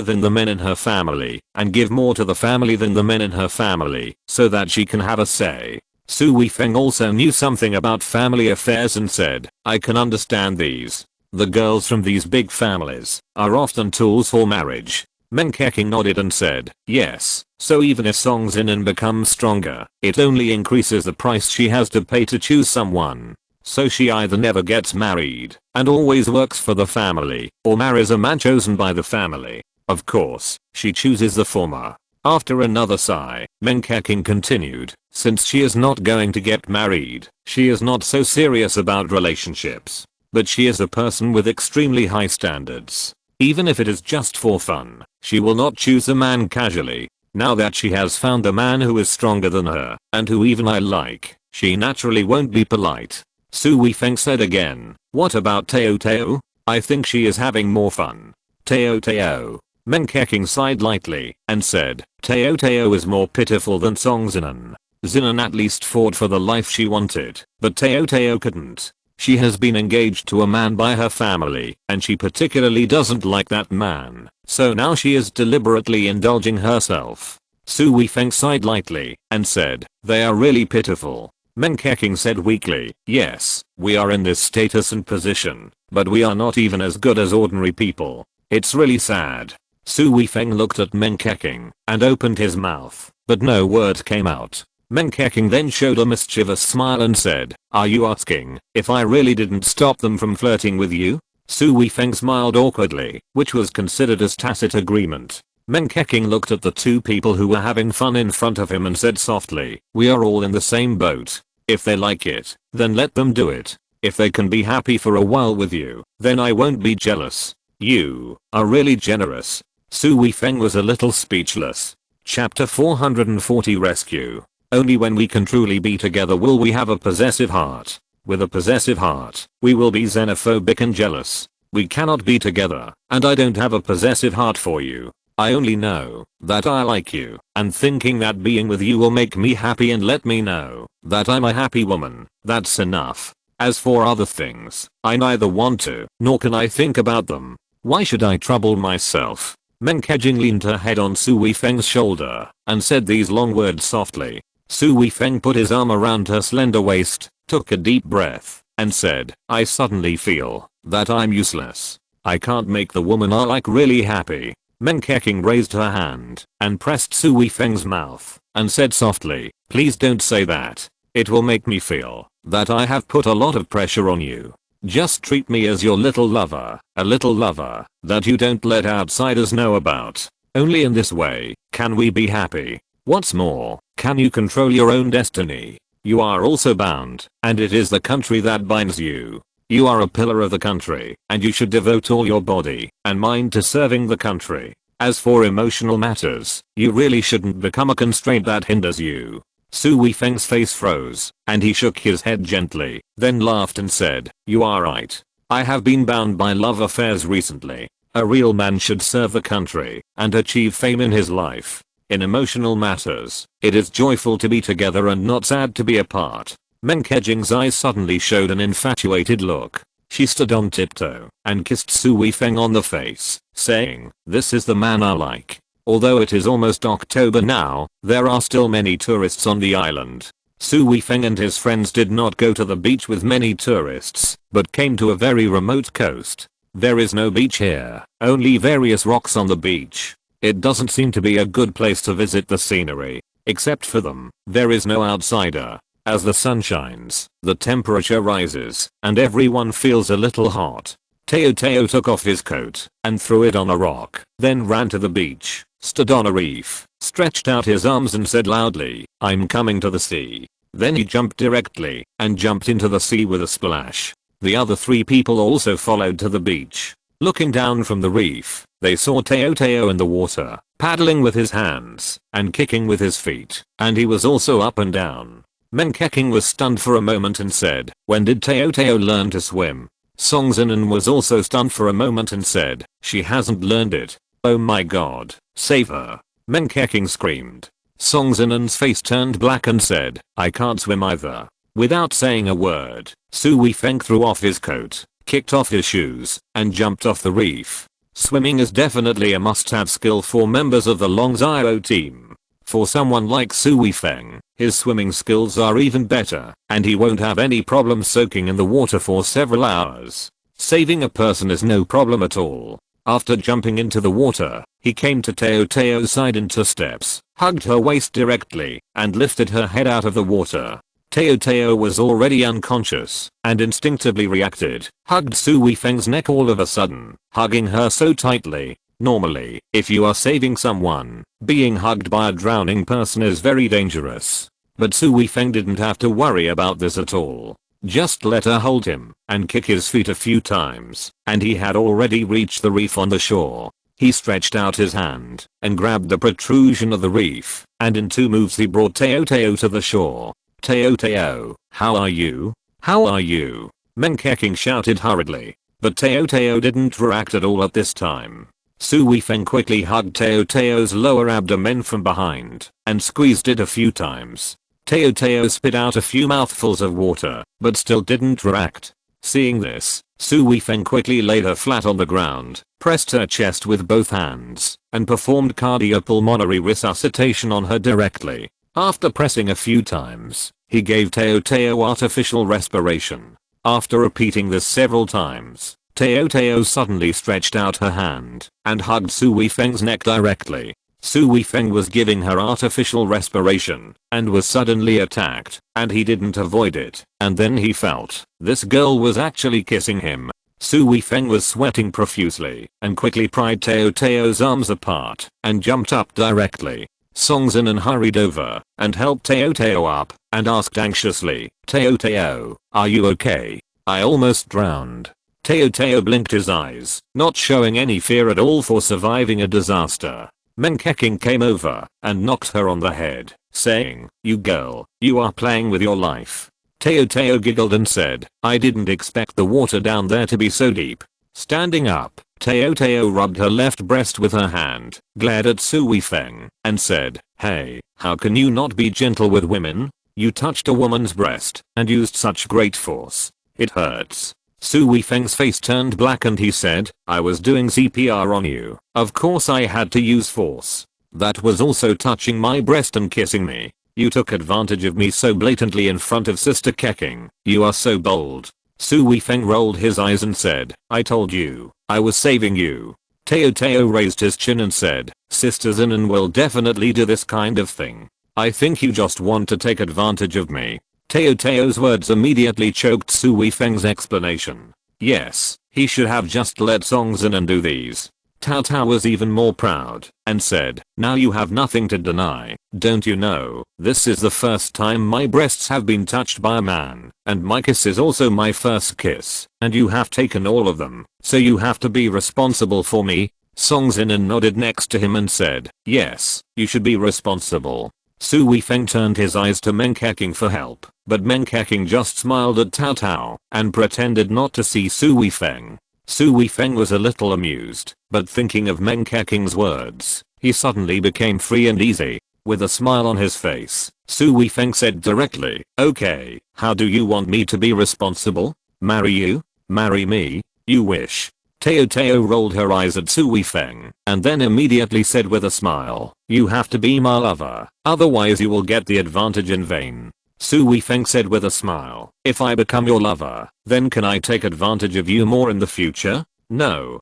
than the men in her family, and give more to the family than the men in her family, so that she can have a say." Su Weifeng also knew something about family affairs and said, "I can understand these. The girls from these big families are often tools for marriage." Meng Keqing nodded and said, "Yes, so even if Song Zinan becomes stronger, it only increases the price she has to pay to choose someone. So she either never gets married and always works for the family, or marries a man chosen by the family. Of course, she chooses the former." After another sigh, Meng Keqing continued, "Since she is not going to get married, she is not so serious about relationships. But she is a person with extremely high standards. Even if it is just for fun, she will not choose a man casually. Now that she has found a man who is stronger than her, and who even I like, she naturally won't be polite." Su Weifeng said again, "What about Teo? I think she is having more fun." Teo. Meng Keqing sighed lightly and said, "Teo is more pitiful than Song Zinan. Zinan at least fought for the life she wanted, but Teo couldn't. She has been engaged to a man by her family, and she particularly doesn't like that man, so now she is deliberately indulging herself." Su Weifeng sighed lightly and said, "They are really pitiful." Meng Keqing said weakly, "Yes, we are in this status and position, but we are not even as good as ordinary people. It's really sad." Su Weifeng looked at Meng Keqing and opened his mouth, but no word came out. Meng Keqing then showed a mischievous smile and said, "Are you asking if I really didn't stop them from flirting with you?" Su Weifeng smiled awkwardly, which was considered as tacit agreement. Meng Keqing looked at the two people who were having fun in front of him and said softly, "We are all in the same boat. If they like it, then let them do it. If they can be happy for a while with you, then I won't be jealous." "You are really generous." Su Weifeng was a little speechless. Chapter 440 Rescue. Only when we can truly be together will we have a possessive heart. With a possessive heart, we will be xenophobic and jealous. We cannot be together, and I don't have a possessive heart for you. I only know that I like you, and thinking that being with you will make me happy and let me know that I'm a happy woman. That's enough. As for other things, I neither want to, nor can I think about them. Why should I trouble myself?" Meng Keqing leaned her head on Su Weifeng's shoulder and said these long words softly. Su Weifeng put his arm around her slender waist, took a deep breath, and said, "I suddenly feel that I'm useless. I can't make the woman I like really happy." Meng Keqing raised her hand and pressed Su Weifeng's mouth and said softly, "Please don't say that. It will make me feel that I have put a lot of pressure on you. Just treat me as your little lover, a little lover that you don't let outsiders know about. Only in this way can we be happy. What's more, can you control your own destiny? You are also bound, and it is the country that binds you." You are a pillar of the country, and you should devote all your body and mind to serving the country. As for emotional matters, you really shouldn't become a constraint that hinders you." Su Weifeng's face froze, and he shook his head gently, then laughed and said, "You are right. I have been bound by love affairs recently. A real man should serve the country and achieve fame in his life. In emotional matters, it is joyful to be together and not sad to be apart." Meng Kejing's eyes suddenly showed an infatuated look. She stood on tiptoe and kissed Su Weifeng on the face, saying, "This is the man I like." Although it is almost October now, there are still many tourists on the island. Su Weifeng and his friends did not go to the beach with many tourists, but came to a very remote coast. There is no beach here, only various rocks on the beach. It doesn't seem to be a good place to visit the scenery. Except for them, there is no outsider. As the sun shines, the temperature rises, and everyone feels a little hot. Teo took off his coat and threw it on a rock, then ran to the beach, stood on a reef, stretched out his arms and said loudly, "I'm coming to the sea." Then he jumped directly and jumped into the sea with a splash. The other 3 people also followed to the beach. Looking down from the reef, they saw Teo in the water, paddling with his hands and kicking with his feet, and he was also up and down. Meng Keqing was stunned for a moment and said, "When did Teo learn to swim?" Song Zinan was also stunned for a moment and said, "She hasn't learned it. Oh my god, save her." Meng Keqing screamed. Song Zinan's face turned black and said, "I can't swim either." Without saying a word, Su Weifeng threw off his coat, kicked off his shoes, and jumped off the reef. Swimming is definitely a must-have skill for members of the Longzhou team. For someone like Su Weifeng, his swimming skills are even better, and he won't have any problem soaking in the water for several hours. Saving a person is no problem at all. After jumping into the water, he came to Teo's side in 2 steps, hugged her waist directly, and lifted her head out of the water. Teo was already unconscious, and instinctively reacted, hugged Su Weifeng's neck all of a sudden, hugging her so tightly. Normally, if you are saving someone, being hugged by a drowning person is very dangerous. But Su Weifeng didn't have to worry about this at all. Just let her hold him and kick his feet a few times, and he had already reached the reef on the shore. He stretched out his hand and grabbed the protrusion of the reef, and in 2 moves he brought Teo to the shore. "Teo, how are you? How are you?" Meng Keqing shouted hurriedly, but Teo didn't react at all at this time. Su Weifeng quickly hugged Teo's lower abdomen from behind and squeezed it a few times. Teo spit out a few mouthfuls of water, but still didn't react. Seeing this, Su Weifeng quickly laid her flat on the ground, pressed her chest with both hands, and performed cardiopulmonary resuscitation on her directly. After pressing a few times, he gave Teo artificial respiration. After repeating this several times, Teo suddenly stretched out her hand and hugged Su Weifeng's neck directly. Su Weifeng was giving her artificial respiration and was suddenly attacked, and he didn't avoid it, and then he felt this girl was actually kissing him. Su Weifeng was sweating profusely and quickly pried Teo's arms apart and jumped up directly. Song Zinan hurried over and helped Teo up and asked anxiously, "Teo, are you okay? I almost drowned." Teo blinked his eyes, not showing any fear at all for surviving a disaster. Meng Keqing came over and knocked her on the head, saying, "You girl, you are playing with your life." Teo giggled and said, "I didn't expect the water down there to be so deep." Standing up, Teo rubbed her left breast with her hand, glared at Su Weifeng, and said, "Hey, how can you not be gentle with women? You touched a woman's breast and used such great force. It hurts." Su Weifeng's face turned black and he said, "I was doing CPR on you. Of course I had to use force. That was also touching my breast and kissing me. You took advantage of me so blatantly in front of Sister Keqing. You are so bold." Su Weifeng rolled his eyes and said, "I told you, I was saving you." Teo raised his chin and said, "Sister Zinan will definitely do this kind of thing. I think you just want to take advantage of me." Teo's words immediately choked Su Weifeng's explanation. Yes, he should have just let Song Zinan do these. Tao Tao was even more proud and said, now you have nothing to deny, don't you know, this is the first time my breasts have been touched by a man, and my kiss is also my first kiss, and you have taken all of them, so you have to be responsible for me. Song Zinan nodded next to him and said, yes, you should be responsible. Su Weifeng turned his eyes to Meng Keqing for help, but Meng Keqing just smiled at Tao Tao and pretended not to see Su Weifeng. Su Weifeng was a little amused, but thinking of Meng Keqing's words, he suddenly became free and easy. With a smile on his face, Su Weifeng said directly, okay, how do you want me to be responsible? Marry you? Marry me? You wish. Tao Tao rolled her eyes at Su Weifeng and then immediately said with a smile, you have to be my lover, otherwise you will get the advantage in vain. Su Weifeng said with a smile, if I become your lover, then can I take advantage of you more in the future? No,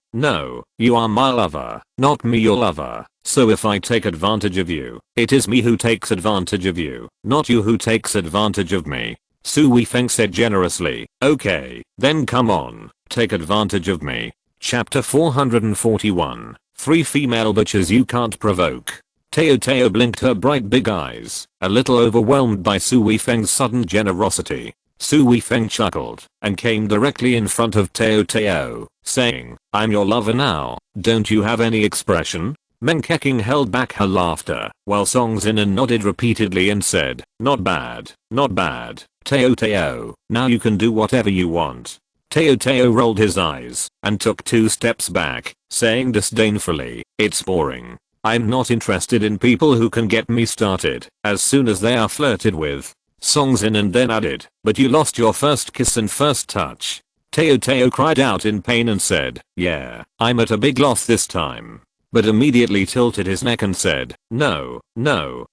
you are my lover, not me your lover, so if I take advantage of you, it is me who takes advantage of you, not you who takes advantage of me. Su Weifeng said generously, okay, then come on, take advantage of me. Chapter 441, 3 female bitches you can't provoke. Tao Tao blinked her bright big eyes, a little overwhelmed by Su Weifeng's sudden generosity. Su Weifeng chuckled and came directly in front of Tao Tao, saying, I'm your lover now, don't you have any expression? Meng Keqing held back her laughter, while Song Zinan nodded repeatedly and said, not bad, not bad, Tao Tao, now you can do whatever you want. Tao Tao rolled his eyes and took 2 steps back, saying disdainfully, it's boring. I'm not interested in people who can get me started as soon as they are flirted with. Song Zinan then added, but you lost your first kiss and first touch. Tao Tao cried out in pain and said, yeah, I'm at a big loss this time. But immediately tilted his neck and said, no,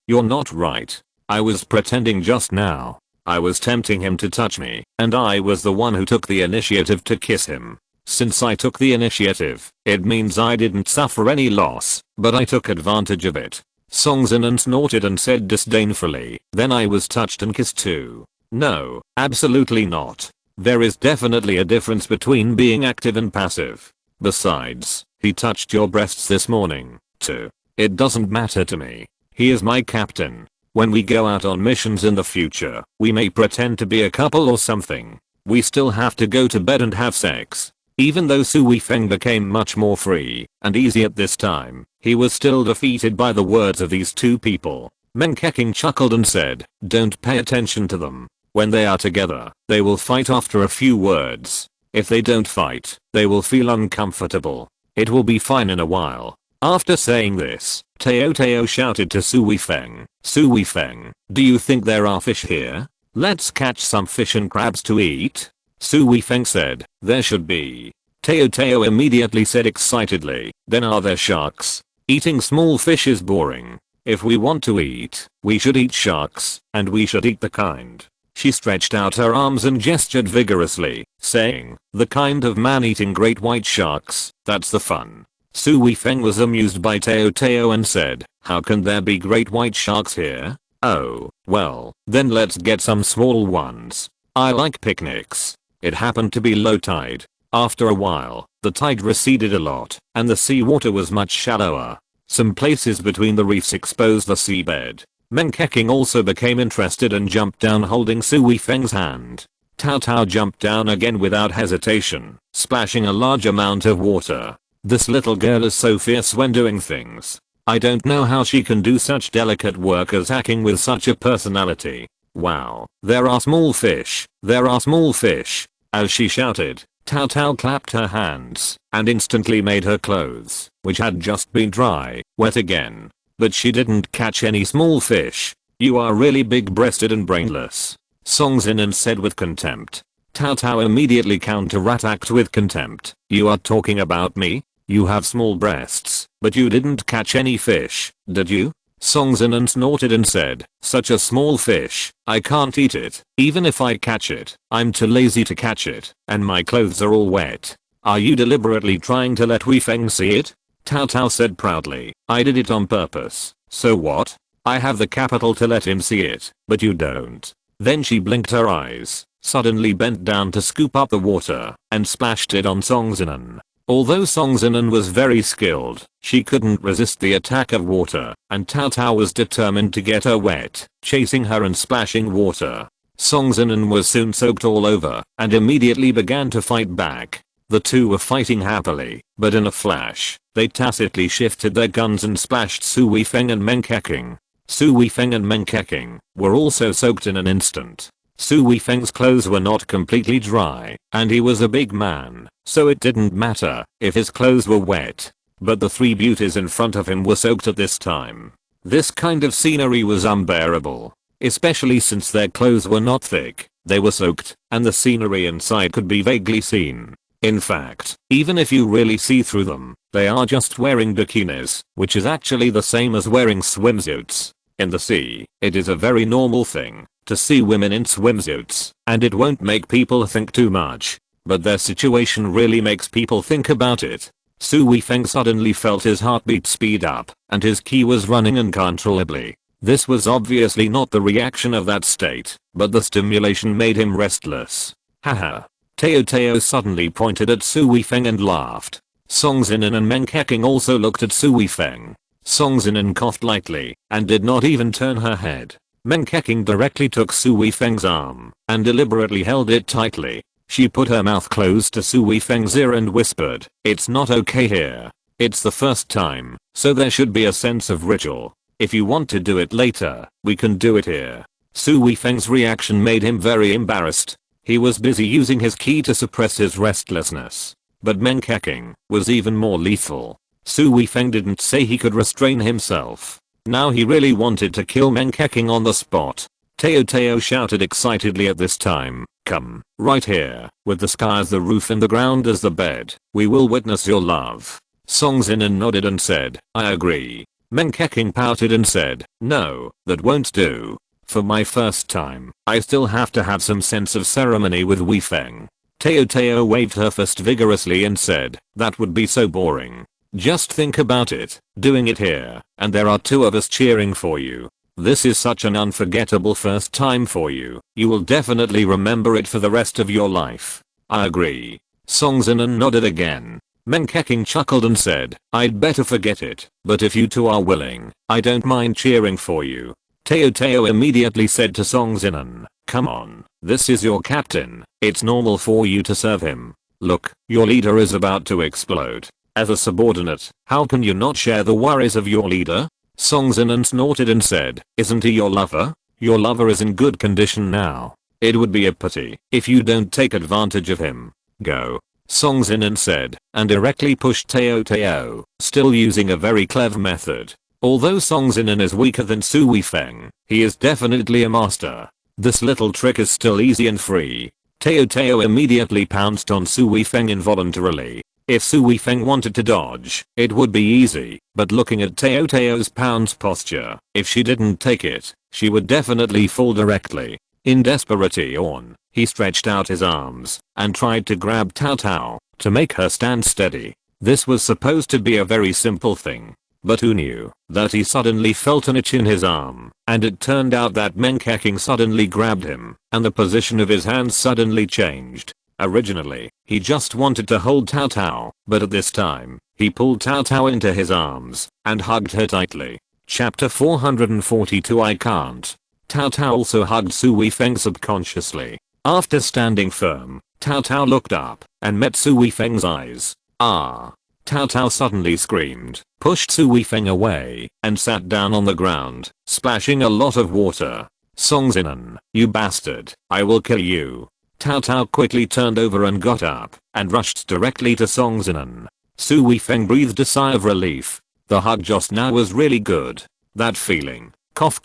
you're not right. I was pretending just now. I was tempting him to touch me, and I was the one who took the initiative to kiss him. Since I took the initiative, it means I didn't suffer any loss, but I took advantage of it. Song Zinan snorted and said disdainfully, then I was touched and kissed too. No, absolutely not. There is definitely a difference between being active and passive. Besides, he touched your breasts this morning, too. It doesn't matter to me. He is my captain. When we go out on missions in the future, we may pretend to be a couple or something. We still have to go to bed and have sex. Even though Su Weifeng became much more free and easy at this time, he was still defeated by the words of these 2 people. Meng Keqing chuckled and said, don't pay attention to them. When they are together, they will fight after a few words. If they don't fight, they will feel uncomfortable. It will be fine in a while. After saying this, Tao Tao shouted to Su Weifeng, Su Weifeng, do you think there are fish here? Let's catch some fish and crabs to eat. Su Weifeng said, there should be. Tao Tao immediately said excitedly, then are there sharks? Eating small fish is boring. If we want to eat, we should eat sharks, and we should eat the kind. She stretched out her arms and gestured vigorously, saying, the kind of man-eating great white sharks, that's the fun. Su Weifeng was amused by Tao Tao and said, how can there be great white sharks here? Oh, well, then let's get some small ones. I like picnics. It happened to be low tide. After a while, the tide receded a lot, and the seawater was much shallower. Some places between the reefs exposed the seabed. Meng Keqing also became interested and jumped down holding Su Weifeng's hand. Tao Tao jumped down again without hesitation, splashing a large amount of water. This little girl is so fierce when doing things. I don't know how she can do such delicate work as hacking with such a personality. Wow, there are small fish, there are small fish. As she shouted, Tao Tao clapped her hands and instantly made her clothes, which had just been dry, wet again. But she didn't catch any small fish. You are really big-breasted and brainless. Song Zinan said with contempt. Tao Tao immediately counterattacked with contempt. You are talking about me? You have small breasts, but you didn't catch any fish, did you? Song Zinan snorted and said, such a small fish, I can't eat it. Even if I catch it, I'm too lazy to catch it, and my clothes are all wet. Are you deliberately trying to let Weifeng see it? Tao Tao said proudly, I did it on purpose. So what? I have the capital to let him see it, but you don't. Then she blinked her eyes, suddenly bent down to scoop up the water, and splashed it on Song Zinan. Although Song Zinan was very skilled, she couldn't resist the attack of water, and Cao Cao was determined to get her wet, chasing her and splashing water. Song Zinan was soon soaked all over, and immediately began to fight back. The two were fighting happily, but in a flash, they tacitly shifted their guns and splashed Su Weifeng and Meng Keqing. Su Weifeng and Meng Keqing were also soaked in an instant. Su Weifeng's clothes were not completely dry, and he was a big man, so it didn't matter if his clothes were wet. But the three beauties in front of him were soaked at this time. This kind of scenery was unbearable, especially since their clothes were not thick, they were soaked, and the scenery inside could be vaguely seen. In fact, even if you really see through them, they are just wearing bikinis, which is actually the same as wearing swimsuits. In the sea, it is a very normal thing to see women in swimsuits, and it won't make people think too much. But their situation really makes people think about it. Su Weifeng suddenly felt his heartbeat speed up, and his qi was running uncontrollably. This was obviously not the reaction of that state, but the stimulation made him restless. Haha. Teo suddenly pointed at Su Weifeng and laughed. Song Zinan and Meng Keqing also looked at Su Weifeng. Song Zinan coughed lightly, and did not even turn her head. Meng Keqing directly took Su Weifeng's arm, and deliberately held it tightly. She put her mouth close to Su Weifeng's ear and whispered, "It's not okay here. It's the first time, so there should be a sense of ritual. If you want to do it later, we can do it here." Su Weifeng's reaction made him very embarrassed. He was busy using his qi to suppress his restlessness. But Meng Keqing was even more lethal. Su Weifeng didn't say he could restrain himself. Now he really wanted to kill Meng Keqing on the spot. Teo shouted excitedly at this time, "Come, right here, with the sky as the roof and the ground as the bed. We will witness your love." Song Zinan nodded and said, "I agree." Meng Keqing pouted and said, "No, that won't do. For my first time, I still have to have some sense of ceremony with Weifeng." Teo waved her fist vigorously and said, "That would be so boring. Just think about it, doing it here, and there are two of us cheering for you. This is such an unforgettable first time for you. You will definitely remember it for the rest of your life." "I agree." Song Zinan nodded again. Meng Keqing chuckled and said, "I'd better forget it, but if you two are willing, I don't mind cheering for you." Teo immediately said to Song Zinan, "Come on, this is your captain. It's normal for you to serve him. Look, your leader is about to explode. As a subordinate, how can you not share the worries of your leader?" Song Zinan snorted and said, "Isn't he your lover? Your lover is in good condition now. It would be a pity if you don't take advantage of him. Go." Song Zinan said, and directly pushed Teo, still using a very clever method. Although Song Zinan is weaker than Su Weifeng, he is definitely a master. This little trick is still easy and free. Teo immediately pounced on Su Weifeng involuntarily. If Su Weifeng wanted to dodge, it would be easy, but looking at Teo's pounce posture, if she didn't take it, she would definitely fall directly. In desperation, he stretched out his arms and tried to grab Cao to make her stand steady. This was supposed to be a very simple thing. But who knew that he suddenly felt an itch in his arm, and it turned out that Meng Keqing suddenly grabbed him, and the position of his hands suddenly changed. Originally, he just wanted to hold Cao, but at this time, he pulled Cao into his arms and hugged her tightly. Chapter 442 I can't. Cao also hugged Su Weifeng subconsciously. After standing firm, Cao looked up and met Su Weifeng's eyes. "Ah." Cao suddenly screamed, pushed Su Weifeng away, and sat down on the ground, splashing a lot of water. "Song Zinan, you bastard, I will kill you." Cao quickly turned over and got up, and rushed directly to Song Zinan. Su Weifeng breathed a sigh of relief. The hug just now was really good. That feeling, cough,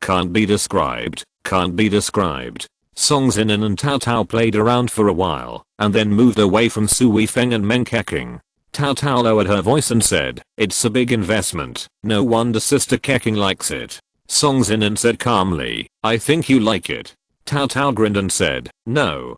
can't be described. Song Zinan and Cao played around for a while, and then moved away from Su Weifeng and Meng Keqing. Cao lowered her voice and said, "It's a big investment, no wonder Sister Keqing likes it." Song Zinan said calmly, "I think you like it." Cao grinned and said, No,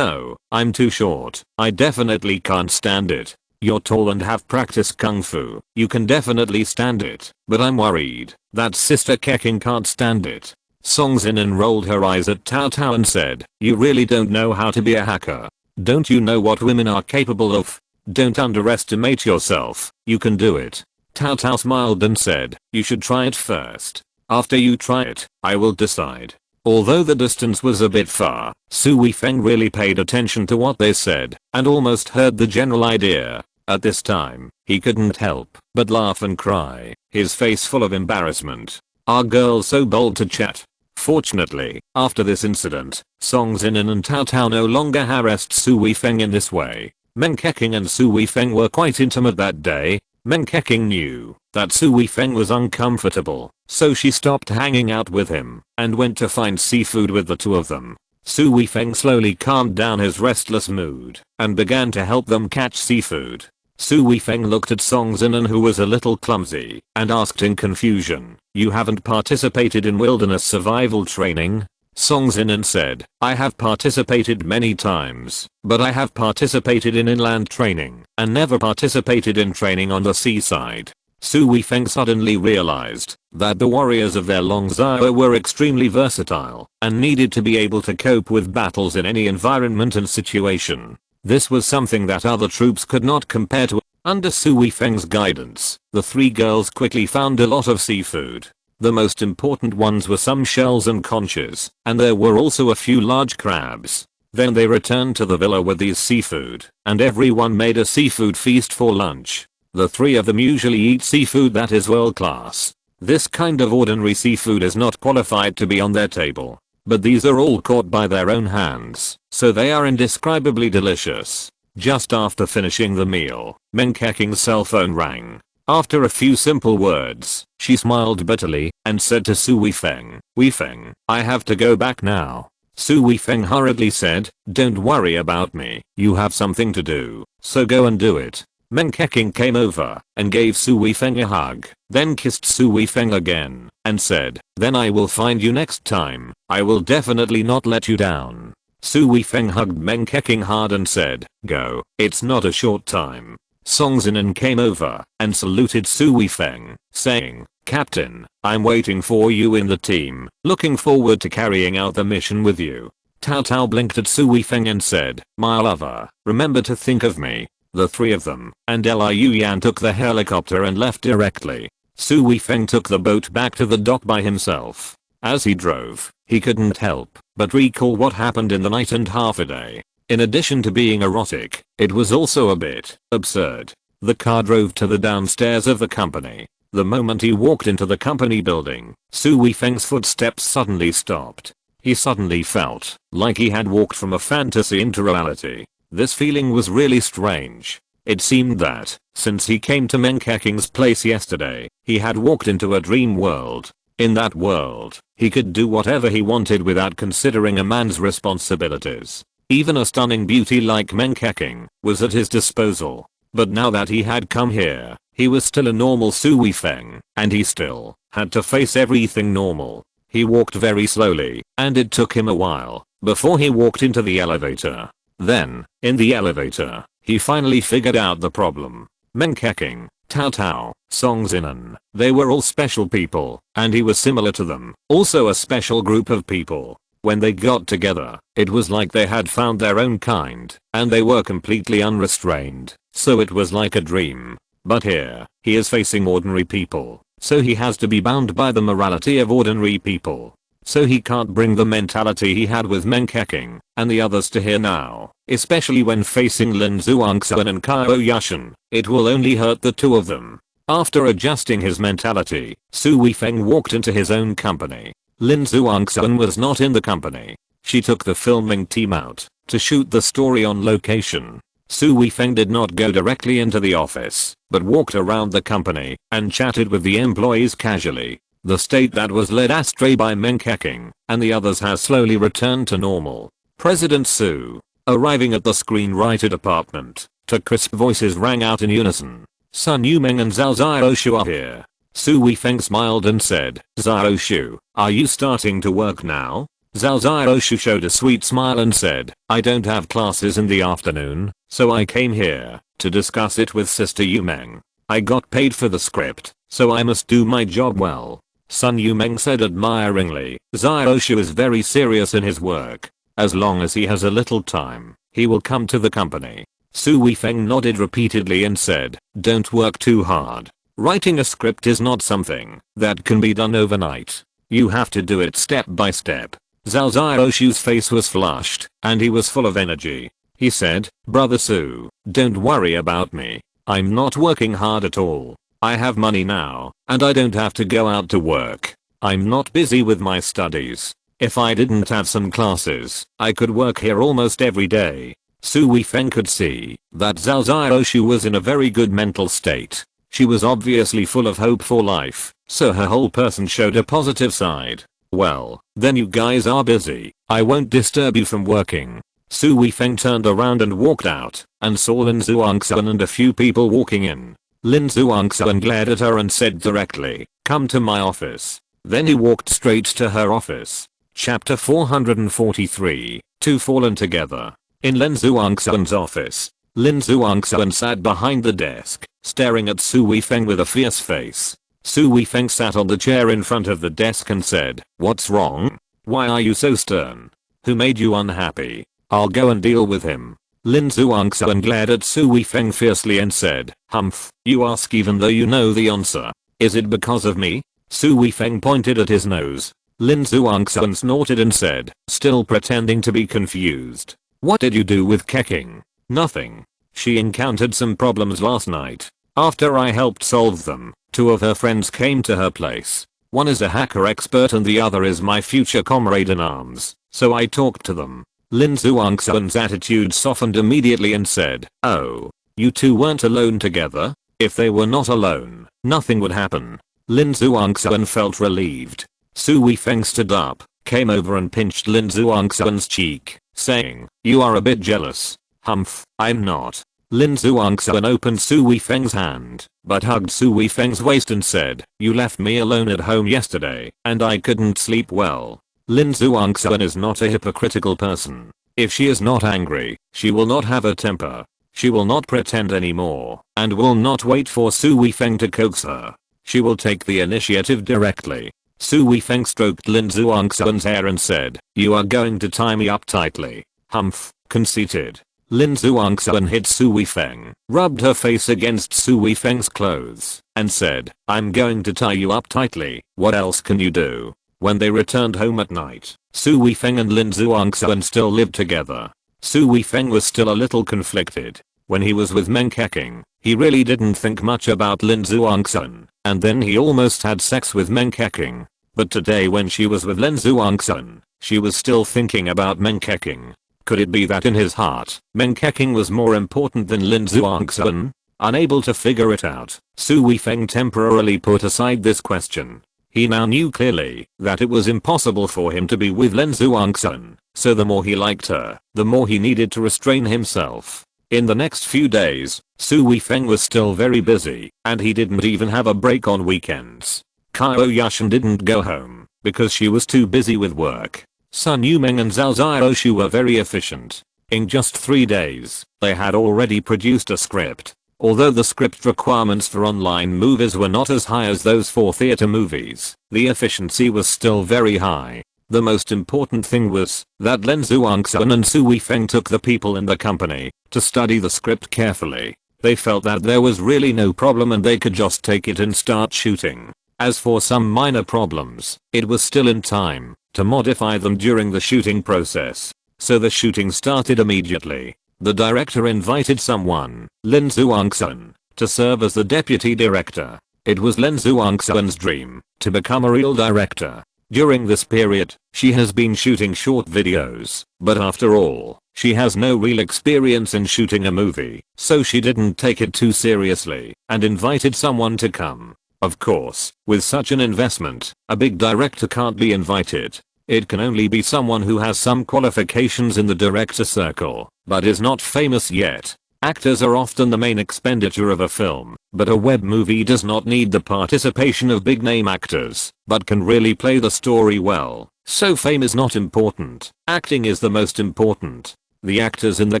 I'm too short, I definitely can't stand it." "You're tall and have practiced kung fu, you can definitely stand it, but I'm worried that Sister Keqing can't stand it." Song Zinan rolled her eyes at Cao and said, "You really don't know how to be a hacker. Don't you know what women are capable of? Don't underestimate yourself, you can do it. Tao Tao smiled and said, you should try it first. After you try it, I will decide. Although the distance was a bit far, Su Weifeng really paid attention to what they said and almost heard the general idea. At this time, he couldn't help but laugh and cry, his face full of embarrassment. Are girls so bold to chat? Fortunately, after this incident, Song Zinan and Tao Tao no longer harassed Su Weifeng in this way. Meng Keqing and Su Weifeng were quite intimate that day. Meng Keqing knew that Su Weifeng was uncomfortable, so she stopped hanging out with him and went to find seafood with the two of them. Su Weifeng slowly calmed down his restless mood and began to help them catch seafood. Su Weifeng looked at Song Zinan, who was a little clumsy, and asked in confusion, you haven't participated in wilderness survival training? Song Zinan said, I have participated many times, but I have participated in inland training and never participated in training on the seaside. Su Weifeng suddenly realized that the warriors of their Long Zhao were extremely versatile and needed to be able to cope with battles in any environment and situation. This was something that other troops could not compare to. Under Su Weifeng's guidance, the three girls quickly found a lot of seafood. The most important ones were some shells and conches, and there were also a few large crabs. Then they returned to the villa with these seafood, and everyone made a seafood feast for lunch. The three of them usually eat seafood that is world class. This kind of ordinary seafood is not qualified to be on their table. But these are all caught by their own hands, so they are indescribably delicious. Just after finishing the meal, Meng Keqing's cell phone rang. After a few simple words, she smiled bitterly and said to Su Weifeng, Weifeng, I have to go back now. Su Weifeng hurriedly said, don't worry about me, you have something to do, so go and do it. Meng Keqing came over and gave Su Weifeng a hug, then kissed Su Weifeng again and said, then I will find you next time. I will definitely not let you down. Su Weifeng hugged Meng Keqing hard and said, go, it's not a short time. Song Zinan came over and saluted Su Weifeng, saying, Captain, I'm waiting for you in the team, looking forward to carrying out the mission with you. Tao Tao blinked at Su Weifeng and said, my lover, remember to think of me. The three of them and Liu Yan took the helicopter and left directly. Su Weifeng took the boat back to the dock by himself. As he drove, he couldn't help but recall what happened in the night and half a day. In addition to being erotic, it was also a bit absurd. The car drove to the downstairs of the company. The moment he walked into the company building, Su Weifeng's footsteps suddenly stopped. He suddenly felt like he had walked from a fantasy into reality. This feeling was really strange. It seemed that, since he came to Meng Keqing's place yesterday, he had walked into a dream world. In that world, he could do whatever he wanted without considering a man's responsibilities. Even a stunning beauty like Meng Keqing was at his disposal. But now that he had come here, he was still a normal Su Weifeng, and he still had to face everything normal. He walked very slowly, and it took him a while before he walked into the elevator. Then, in the elevator, he finally figured out the problem. Meng Keqing, Tao Tao, Song Zinan, they were all special people, and he was similar to them, also a special group of people. When they got together, it was like they had found their own kind, and they were completely unrestrained, so it was like a dream. But here, he is facing ordinary people, so he has to be bound by the morality of ordinary people. So he can't bring the mentality he had with Meng Keqing and the others to here now, especially when facing Lin Zhuangxuan and Qiao Yushan. It will only hurt the two of them. After adjusting his mentality, Su Weifeng walked into his own company. Lin Zhuangxuan was not in the company. She took the filming team out to shoot the story on location. Su Weifeng did not go directly into the office, but walked around the company and chatted with the employees casually. The state that was led astray by Meng Keqing and the others has slowly returned to normal. President Su, arriving at the screenwriter department, two crisp voices rang out in unison. Sun Yumeng and Zhao Xiaoshu are here. Su Weifeng smiled and said, Xiaoshu, are you starting to work now? Zhao Xiaoshu showed a sweet smile and said, I don't have classes in the afternoon, so I came here to discuss it with Sister Yumeng. I got paid for the script, so I must do my job well. Sun Yumeng said admiringly, Xiaoshu is very serious in his work. As long as he has a little time, he will come to the company. Su Weifeng nodded repeatedly and said, don't work too hard. Writing a script is not something that can be done overnight. You have to do it step by step. Zhao Xiaoshu's face was flushed, and he was full of energy. He said, Brother Su, don't worry about me. I'm not working hard at all. I have money now, and I don't have to go out to work. I'm not busy with my studies. If I didn't have some classes, I could work here almost every day. Su Weifeng could see that Zhao Xiaoshu was in a very good mental state. She was obviously full of hope for life, so her whole person showed a positive side. Well, then you guys are busy. I won't disturb you from working. Su Weifeng turned around and walked out, and saw Lin Zhuangxuan and a few people walking in. Lin Zhuangxuan glared at her and said directly, come to my office. Then he walked straight to her office. Chapter 443, Two Fallen Together. In Lin Zhuangxuan's office, Lin Zhuangxuan sat behind the desk, staring at Su Weifeng with a fierce face. Su Weifeng sat on the chair in front of the desk and said, what's wrong? Why are you so stern? Who made you unhappy? I'll go and deal with him. Lin Zhuangxuan glared at Su Weifeng fiercely and said, Humph, you ask even though you know the answer. Is it because of me? Su Weifeng pointed at his nose. Lin Zhuangxuan snorted and said, still pretending to be confused. What did you do with Keqing? Nothing. She encountered some problems last night. After I helped solve them, two of her friends came to her place. One is a hacker expert and the other is my future comrade in arms, so I talked to them. Lin Zhuangxuan's attitude softened immediately and said, oh, you two weren't alone together? If they were not alone, nothing would happen. Lin Zhuangxuan felt relieved. Su Weifeng stood up, came over and pinched Lin Zhuangxuan's cheek, saying, you are a bit jealous. Humph, I'm not. Lin Zhuangxuan opened Su Weifeng's hand, but hugged Su Weifeng's waist and said, you left me alone at home yesterday, and I couldn't sleep well. Lin Zhuangxuan is not a hypocritical person. If she is not angry, she will not have a temper. She will not pretend anymore, and will not wait for Su Weifeng to coax her. She will take the initiative directly. Su Weifeng stroked Lin Zhuangxuan's hair and said, you are going to tie me up tightly. Humph, conceited. Lin Zhuangxuan hit Su Weifeng, rubbed her face against Su Weifeng's clothes, and said, I'm going to tie you up tightly, what else can you do? When they returned home at night, Su Weifeng and Lin Zhuangxuan still lived together. Su Weifeng was still a little conflicted. When he was with Meng Keqing, he really didn't think much about Lin Zhuangxuan, and then he almost had sex with Meng Keqing. But today when she was with Lin Zhuangxuan, she was still thinking about Meng Keqing. Could it be that in his heart, Meng Keqing was more important than Lin Zhuangxuan? Unable to figure it out, Su Weifeng temporarily put aside this question. He now knew clearly that it was impossible for him to be with Lin Zhuangxuan, so the more he liked her, the more he needed to restrain himself. In the next few days, Su Weifeng was still very busy, and he didn't even have a break on weekends. Qiao Yushan didn't go home, because she was too busy with work. Sun Yumeng and Zhao Xiaoshu were very efficient. In just 3 days, they had already produced a script. Although the script requirements for online movies were not as high as those for theater movies, the efficiency was still very high. The most important thing was that Lin Zhuangxuan and Su Weifeng took the people in the company to study the script carefully. They felt that there was really no problem and they could just take it and start shooting. As for some minor problems, it was still in time to modify them during the shooting process. So the shooting started immediately. The director invited someone, Lin Zhuangxuan, to serve as the deputy director. It was Lin Zhuangxuan's dream to become a real director. During this period, she has been shooting short videos, but after all, she has no real experience in shooting a movie, so she didn't take it too seriously and invited someone to come. Of course, with such an investment, a big director can't be invited. It can only be someone who has some qualifications in the director circle, but is not famous yet. Actors are often the main expenditure of a film, but a web movie does not need the participation of big name actors, but can really play the story well. So fame is not important. Acting is the most important. The actors in the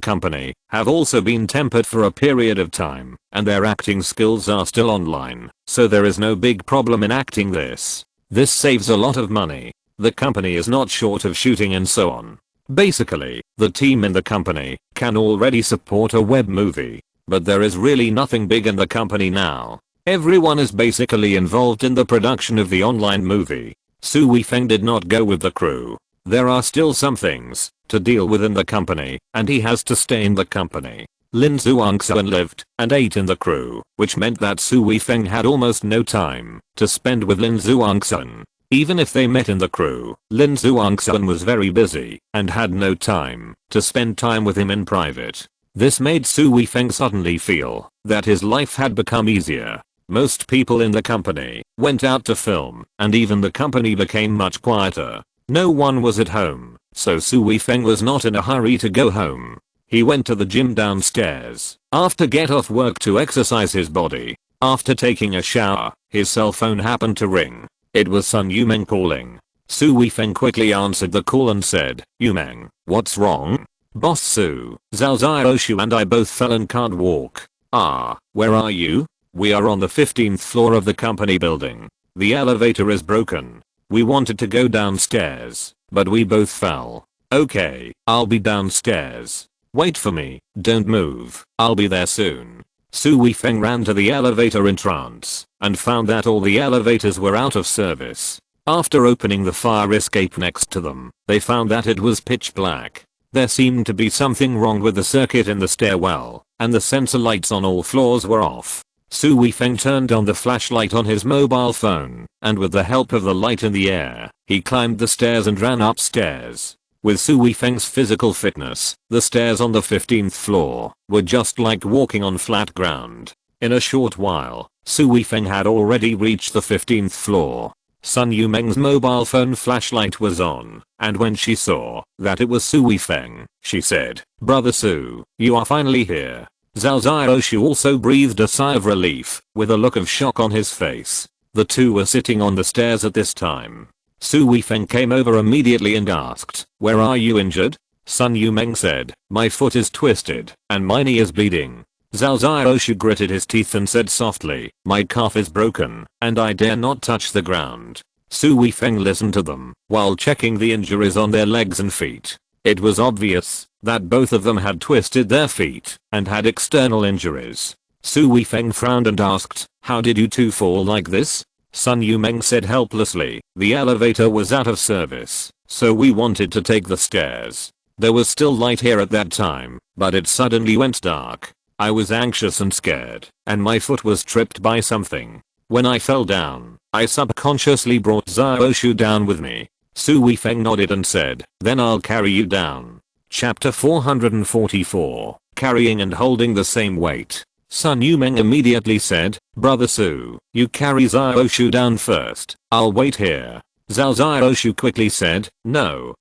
company have also been tempered for a period of time, and their acting skills are still online, so there is no big problem in acting this. This saves a lot of money. The company is not short of shooting and so on. Basically, the team in the company can already support a web movie, but there is really nothing big in the company now. Everyone is basically involved in the production of the online movie. Su Weifeng did not go with the crew. There are still some things to deal with in the company, and he has to stay in the company. Lin Zhuangxuan lived and ate in the crew, which meant that Su Weifeng had almost no time to spend with Lin Zhuangxuan. Even if they met in the crew, Lin Zhuangxuan was very busy and had no time to spend time with him in private. This made Su Weifeng suddenly feel that his life had become easier. Most people in the company went out to film, and even the company became much quieter. No one was at home, so Su Weifeng was not in a hurry to go home. He went to the gym downstairs after get off work to exercise his body. After taking a shower, his cell phone happened to ring. It was Sun Yumeng calling. Su Weifeng quickly answered the call and said, "Yumeng, what's wrong?" "Boss Su, Zhao Xiaoshu and I both fell and can't walk." "Ah, where are you?" "We are on the 15th floor of the company building. The elevator is broken. We wanted to go downstairs, but we both fell." "Okay, I'll be downstairs. Wait for me, don't move, I'll be there soon." Su Weifeng ran to the elevator in trance and found that all the elevators were out of service. After opening the fire escape next to them, they found that it was pitch black. There seemed to be something wrong with the circuit in the stairwell, and the sensor lights on all floors were off. Su Weifeng turned on the flashlight on his mobile phone, and with the help of the light in the air, he climbed the stairs and ran upstairs. With Su Weifeng's physical fitness, the stairs on the 15th floor were just like walking on flat ground. In a short while, Su Weifeng had already reached the 15th floor. Sun Yumeng's mobile phone flashlight was on, and when she saw that it was Su Weifeng, she said, "Brother Su, you are finally here." Zhao Xiaoshu also breathed a sigh of relief, with a look of shock on his face. The two were sitting on the stairs at this time. Su Weifeng came over immediately and asked, "Where are you injured?" Sun Yumeng said, "My foot is twisted, and my knee is bleeding." Zhao Xiaoshu gritted his teeth and said softly, "My calf is broken, and I dare not touch the ground." Su Weifeng listened to them, while checking the injuries on their legs and feet. It was obvious that both of them had twisted their feet and had external injuries. Su Weifeng frowned and asked, "How did you two fall like this?" Sun Yumeng said helplessly, "The elevator was out of service, so we wanted to take the stairs. There was still light here at that time, but it suddenly went dark. I was anxious and scared, and my foot was tripped by something. When I fell down, I subconsciously brought Xiaoshu down with me." Su Weifeng nodded and said, "Then I'll carry you down." Chapter 444, Carrying and Holding the Same Weight. Sun Yumeng immediately said, "Brother Su, you carry Xiaoshu down first, I'll wait here." Zhao Xiaoshu quickly said, "No,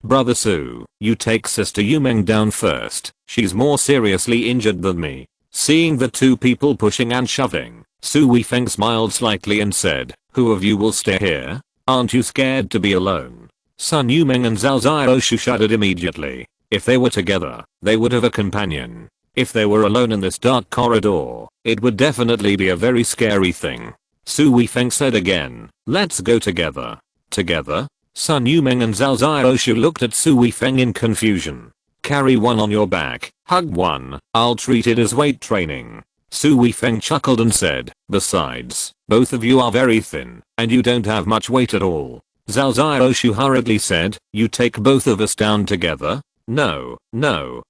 Brother Su, you take Sister Yumeng down first, she's more seriously injured than me." Seeing the two people pushing and shoving, Su Weifeng smiled slightly and said, "Who of you will stay here? Aren't you scared to be alone?" Sun Yumeng and Zhao Xiaoshu shuddered immediately. If they were together, they would have a companion. If they were alone in this dark corridor, it would definitely be a very scary thing. Su Weifeng said again, "Let's go together." Together? Sun Yumeng and Zhao Xiaoshu looked at Su Weifeng in confusion. "Carry one on your back, hug one, I'll treat it as weight training." Su Weifeng chuckled and said, "Besides, both of you are very thin, and you don't have much weight at all." Zhao Xiaoshu hurriedly said, "You take both of us down together?" No,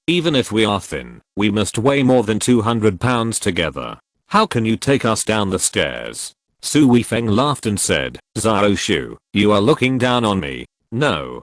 even if we are thin, we must weigh more than 200 pounds together. How can you take us down the stairs?" Su Weifeng laughed and said, "Xiaoshu, you are looking down on me." No,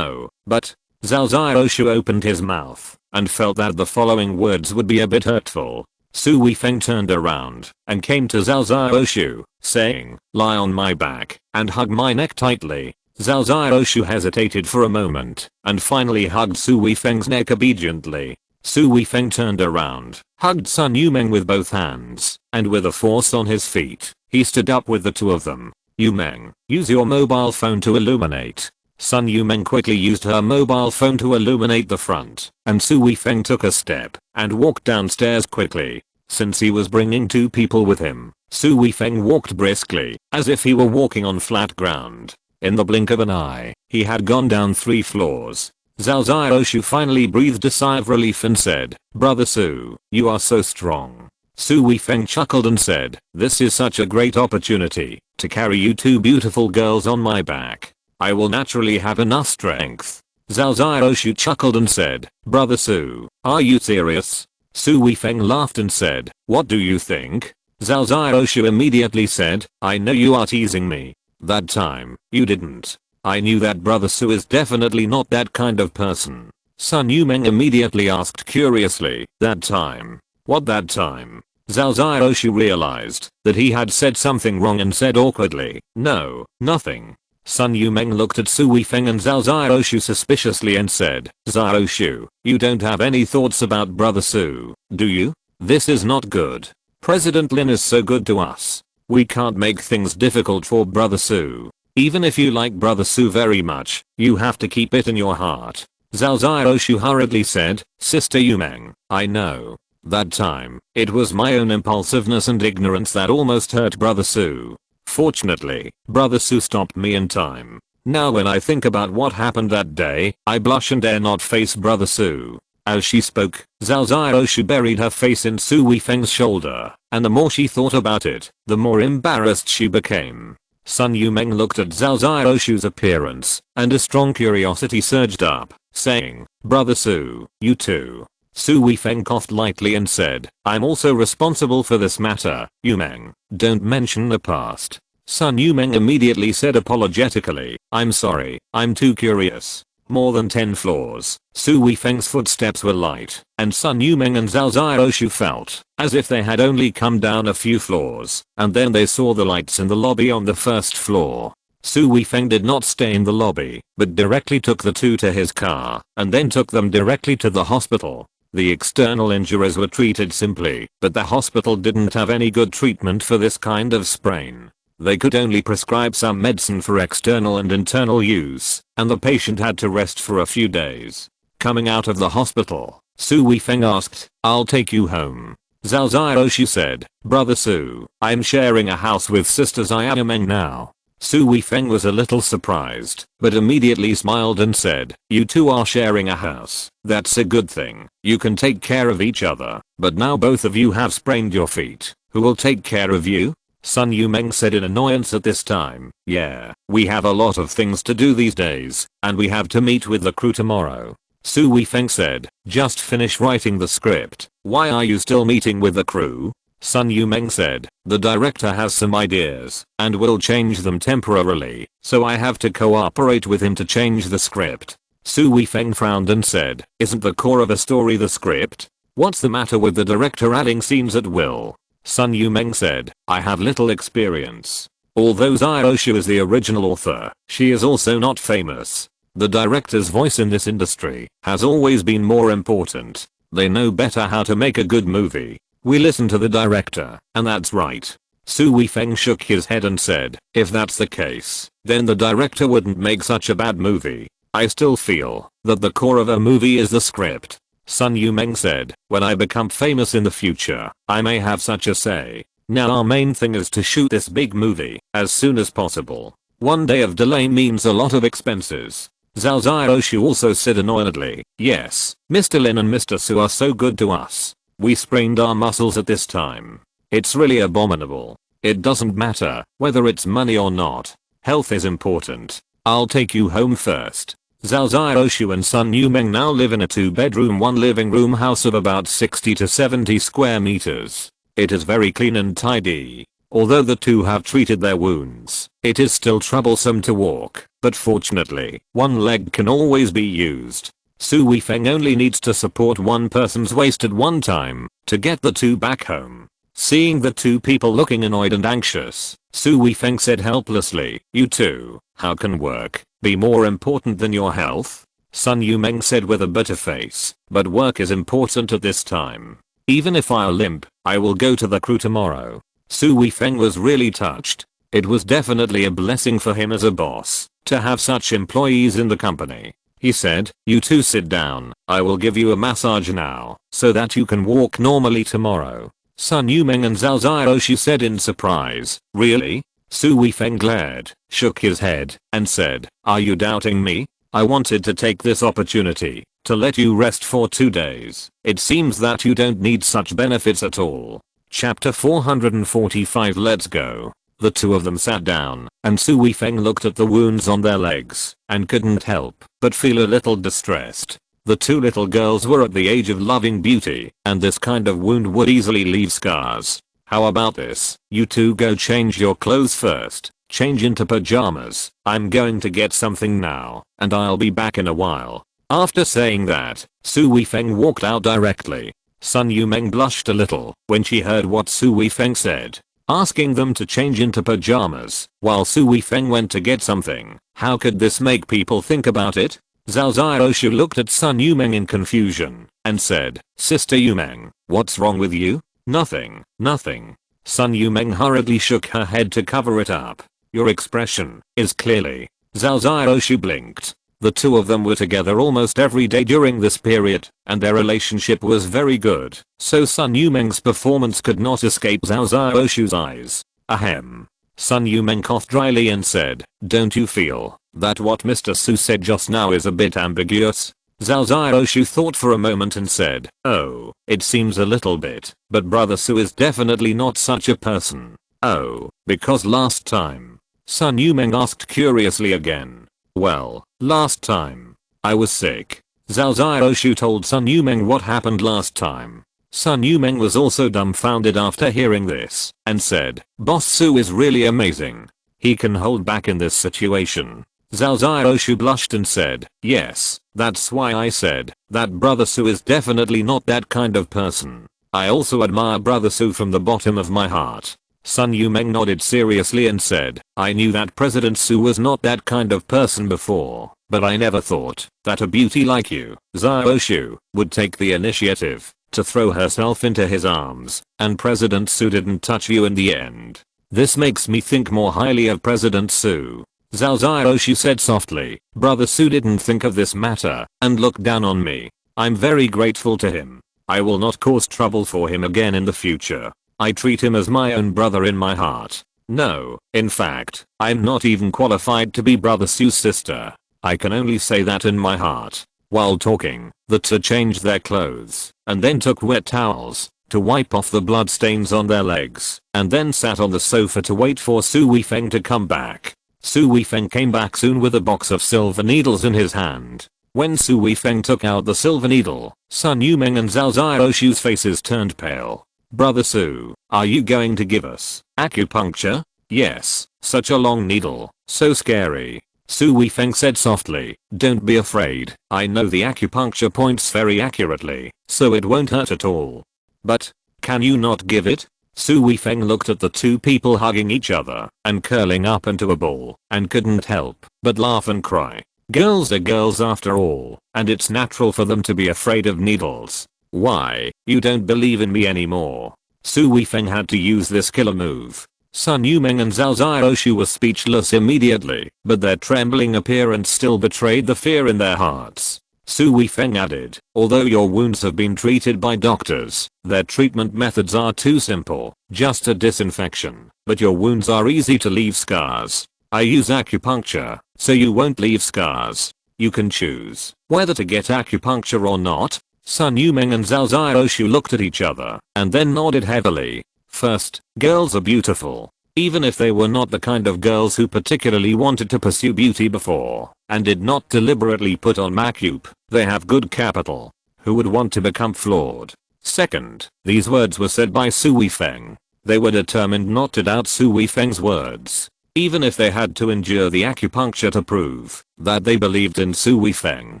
but Zhao Xiaoshu opened his mouth and felt that the following words would be a bit hurtful. Su Weifeng turned around and came to Zhao Xiaoshu, saying, "Lie on my back and hug my neck tightly." Zhao Xiaoshu hesitated for a moment and finally hugged Su Weifeng's neck obediently. Su Weifeng turned around, hugged Sun Yumeng with both hands, and with a force on his feet, he stood up with the two of them. "Yumeng, use your mobile phone to illuminate." Sun Yumeng quickly used her mobile phone to illuminate the front, and Su Weifeng took a step and walked downstairs quickly. Since he was bringing two people with him, Su Weifeng walked briskly, as if he were walking on flat ground. In the blink of an eye, he had gone down 3 floors. Zhao Xiaoshu finally breathed a sigh of relief and said, "Brother Su, you are so strong." Su Weifeng chuckled and said, "This is such a great opportunity to carry you two beautiful girls on my back. I will naturally have enough strength." Zhao Xiaoshu chuckled and said, "Brother Su, are you serious?" Su Weifeng laughed and said, "What do you think?" Zhao Xiaoshu immediately said, "I know you are teasing me. That time, you didn't. I knew that Brother Su is definitely not that kind of person." Sun Yumeng immediately asked curiously, "That time? What that time?" Zhao Xiaoshu realized that he had said something wrong and said awkwardly, "No, nothing." Sun Yumeng looked at Su Weifeng and Zhao Xiaoshu suspiciously and said, "Xiaoshu, you don't have any thoughts about Brother Su, do you? This is not good. President Lin is so good to us. We can't make things difficult for Brother Su. Even if you like Brother Su very much, you have to keep it in your heart." Zhao Xiaoshu hurriedly said, "Sister Yumeng, I know. That time, it was my own impulsiveness and ignorance that almost hurt Brother Su. Fortunately, Brother Su stopped me in time. Now when I think about what happened that day, I blush and dare not face Brother Su." As she spoke, Zhao Xiaoshu buried her face in Su Weifeng's shoulder, and the more she thought about it, the more embarrassed she became. Sun Yumeng looked at Zhao Xiaoshu's appearance, and a strong curiosity surged up, saying, "Brother Su, you too." Su Weifeng coughed lightly and said, "I'm also responsible for this matter, Yumeng. Don't mention the past." Sun Yumeng immediately said apologetically, "I'm sorry, I'm too curious." More than 10 floors, Su Weifeng's footsteps were light, and Sun Yumeng and Zhao Xiaoshu felt as if they had only come down a few floors, and then they saw the lights in the lobby on the first floor. Su Weifeng did not stay in the lobby, but directly took the two to his car, and then took them directly to the hospital. The external injuries were treated simply, but the hospital didn't have any good treatment for this kind of sprain. They could only prescribe some medicine for external and internal use, and the patient had to rest for a few days. Coming out of the hospital, Su Weifeng asked, "I'll take you home." Zhao Xiaoshu said, "Brother Su, I'm sharing a house with Sister Xiaomeng now." Su Weifeng was a little surprised, but immediately smiled and said, "You two are sharing a house. That's a good thing. You can take care of each other, but now both of you have sprained your feet. Who will take care of you?" Sun Yumeng said in annoyance at this time, "Yeah, we have a lot of things to do these days, and we have to meet with the crew tomorrow." Su Weifeng said, "Just finish writing the script. Why are you still meeting with the crew?" Sun Yumeng said, "The director has some ideas, and will change them temporarily, so I have to cooperate with him to change the script." Su Weifeng frowned and said, "Isn't the core of a story the script? What's the matter with the director adding scenes at will?" Sun Yumeng said, "I have little experience. Although Xiaoshu is the original author, she is also not famous. The director's voice in this industry has always been more important. They know better how to make a good movie. We listen to the director, and that's right." Su Weifeng shook his head and said, "If that's the case, then the director wouldn't make such a bad movie. I still feel that the core of a movie is the script." Sun Yumeng said, "When I become famous in the future, I may have such a say. Now our main thing is to shoot this big movie as soon as possible. One day of delay means a lot of expenses." Zhao Xiaoshu also said annoyedly, "Yes, Mr. Lin and Mr. Su are so good to us. We sprained our muscles at this time. It's really abominable. It doesn't matter whether it's money or not. Health is important. I'll take you home first." Zhao Xiaoshu and Sun Yumeng now live in a 2-bedroom 1 living room house of about 60 to 70 square meters. It is very clean and tidy. Although the two have treated their wounds, it is still troublesome to walk, but fortunately, one leg can always be used. Su Weifeng only needs to support one person's waist at one time to get the two back home. Seeing the two people looking annoyed and anxious, Su Weifeng said helplessly, "You two, how can work be more important than your health?" Sun Yumeng said with a bitter face, "But work is important at this time. Even if I'll limp, I will go to the crew tomorrow." Su Weifeng was really touched. It was definitely a blessing for him as a boss to have such employees in the company. He said, "You two sit down. I will give you a massage now, so that you can walk normally tomorrow." Sun Yumeng and Zhao Xiaoshu said in surprise, "Really?" Su Weifeng glared, shook his head, and said, "Are you doubting me?" I wanted to take this opportunity to let you rest for 2 days. It seems that you don't need such benefits at all. Chapter 445. Let's go. The two of them sat down, and Su Weifeng looked at the wounds on their legs, and couldn't help but feel a little distressed. The two little girls were at the age of loving beauty, and this kind of wound would easily leave scars. How about this? You two go change your clothes first. Change into pajamas. I'm going to get something now, and I'll be back in a while. After saying that, Su Weifeng walked out directly. Sun Yumeng blushed a little when she heard what Su Weifeng said, asking them to change into pajamas while Su Weifeng went to get something. How could this make people think about it? Zhao Xiaoshu looked at Sun Yumeng in confusion and said, Sister Yumeng, what's wrong with you? Nothing, nothing. Sun Yumeng hurriedly shook her head to cover it up. Your expression is clearly. Zhao Xiaoshu blinked. The two of them were together almost every day during this period, and their relationship was very good, so Sun Yumeng's performance could not escape Zhao Xiaoshu's eyes. Ahem. Sun Yumeng coughed dryly and said, don't you feel that what Mr. Su said just now is a bit ambiguous? Zhao Xiaoshu thought for a moment and said, oh, it seems a little bit, but Brother Su is definitely not such a person. Oh, because last time? Sun Yumeng asked curiously again. Well, last time I was sick. Zhao Xiaoshu told Sun Yumeng what happened last time. Sun Yumeng was also dumbfounded after hearing this and said, Boss Su is really amazing. He can hold back in this situation. Zhao Xiaoshu blushed and said, yes, that's why I said that Brother Su is definitely not that kind of person. I also admire Brother Su from the bottom of my heart. Sun Yumeng nodded seriously and said, I knew that President Su was not that kind of person before, but I never thought that a beauty like you, Xiaoshu, would take the initiative to throw herself into his arms, and President Su didn't touch you in the end. This makes me think more highly of President Su. Zhao Xiaoshu said softly, Brother Su didn't think of this matter and looked down on me. I'm very grateful to him. I will not cause trouble for him again in the future. I treat him as my own brother in my heart. No, in fact, I'm not even qualified to be Brother Su's sister. I can only say that in my heart. While talking, the two changed their clothes and then took wet towels to wipe off the blood stains on their legs and then sat on the sofa to wait for Su Weifeng to come back. Su Weifeng came back soon with a box of silver needles in his hand. When Su Weifeng took out the silver needle, Sun Yumeng and Zhao Xiaoshu's faces turned pale. Brother Su, are you going to give us acupuncture? Yes, such a long needle, so scary. Su Weifeng said softly, don't be afraid, I know the acupuncture points very accurately, so it won't hurt at all. But, can you not give it? Su Weifeng looked at the two people hugging each other and curling up into a ball and couldn't help but laugh and cry. Girls are girls after all, and it's natural for them to be afraid of needles. Why, you don't believe in me anymore? Su Weifeng had to use this killer move. Sun Yumeng and Zhao Xiaoshu were speechless immediately, but their trembling appearance still betrayed the fear in their hearts. Su Weifeng added, although your wounds have been treated by doctors, their treatment methods are too simple, just a disinfection, but your wounds are easy to leave scars. I use acupuncture, so you won't leave scars. You can choose whether to get acupuncture or not. Sun Yumeng and Zhao Xiaoshu looked at each other and then nodded heavily. First, girls are beautiful. Even if they were not the kind of girls who particularly wanted to pursue beauty before and did not deliberately put on makeup, they have good capital. Who would want to become flawed? Second, these words were said by Su Weifeng. They were determined not to doubt Su Weifeng's words, even if they had to endure the acupuncture to prove that they believed in Su Weifeng.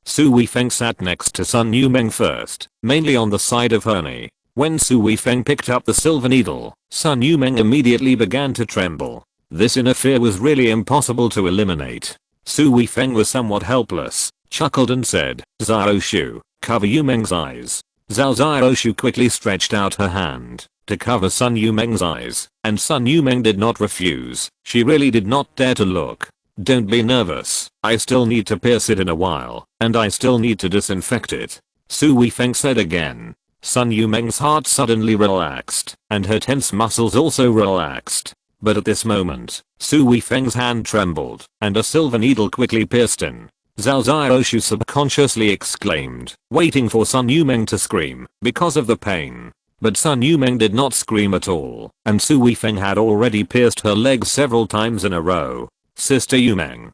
Su Weifeng sat next to Sun Yumeng first, mainly on the side of her knee. When Su Weifeng picked up the silver needle, Sun Yumeng immediately began to tremble. This inner fear was really impossible to eliminate. Su Weifeng was somewhat helpless, chuckled and said, Xiaoshu, cover Yumeng's eyes. Zhao Xiaoshu quickly stretched out her hand to cover Sun Yumeng's eyes, and Sun Yumeng did not refuse. She really did not dare to look. Don't be nervous, I still need to pierce it in a while, and I still need to disinfect it. Su Weifeng said again. Sun Yumeng's heart suddenly relaxed, and her tense muscles also relaxed. But at this moment, Su Weifeng's hand trembled, and a silver needle quickly pierced in. Zhao Xiaoshu subconsciously exclaimed, waiting for Sun Yumeng to scream because of the pain. But Sun Yumeng did not scream at all, and Su Weifeng had already pierced her legs several times in a row. Sister Yumeng,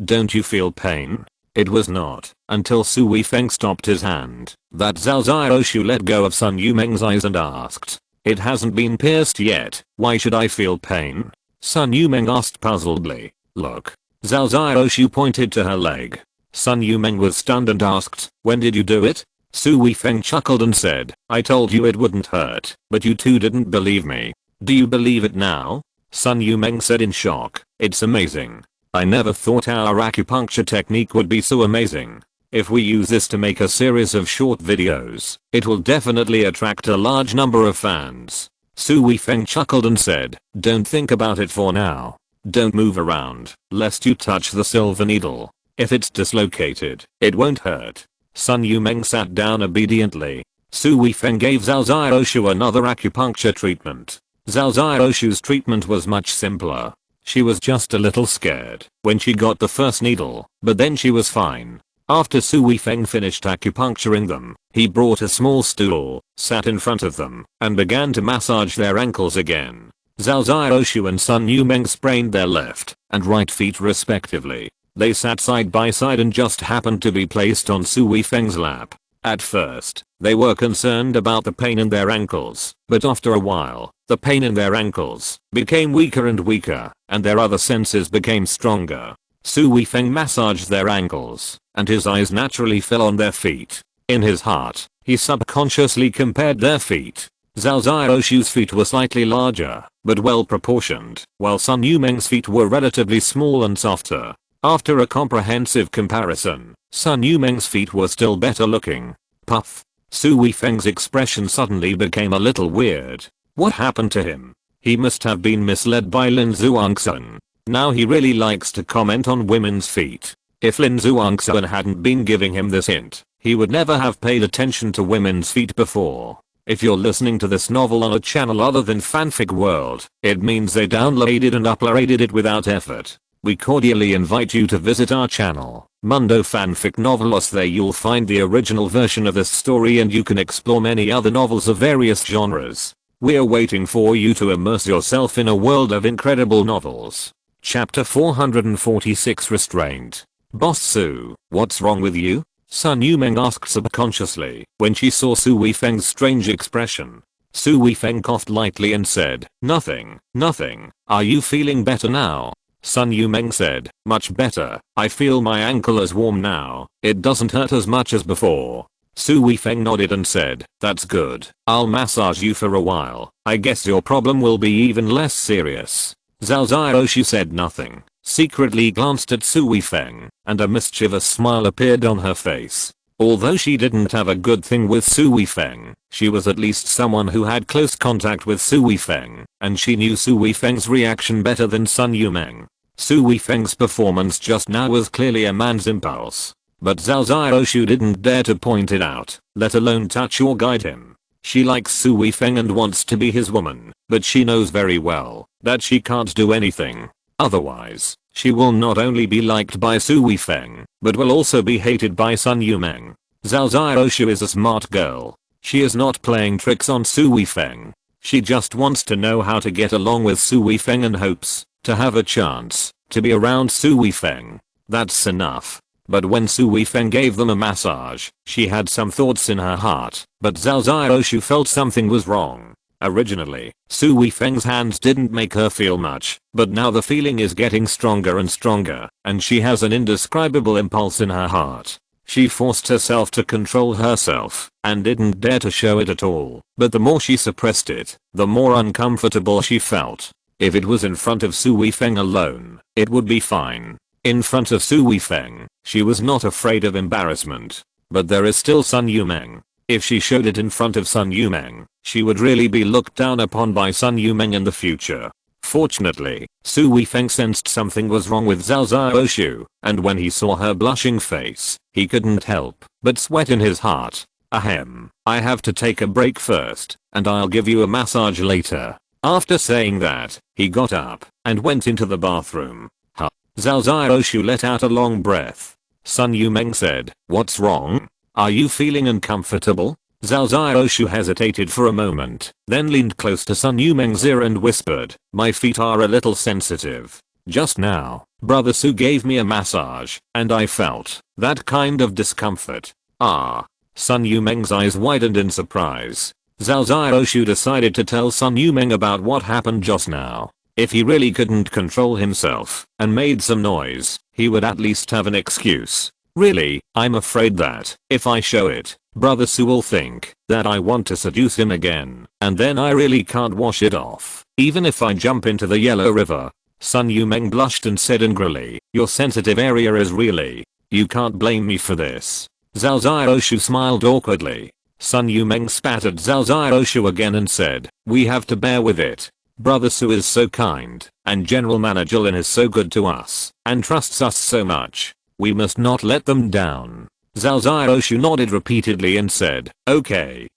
don't you feel pain? It was not until Su Weifeng stopped his hand that Zhao Xiaoshu let go of Sun Yumeng's eyes and asked, it hasn't been pierced yet, why should I feel pain? Sun Yumeng asked puzzledly. Look. Zhao Xiaoshu pointed to her leg. Sun Yumeng was stunned and asked, when did you do it? Su Weifeng chuckled and said, I told you it wouldn't hurt, but you two didn't believe me. Do you believe it now? Sun Yumeng said in shock, it's amazing. I never thought our acupuncture technique would be so amazing. If we use this to make a series of short videos, it will definitely attract a large number of fans. Su Weifeng chuckled and said, don't think about it for now. Don't move around, lest you touch the silver needle. If it's dislocated, it won't hurt. Sun Yumeng sat down obediently. Su Weifeng gave Zhao Xiaoshu another acupuncture treatment. Zhao Xiaoshu's treatment was much simpler. She was just a little scared when she got the first needle, but then she was fine. After Su Weifeng finished acupuncturing them, he brought a small stool, sat in front of them, and began to massage their ankles again. Zhao Xiaoshu and Sun Yumeng sprained their left and right feet respectively. They sat side by side and just happened to be placed on Su Weifeng's lap. At first, they were concerned about the pain in their ankles, but after a while, the pain in their ankles became weaker and weaker, and their other senses became stronger. Su Weifeng massaged their ankles, and his eyes naturally fell on their feet. In his heart, he subconsciously compared their feet. Zhao Xiaoshu's feet were slightly larger, but well proportioned, while Sun Yumeng's feet were relatively small and softer. After a comprehensive comparison, Sun Yumeng's feet were still better looking. Puff. Su Weifeng's expression suddenly became a little weird. What happened to him? He must have been misled by Lin Zhuangxun. Now he really likes to comment on women's feet. If Lin Zhuangxun hadn't been giving him this hint, he would never have paid attention to women's feet before. If you're listening to this novel on a channel other than Fanfic World, it means they downloaded and uploaded it without effort. We cordially invite you to visit our channel, Mundo Fanfic Novelos. There you'll find the original version of this story and you can explore many other novels of various genres. We're waiting for you to immerse yourself in a world of incredible novels. Chapter 446 Restraint. Boss Su, what's wrong with you? Sun Yumeng asked subconsciously when she saw Su Weifeng's strange expression. Su Weifeng coughed lightly and said, nothing. Are you feeling better now? Sun Yumeng said, much better. I feel my ankle is warm now. It doesn't hurt as much as before. Su Weifeng nodded and said, that's good. I'll massage you for a while. I guess your problem will be even less serious. Zhao Xiaoshu said nothing, secretly glanced at Su Weifeng, and a mischievous smile appeared on her face. Although she didn't have a good thing with Su Weifeng, she was at least someone who had close contact with Su Weifeng, and she knew Su Weifeng's reaction better than Sun Yumeng. Su Weifeng's performance just now was clearly a man's impulse. But Zhao Xiaoshu didn't dare to point it out, let alone touch or guide him. She likes Su Weifeng and wants to be his woman, but she knows very well that she can't do anything. Otherwise, she will not only be liked by Su Weifeng, but will also be hated by Sun Yumeng. Zhao Xiaoshu is a smart girl. She is not playing tricks on Su Weifeng. She just wants to know how to get along with Su Weifeng and hopes to have a chance to be around Su Weifeng. That's enough. But when Su Weifeng gave them a massage, she had some thoughts in her heart, but Zhao Xiaoshu felt something was wrong. Originally, Su Weifeng's hands didn't make her feel much, but now the feeling is getting stronger and stronger, and she has an indescribable impulse in her heart. She forced herself to control herself, and didn't dare to show it at all, but the more she suppressed it, the more uncomfortable she felt. If it was in front of Su Weifeng alone, it would be fine. In front of Su Weifeng, she was not afraid of embarrassment. But there is still Sun Yumeng. If she showed it in front of Sun Yumeng, she would really be looked down upon by Sun Yumeng in the future. Fortunately, Su Weifeng sensed something was wrong with Zhao Xiaoshu, and when he saw her blushing face, he couldn't help but sweat in his heart. Ahem, I have to take a break first, and I'll give you a massage later. After saying that, he got up and went into the bathroom. Zhao Xiaoshu let out a long breath. Sun Yumeng said, "What's wrong? Are you feeling uncomfortable?" Zhao Xiaoshu hesitated for a moment, then leaned close to Sun Yumeng's ear and whispered, "My feet are a little sensitive. Just now, Brother Su gave me a massage, and I felt that kind of discomfort." Ah. Sun Yumeng's eyes widened in surprise. Zhao Xiaoshu decided to tell Sun Yumeng about what happened just now. If he really couldn't control himself and made some noise, he would at least have an excuse. "Really, I'm afraid that if I show it, Brother Su will think that I want to seduce him again, and then I really can't wash it off, even if I jump into the Yellow River." Sun Yumeng blushed and said angrily, "Your sensitive area is really. You can't blame me for this." Zhao Xiaoshu smiled awkwardly. Sun Yumeng spat at Zhao Xiaoshu again and said, "We have to bear with it. Brother Su is so kind, and General Manager Lin is so good to us, and trusts us so much. We must not let them down." Zhao Xiaoshu nodded repeatedly and said, okay,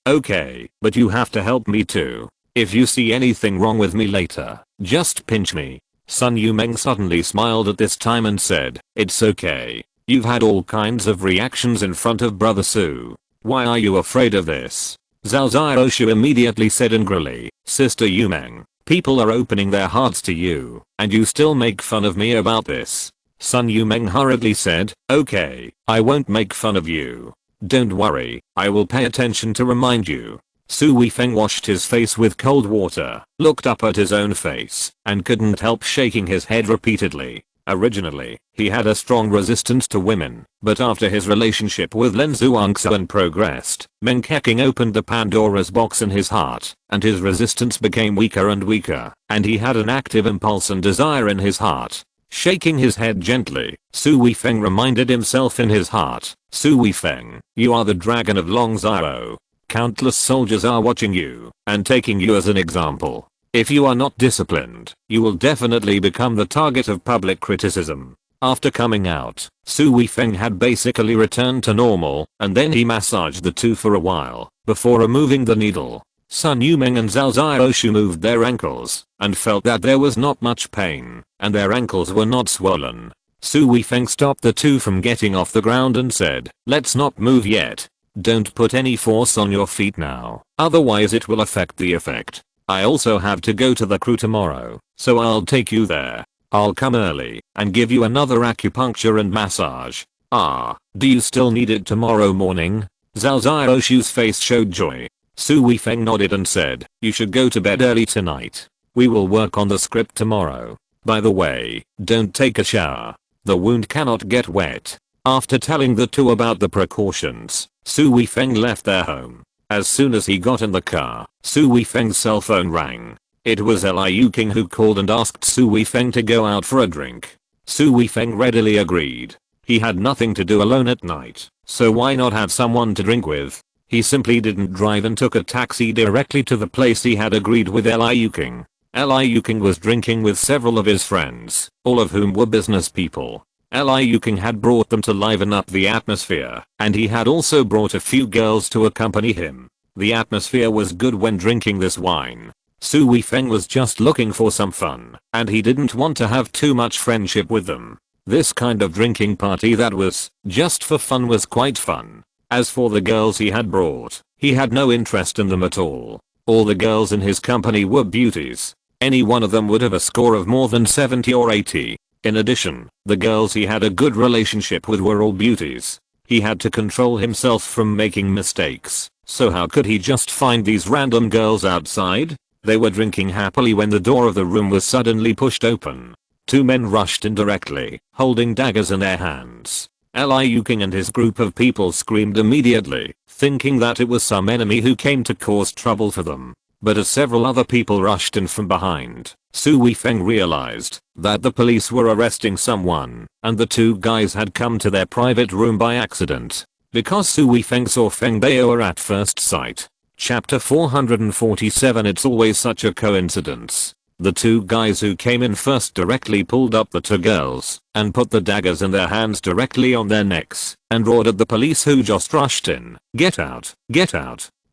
but you have to help me too. If you see anything wrong with me later, just pinch me." Sun Yumeng suddenly smiled at this time and said, "It's okay. You've had all kinds of reactions in front of Brother Su. Why are you afraid of this?" Zhao Xiaoshu immediately said angrily, "Sister Yumeng, people are opening their hearts to you, and you still make fun of me about this." Sun Yumeng hurriedly said, "Okay, I won't make fun of you. Don't worry, I will pay attention to remind you." Su Weifeng washed his face with cold water, looked up at his own face, and couldn't help shaking his head repeatedly. Originally, he had a strong resistance to women, but after his relationship with Lin Zhuangxuan progressed, Meng Keqing opened the Pandora's box in his heart, and his resistance became weaker and weaker, and he had an active impulse and desire in his heart. Shaking his head gently, Su Weifeng reminded himself in his heart, "Su Weifeng, you are the dragon of Long Zhao. Countless soldiers are watching you, and taking you as an example. If you are not disciplined, you will definitely become the target of public criticism." After coming out, Su Weifeng had basically returned to normal, and then he massaged the two for a while, before removing the needle. Sun Yumeng and Zhao Xiaoshu moved their ankles, and felt that there was not much pain, and their ankles were not swollen. Su Weifeng stopped the two from getting off the ground and said, "Let's not move yet. Don't put any force on your feet now, otherwise it will affect the effect. I also have to go to the crew tomorrow, so I'll take you there. I'll come early and give you another acupuncture and massage." "Ah, do you still need it tomorrow morning?" Zhao Xiaoshu's face showed joy. Su Weifeng nodded and said, "You should go to bed early tonight. We will work on the script tomorrow. By the way, don't take a shower. The wound cannot get wet." After telling the two about the precautions, Su Weifeng left their home. As soon as he got in the car, Su Weifeng's cell phone rang. It was Liu King who called and asked Su Weifeng to go out for a drink. Su Weifeng readily agreed. He had nothing to do alone at night, so why not have someone to drink with? He simply didn't drive and took a taxi directly to the place he had agreed with Liu King. Liu King was drinking with several of his friends, all of whom were business people. Liu King had brought them to liven up the atmosphere, and he had also brought a few girls to accompany him. The atmosphere was good when drinking this wine. Su Weifeng was just looking for some fun, and he didn't want to have too much friendship with them. This kind of drinking party that was just for fun was quite fun. As for the girls he had brought, he had no interest in them at all. All the girls in his company were beauties. Any one of them would have a score of more than 70 or 80. In addition, the girls he had a good relationship with were all beauties. He had to control himself from making mistakes, so how could he just find these random girls outside? They were drinking happily when the door of the room was suddenly pushed open. Two men rushed in directly, holding daggers in their hands. Liu King and his group of people screamed immediately, thinking that it was some enemy who came to cause trouble for them. But as several other people rushed in from behind, Su Weifeng realized that the police were arresting someone, and the two guys had come to their private room by accident. Because Su Weifeng saw Feng Bao at first sight. Chapter 447. It's always such a coincidence. The two guys who came in first directly pulled up the two girls and put the daggers in their hands directly on their necks and roared at the police who just rushed in, get out,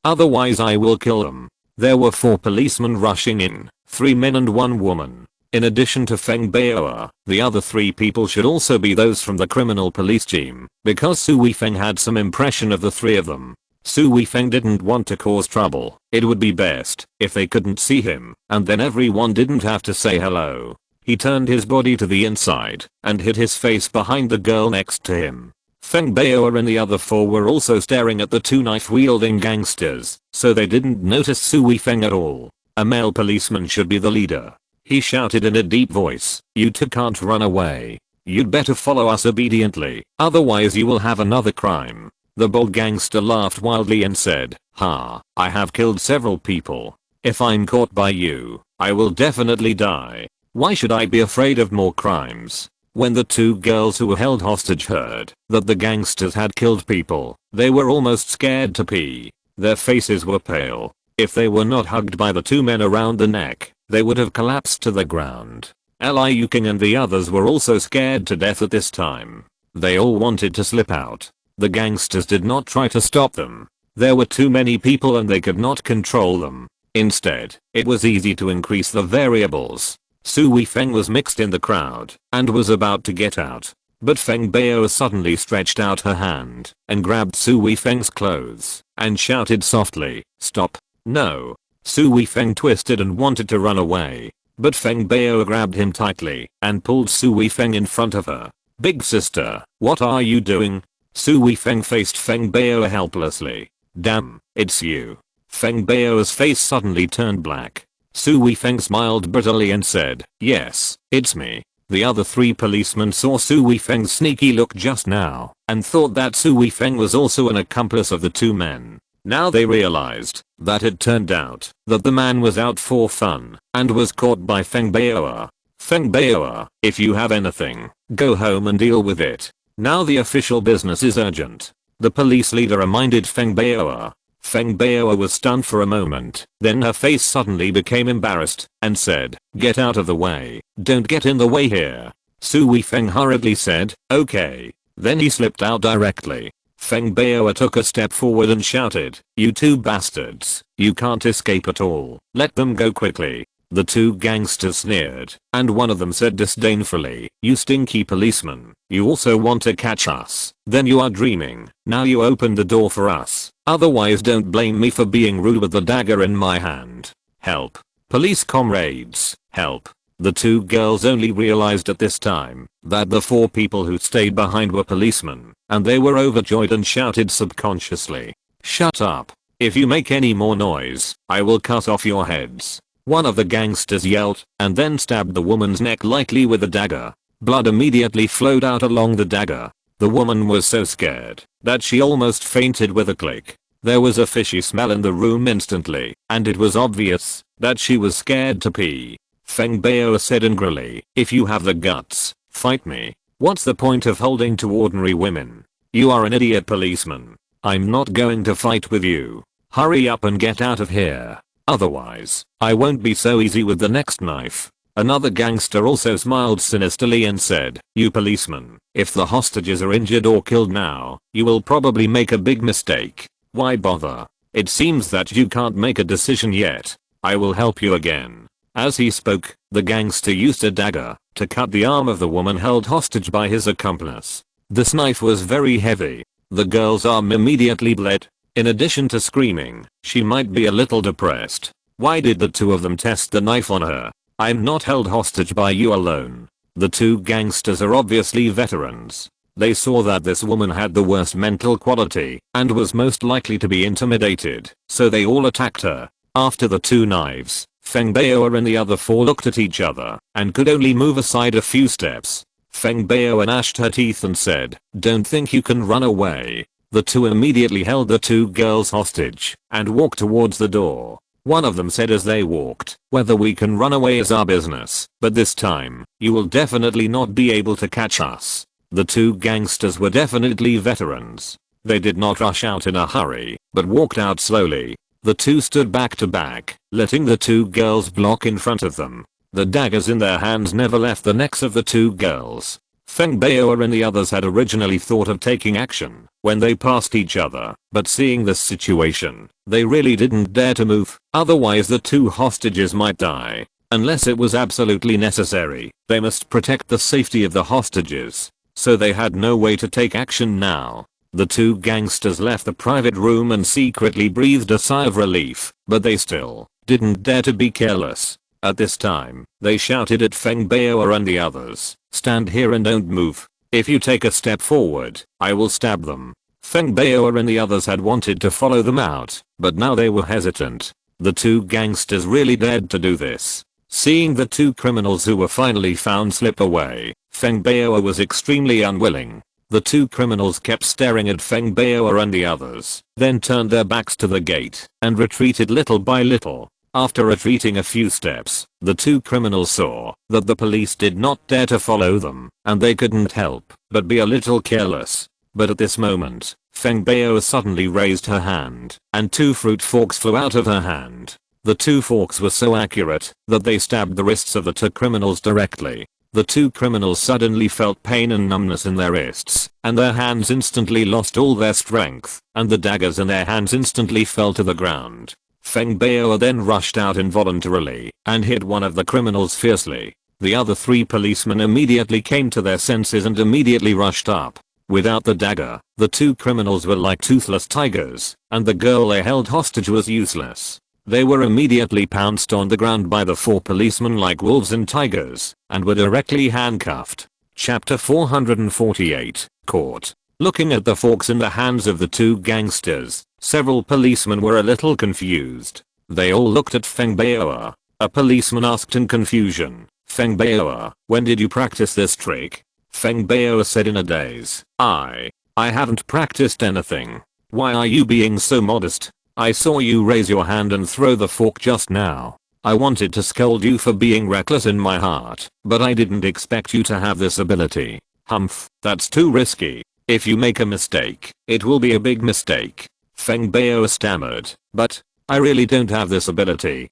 otherwise I will kill them." There were 4 policemen rushing in, 3 men and 1 woman. In addition to Feng Beoer, the other 3 people should also be those from the criminal police team, because Su Weifeng had some impression of the 3 of them. Su Weifeng didn't want to cause trouble. It would be best if they couldn't see him, and then everyone didn't have to say hello. He turned his body to the inside and hid his face behind the girl next to him. Feng Beoer and the other 4 were also staring at the 2 knife-wielding gangsters, so they didn't notice Su Weifeng at all. A male policeman should be the leader. He shouted in a deep voice, "You 2 can't run away. You'd better follow us obediently, otherwise you will have another crime." The bold gangster laughed wildly and said, "Ha, I have killed several people. If I'm caught by you, I will definitely die. Why should I be afraid of more crimes?" When the 2 girls who were held hostage heard that the gangsters had killed people, they were almost scared to pee. Their faces were pale. If they were not hugged by the 2 men around the neck, they would have collapsed to the ground. Liu King and the others were also scared to death at this time. They all wanted to slip out. The gangsters did not try to stop them. There were too many people and they could not control them. Instead, it was easy to increase the variables. Su Weifeng was mixed in the crowd and was about to get out. But Feng Beoer suddenly stretched out her hand and grabbed Su Weifeng's clothes and shouted softly, "Stop. No." Su Weifeng twisted and wanted to run away, but Feng Beoer grabbed him tightly and pulled Su Weifeng in front of her. "Big sister, what are you doing?" Su Weifeng faced Feng Beoer helplessly. "Damn, it's you." Feng Beoer's face suddenly turned black. Su Weifeng smiled bitterly and said, "Yes, it's me." The other 3 policemen saw Su Weifeng's sneaky look just now and thought that Su Weifeng was also an accomplice of the 2 men. Now they realized that it turned out that the man was out for fun and was caught by Feng Beoer. "Feng Beoer, if you have anything, go home and deal with it. Now the official business is urgent," the police leader reminded Feng Beoer. Feng Beoer was stunned for a moment, then her face suddenly became embarrassed and said, "Get out of the way, don't get in the way here." Su Weifeng hurriedly said, "Okay." Then he slipped out directly. Feng Beoer took a step forward and shouted, "You 2 bastards, you can't escape at all, let them go quickly." The 2 gangsters sneered, and one of them said disdainfully, "You stinky policeman, you also want to catch us? Then you are dreaming. Now you open the door for us, otherwise don't blame me for being rude with the dagger in my hand. Help. Police comrades, help." The 2 girls only realized at this time that the 4 people who stayed behind were policemen, and they were overjoyed and shouted subconsciously, "Shut up. If you make any more noise, I will cut off your heads." One of the gangsters yelled and then stabbed the woman's neck lightly with a dagger. Blood immediately flowed out along the dagger. The woman was so scared that she almost fainted with a click. There was a fishy smell in the room instantly, and it was obvious that she was scared to pee. Feng Beoer said angrily, "If you have the guts, fight me. What's the point of holding to ordinary women? You are an idiot policeman. I'm not going to fight with you. Hurry up and get out of here. Otherwise, I won't be so easy with the next knife." Another gangster also smiled sinisterly and said, "You policeman, if the hostages are injured or killed now, you will probably make a big mistake. Why bother? It seems that you can't make a decision yet. I will help you again." As he spoke, the gangster used a dagger to cut the arm of the woman held hostage by his accomplice. This knife was very heavy. The girl's arm immediately bled. In addition to screaming, she might be a little depressed. Why did the 2 of them test the knife on her? "I'm not held hostage by you alone." The 2 gangsters are obviously veterans. They saw that this woman had the worst mental quality and was most likely to be intimidated, so they all attacked her. After the 2 knives, Feng Beoer and the other 4 looked at each other and could only move aside a few steps. Feng Beoer gnashed her teeth and said, "Don't think you can run away." The 2 immediately held the 2 girls hostage and walked towards the door. One of them said as they walked, "Whether we can run away is our business, but this time, you will definitely not be able to catch us." The 2 gangsters were definitely veterans. They did not rush out in a hurry, but walked out slowly. The 2 stood back to back, letting the 2 girls block in front of them. The daggers in their hands never left the necks of the 2 girls. Feng Beoer and the others had originally thought of taking action when they passed each other, but seeing this situation, they really didn't dare to move, otherwise the 2 hostages might die. Unless it was absolutely necessary, they must protect the safety of the hostages. So they had no way to take action now. The two gangsters left the private room and secretly breathed a sigh of relief, but they still didn't dare to be careless. At this time, they shouted at Feng Bao and the others, "Stand here and don't move. If you take a step forward, I will stab them." Feng Bao and the others had wanted to follow them out, but now they were hesitant. The two gangsters really dared to do this. Seeing the two criminals who were finally found slip away, Feng Bao was extremely unwilling. The two criminals kept staring at Feng Bao and the others, then turned their backs to the gate and retreated little by little. After retreating a few steps, the two criminals saw that the police did not dare to follow them, and they couldn't help but be a little careless. But at this moment, Feng Bao suddenly raised her hand, and two fruit forks flew out of her hand. The two forks were so accurate that they stabbed the wrists of the two criminals directly. The two criminals suddenly felt pain and numbness in their wrists, and their hands instantly lost all their strength, and the daggers in their hands instantly fell to the ground. Feng Bao then rushed out involuntarily and hit one of the criminals fiercely. The other three policemen immediately came to their senses and immediately rushed up. Without the dagger, the two criminals were like toothless tigers, and the girl they held hostage was useless. They were immediately pounced on the ground by the four policemen like wolves and tigers, and were directly handcuffed. Chapter 448, Caught. Looking at the forks in the hands of the two gangsters, several policemen were a little confused. They all looked at Feng Bao. A policeman asked in confusion, "Feng Bao, when did you practice this trick?" Feng Bao said in a daze, I haven't practiced anything. Why are you being so modest? I saw you raise your hand and throw the fork just now. I wanted to scold you for being reckless in my heart, but I didn't expect you to have this ability. Humph, that's too risky. If you make a mistake, it will be a big mistake. Feng Bao stammered, but I really don't have this ability.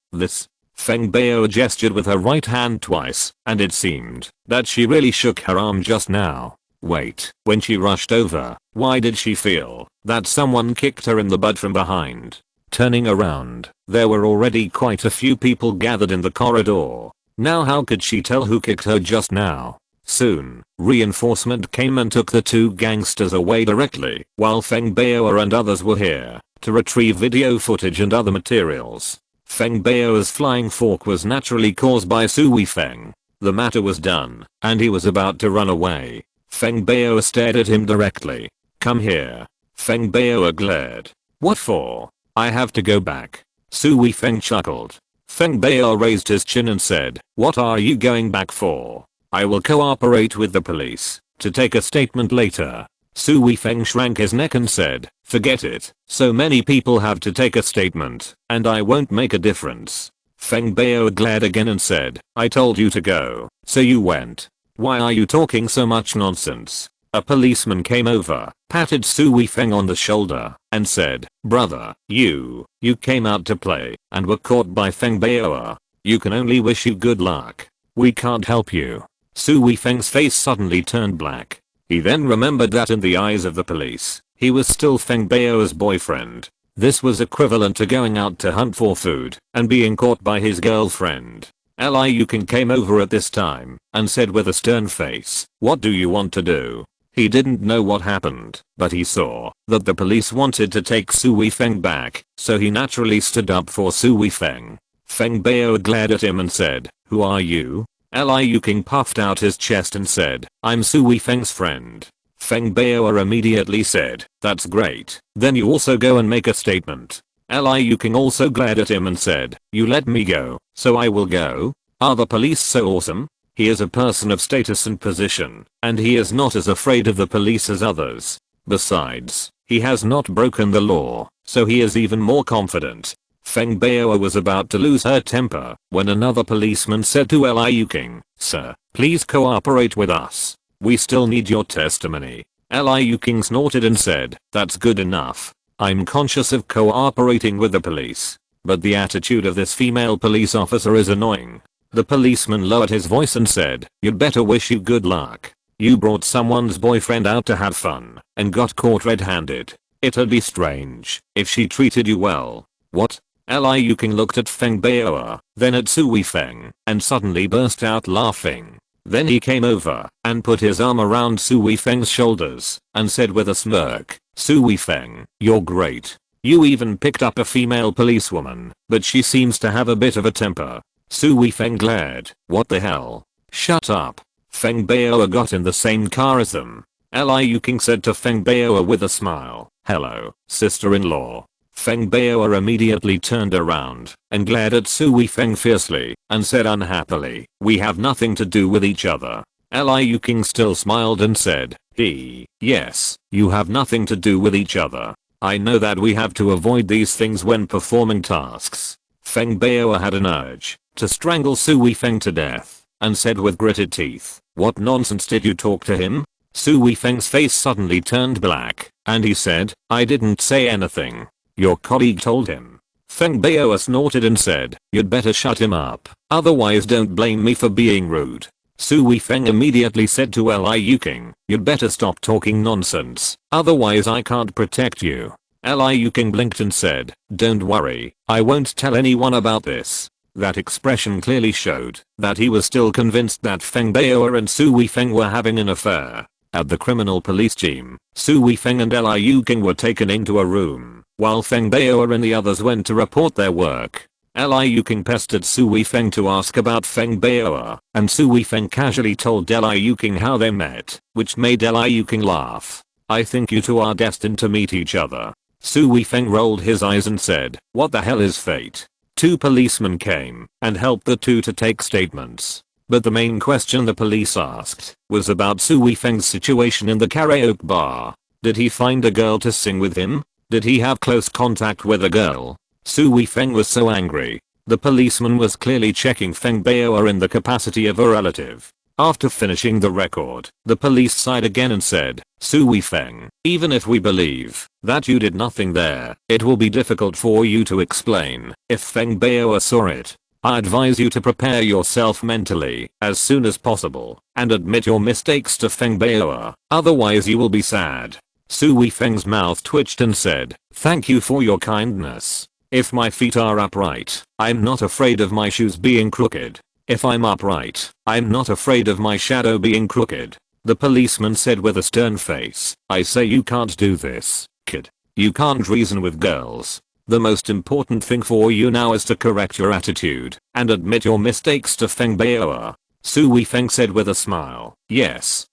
Feng Bao gestured with her right hand twice, and it seemed that she really shook her arm just now. Wait, when she rushed over, why did she feel that someone kicked her in the butt from behind? Turning around, there were already quite a few people gathered in the corridor. Now how could she tell who kicked her just now? Soon, reinforcement came and took the two gangsters away directly, while Feng Bao and others were here to retrieve video footage and other materials. Feng Bao's flying fork was naturally caused by Su Weifeng. The matter was done, and he was about to run away. Feng Bao stared at him directly. "Come here." Feng Bao glared. "What for? I have to go back." Su Weifeng chuckled. Feng Bao raised his chin and said, "What are you going back for?" "I will cooperate with the police to take a statement later." Su Weifeng shrank his neck and said, "Forget it. So many people have to take a statement, and I won't make a difference." Feng Bao glared again and said, "I told you to go, so you went. Why are you talking so much nonsense?" A policeman came over, patted Su Weifeng on the shoulder, and said, "Brother, you came out to play and were caught by Feng Bao. You can only wish you good luck. We can't help you." Su Weifeng's face suddenly turned black. He then remembered that in the eyes of the police, he was still Feng Bao's boyfriend. This was equivalent to going out to hunt for food and being caught by his girlfriend. Liu King came over at this time and said with a stern face, "What do you want to do?" He didn't know what happened, but he saw that the police wanted to take Su Weifeng back, so he naturally stood up for Su Weifeng. Feng Bao glared at him and said, "Who are you?" Liu King puffed out his chest and said, "I'm Su Weifeng's friend." Feng Bao immediately said, "That's great. Then you also go and make a statement." Liu King also glared at him and said, "You let me go, so I will go? Are the police so awesome?" He is a person of status and position, and he is not as afraid of the police as others. Besides, he has not broken the law, so he is even more confident. Feng Bao was about to lose her temper when another policeman said to Liu King, "Sir, please cooperate with us. We still need your testimony." Liu King snorted and said, "That's good enough. I'm conscious of cooperating with the police, but the attitude of this female police officer is annoying." The policeman lowered his voice and said, "You'd better wish you good luck. You brought someone's boyfriend out to have fun and got caught red-handed. It'd be strange if she treated you well." "What?" Liu King looked at Feng Bao, then at Su Weifeng, and suddenly burst out laughing. Then he came over and put his arm around Su Weifeng's shoulders and said with a smirk, "Su Weifeng, you're great. You even picked up a female policewoman, but she seems to have a bit of a temper." Su Weifeng glared. "What the hell? Shut up." Feng Bao got in the same car as them. Liu King said to Feng Bao with a smile, "Hello, sister-in-law." Feng Bao immediately turned around and glared at Su Weifeng fiercely and said unhappily, "We have nothing to do with each other." Liu King still smiled and said, Yes, you have nothing to do with each other. I know that we have to avoid these things when performing tasks." Feng Bao had an urge to strangle Su Weifeng to death and said with gritted teeth, "What nonsense did you talk to him?" Su Weifeng's face suddenly turned black and he said, "I didn't say anything. Your colleague told him." Feng Bao snorted and said, "You'd better shut him up, otherwise don't blame me for being rude." Su Weifeng immediately said to Liu King, "You'd better stop talking nonsense, otherwise I can't protect you." Liu King blinked and said, "Don't worry, I won't tell anyone about this." That expression clearly showed that he was still convinced that Feng Bao and Su Weifeng were having an affair. At the criminal police team, Su Weifeng and Liu King were taken into a room, while Feng Bao and the others went to report their work. Liu King pestered Su Weifeng to ask about Feng Bao, and Su Weifeng casually told Liu King how they met, which made Liu King laugh. "I think you two are destined to meet each other." Su Weifeng rolled his eyes and said, "What the hell is fate?" Two policemen came and helped the two to take statements. But the main question the police asked was about Su Weifeng's situation in the karaoke bar. Did he find a girl to sing with him? Did he have close contact with a girl? Su Weifeng was so angry. The policeman was clearly checking Feng Bao in the capacity of a relative. After finishing the record, the police sighed again and said, "Su Weifeng, even if we believe that you did nothing there, it will be difficult for you to explain if Feng Bao saw it. I advise you to prepare yourself mentally as soon as possible and admit your mistakes to Feng Bao, otherwise you will be sad." Su Weifeng's mouth twitched and said, "Thank you for your kindness. If my feet are upright, I'm not afraid of my shoes being crooked. If I'm upright, I'm not afraid of my shadow being crooked." The policeman said with a stern face, "I say you can't do this, kid. You can't reason with girls. The most important thing for you now is to correct your attitude and admit your mistakes to Feng Bao." Su Weifeng said with a smile, Yes,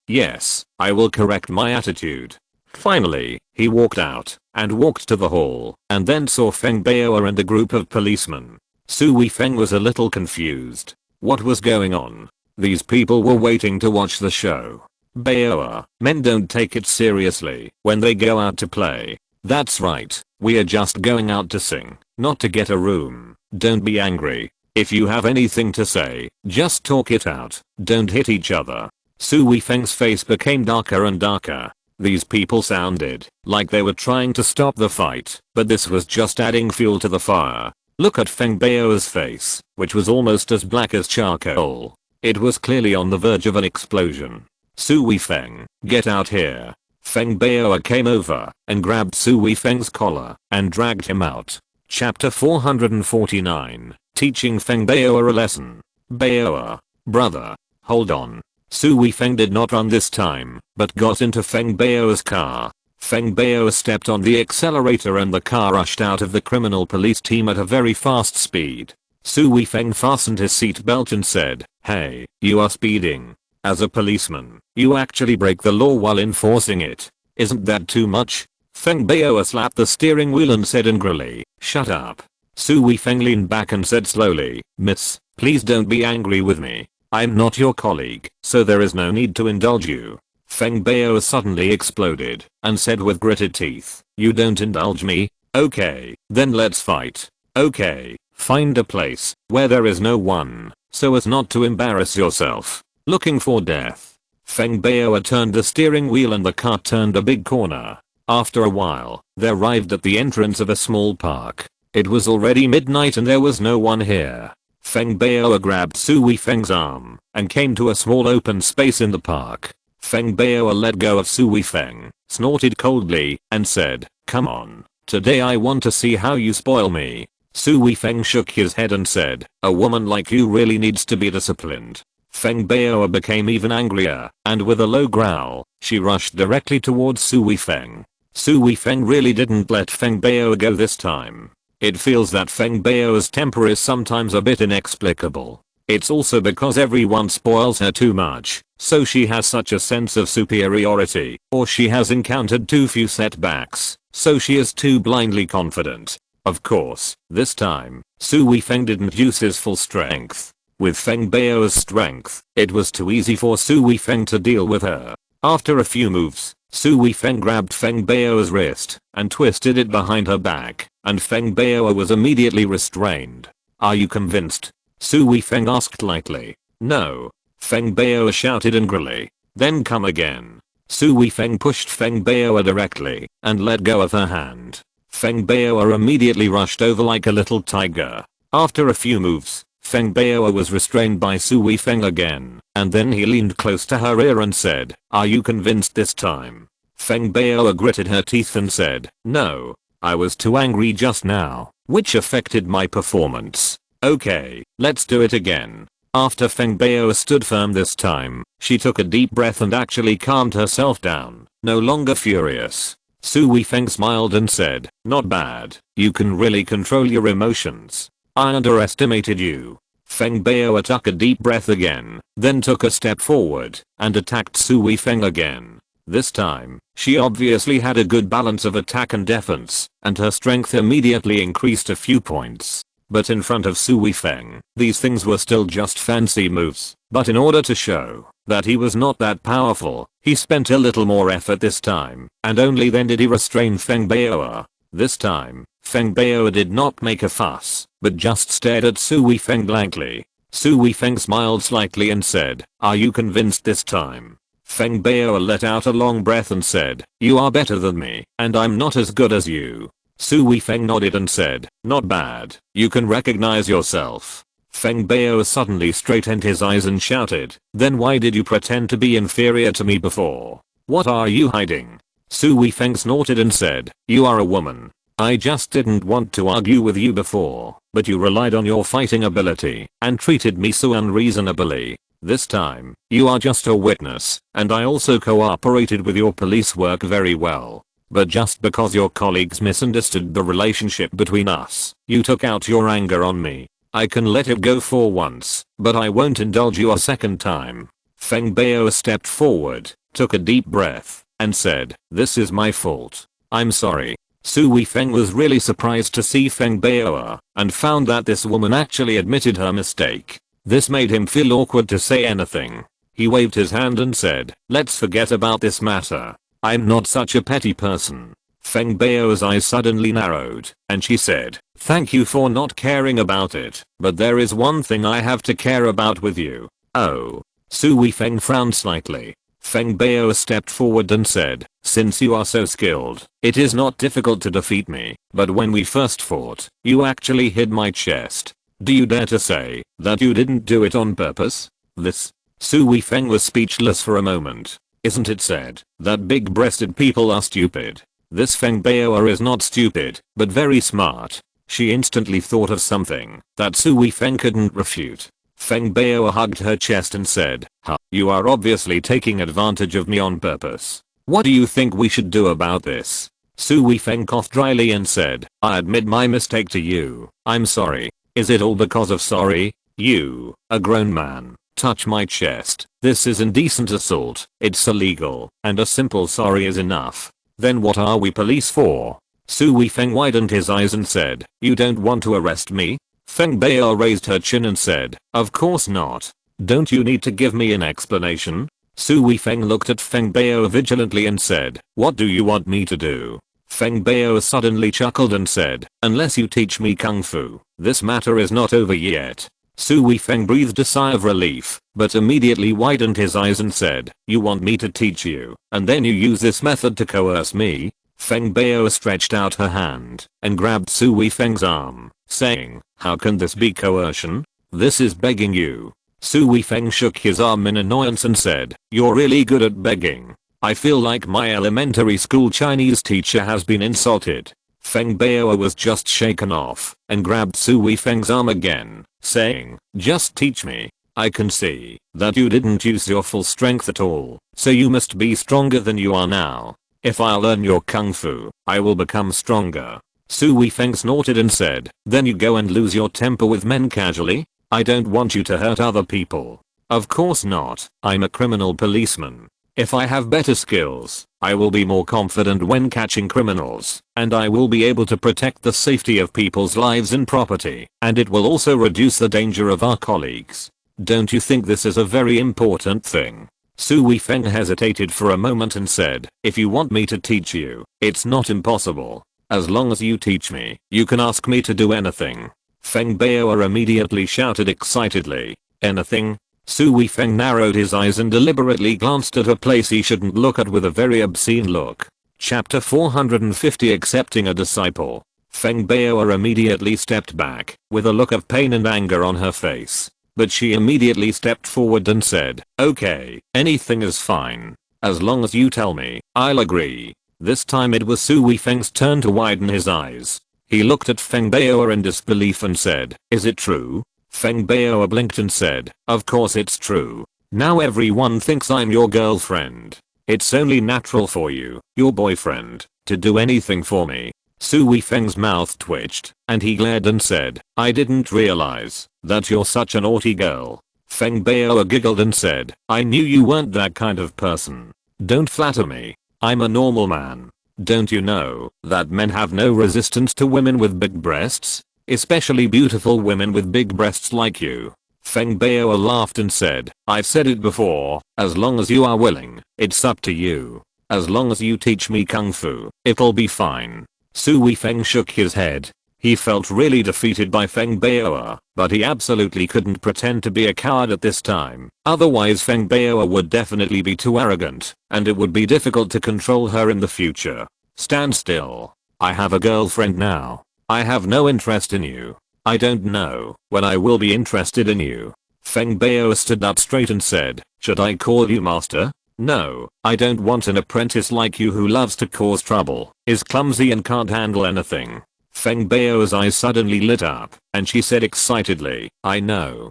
I will correct my attitude." Finally, he walked out and walked to the hall and then saw Feng Bao and a group of policemen. Su Weifeng was a little confused. What was going on? These people were waiting to watch the show. Bao, men don't take it seriously when they go out to play. That's right, we are just going out to sing, not to get a room. Don't be angry. If you have anything to say, just talk it out. Don't hit each other. Su Weifeng's face became darker and darker. These people sounded like they were trying to stop the fight, but this was just adding fuel to the fire. Look at Feng Bao's face, which was almost as black as charcoal. It was clearly on the verge of an explosion. "Su Weifeng, get out here." Feng Bao came over and grabbed Su Weifeng's collar and dragged him out. Chapter 449, Teaching Feng Bao a Lesson. "Bao, brother, hold on." Su Weifeng did not run this time, but got into Feng Bao's car. Feng Bao stepped on the accelerator and the car rushed out of the criminal police team at a very fast speed. Su Weifeng fastened his seatbelt and said, "Hey, you are speeding. As a policeman, you actually break the law while enforcing it. Isn't that too much?" Feng Bao slapped the steering wheel and said angrily, "Shut up." Su Weifeng leaned back and said slowly, "Miss, please don't be angry with me. I'm not your colleague, so there is no need to indulge you." Feng Bao suddenly exploded and said with gritted teeth, "You don't indulge me? Okay, then let's fight. Okay, find a place where there is no one, so as not to embarrass yourself. Looking for death." Feng Bao turned the steering wheel and the car turned a big corner. After a while, they arrived at the entrance of a small park. It was already midnight and there was no one here. Feng Bao grabbed Su Weifeng's arm and came to a small open space in the park. Feng Bao let go of Su Weifeng, snorted coldly, and said, "Come on, today I want to see how you spoil me." Su Weifeng shook his head and said, a woman like you really needs to be disciplined. Feng Bao became even angrier, and with a low growl, she rushed directly towards Su Weifeng. Su Weifeng really didn't let Feng Bao go this time. It feels that Feng Bao's temper is sometimes a bit inexplicable. It's also because everyone spoils her too much, so she has such a sense of superiority, or she has encountered too few setbacks, so she is too blindly confident. Of course, this time, Su Weifeng didn't use his full strength. With Feng Bao's strength, it was too easy for Su Weifeng to deal with her. After a few moves, Su Weifeng grabbed Feng Bao's wrist and twisted it behind her back, and Feng Bao was immediately restrained. Are you convinced? Su Weifeng asked lightly. No. Feng Bao shouted angrily. Then come again. Su Weifeng pushed Feng Bao directly and let go of her hand. Feng Bao immediately rushed over like a little tiger. After a few moves, Feng Bao was restrained by Su Weifeng again, and then he leaned close to her ear and said, are you convinced this time? Feng Bao gritted her teeth and said, no. I was too angry just now, which affected my performance. Okay, let's do it again. After Feng Bao stood firm this time, she took a deep breath and actually calmed herself down, no longer furious. Su Weifeng smiled and said, not bad, you can really control your emotions. I underestimated you. Feng Bao took a deep breath again, then took a step forward and attacked Su Weifeng again. This time, she obviously had a good balance of attack and defense, and her strength immediately increased a few points. But in front of Su Weifeng, these things were still just fancy moves, but in order to show that he was not that powerful, he spent a little more effort this time, and only then did he restrain Feng Bao. This time, Feng Bao did not make a fuss, but just stared at Su Weifeng blankly. Su Weifeng smiled slightly and said, are you convinced this time? Feng Bao let out a long breath and said, you are better than me, and I'm not as good as you. Su Weifeng nodded and said, not bad, you can recognize yourself. Feng Bao suddenly straightened his eyes and shouted, then why did you pretend to be inferior to me before? What are you hiding? Su Weifeng snorted and said, you are a woman. I just didn't want to argue with you before, but you relied on your fighting ability and treated me so unreasonably. This time, you are just a witness, and I also cooperated with your police work very well. But just because your colleagues misunderstood the relationship between us, you took out your anger on me. I can let it go for once, but I won't indulge you a second time. Feng Bao stepped forward, took a deep breath, and said, this is my fault. I'm sorry. Su Weifeng was really surprised to see Feng Bao, and found that this woman actually admitted her mistake. This made him feel awkward to say anything. He waved his hand and said, let's forget about this matter. I'm not such a petty person. Feng Bao's eyes suddenly narrowed, and she said, thank you for not caring about it, but there is one thing I have to care about with you. Oh. Su Weifeng frowned slightly. Feng Bao stepped forward and said, since you are so skilled, it is not difficult to defeat me, but when we first fought, you actually hit my chest. Do you dare to say that you didn't do it on purpose? This. Su Weifeng was speechless for a moment. Isn't it said that big-breasted people are stupid? This Feng Bao is not stupid, but very smart. She instantly thought of something that Su Weifeng couldn't refute. Feng Bao hugged her chest and said, huh, you are obviously taking advantage of me on purpose. What do you think we should do about this? Su Weifeng coughed dryly and said, I admit my mistake to you. I'm sorry. Is it all because of sorry? You, a grown man, touch my chest. This is indecent assault. It's illegal, and a simple sorry is enough. Then what are we police for? Su Weifeng widened his eyes and said, you don't want to arrest me? Feng Bao raised her chin and said, of course not. Don't you need to give me an explanation? Su Weifeng looked at Feng Bao vigilantly and said, what do you want me to do? Feng Bao suddenly chuckled and said, unless you teach me kung fu, this matter is not over yet. Su Weifeng breathed a sigh of relief, but immediately widened his eyes and said, you want me to teach you, and then you use this method to coerce me? Feng Bao stretched out her hand and grabbed Su Weifeng's arm, saying, how can this be coercion? This is begging you. Su Weifeng shook his arm in annoyance and said, you're really good at begging. I feel like my elementary school Chinese teacher has been insulted. Feng Bao was just shaken off and grabbed Su Weifeng's arm again, saying, "Just teach me. I can see that you didn't use your full strength at all, so you must be stronger than you are now. If I learn your kung fu, I will become stronger." Su Weifeng snorted and said, "Then you go and lose your temper with men casually? I don't want you to hurt other people." "Of course not. I'm a criminal policeman. If I have better skills, I will be more confident when catching criminals, and I will be able to protect the safety of people's lives and property, and it will also reduce the danger of our colleagues. Don't you think this is a very important thing?" Su Weifeng hesitated for a moment and said, "If you want me to teach you, it's not impossible. As long as you teach me, you can ask me to do anything." Feng Bao immediately shouted excitedly, "Anything?" Su Weifeng narrowed his eyes and deliberately glanced at a place he shouldn't look at with a very obscene look. Chapter 450 Accepting a Disciple. Feng Bao immediately stepped back, with a look of pain and anger on her face. But she immediately stepped forward and said, "Okay, anything is fine. As long as you tell me, I'll agree." This time it was Su Weifeng's turn to widen his eyes. He looked at Feng Bao in disbelief and said, "Is it true?" Feng Bao blinked and said, "Of course it's true. Now everyone thinks I'm your girlfriend. It's only natural for you, your boyfriend, to do anything for me." Su Weifeng's mouth twitched, and he glared and said, "I didn't realize that you're such a naughty girl." Feng Bao giggled and said, "I knew you weren't that kind of person. Don't flatter me. I'm a normal man. Don't you know that men have no resistance to women with big breasts? Especially beautiful women with big breasts like you." Feng Bao laughed and said, "I've said it before, as long as you are willing, it's up to you. As long as you teach me kung fu, it'll be fine." Su Weifeng shook his head. He felt really defeated by Feng Bao, but he absolutely couldn't pretend to be a coward at this time. Otherwise Feng Bao would definitely be too arrogant, and it would be difficult to control her in the future. "Stand still. I have a girlfriend now. I have no interest in you. I don't know when I will be interested in you." Feng Bao stood up straight and said, "Should I call you master?" "No, I don't want an apprentice like you who loves to cause trouble, is clumsy and can't handle anything." Feng Bao's eyes suddenly lit up, and she said excitedly, I know.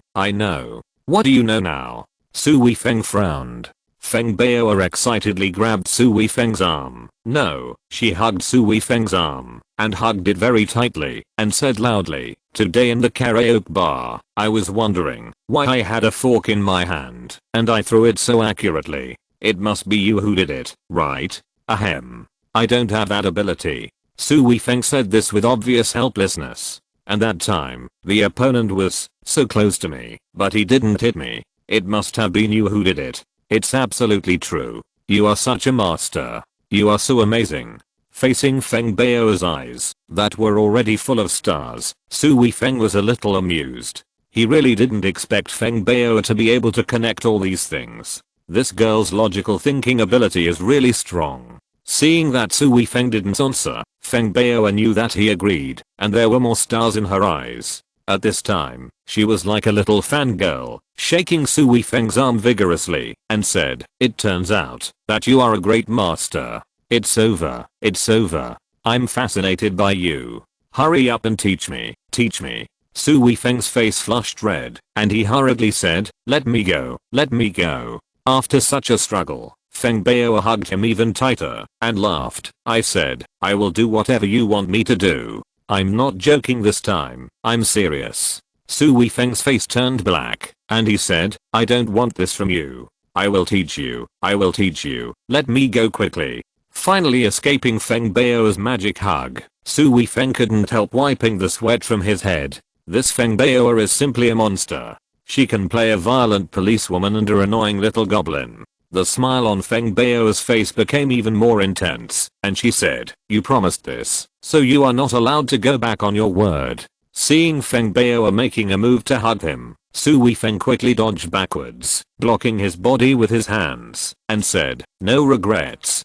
What do you know now?" Su Weifeng frowned. Feng Bao excitedly grabbed Su Weifeng's arm. "No," she hugged Su Weifeng's arm, and hugged it very tightly, and said loudly, "Today in the karaoke bar, I was wondering why I had a fork in my hand, and I threw it so accurately. It must be you who did it, right?" "Ahem. I don't have that ability." Su Weifeng said this with obvious helplessness. "And that time, the opponent was so close to me, but he didn't hit me. It must have been you who did it. It's absolutely true. You are such a master. You are so amazing." Facing Feng Bao's eyes, that were already full of stars, Su Weifeng was a little amused. He really didn't expect Feng Bao to be able to connect all these things. This girl's logical thinking ability is really strong. Seeing that Su Weifeng didn't answer, Feng Bao knew that he agreed, and there were more stars in her eyes. At this time, she was like a little fangirl, shaking Su Weifeng's arm vigorously, and said, "It turns out that you are a great master. It's over. I'm fascinated by you. Hurry up and teach me. Su Weifeng's face flushed red, and he hurriedly said, let me go. After such a struggle, Feng Bao hugged him even tighter, and laughed. "I said, I will do whatever you want me to do. I'm not joking this time, I'm serious." Su Weifeng's face turned black, and he said, "I don't want this from you. I will teach you. Let me go quickly." Finally escaping Feng Bao's magic hug, Su Weifeng couldn't help wiping the sweat from his head. This Feng Bao is simply a monster. She can play a violent policewoman and an annoying little goblin. The smile on Feng Bao's face became even more intense, and she said, "You promised this, so you are not allowed to go back on your word." Seeing Feng Bao making a move to hug him, Su Weifeng quickly dodged backwards, blocking his body with his hands, and said, No regrets.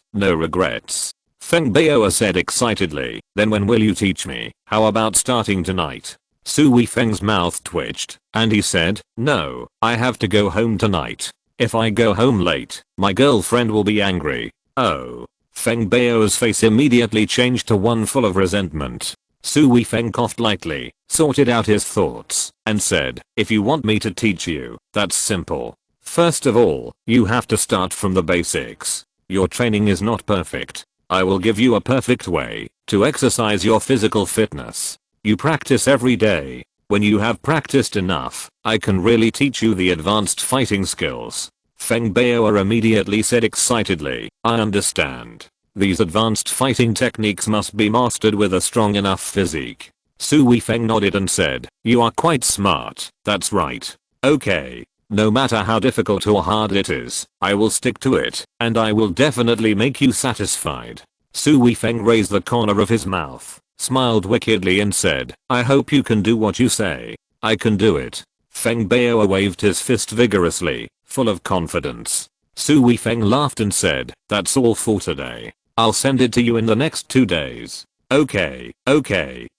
Feng Bao said excitedly, "Then when will you teach me? How about starting tonight?" Su Weifeng's mouth twitched, and he said, "No, I have to go home tonight. If I go home late, my girlfriend will be angry." "Oh." Feng Bao's face immediately changed to one full of resentment. Su Weifeng coughed lightly, sorted out his thoughts, and said, if you want me to teach you, that's simple. First of all, you have to start from the basics. Your training is not perfect. I will give you a perfect way to exercise your physical fitness. You practice every day. When you have practiced enough, I can really teach you the advanced fighting skills. Feng Bao immediately said excitedly, I understand. These advanced fighting techniques must be mastered with a strong enough physique. Su Weifeng nodded and said, you are quite smart, that's right. Okay. No matter how difficult or hard it is, I will stick to it, and I will definitely make you satisfied. Su Weifeng raised the corner of his mouth, smiled wickedly and said, I hope you can do what you say. I can do it. Feng Bao waved his fist vigorously, full of confidence. Su Weifeng laughed and said, that's all for today. I'll send it to you in the next 2 days. Okay,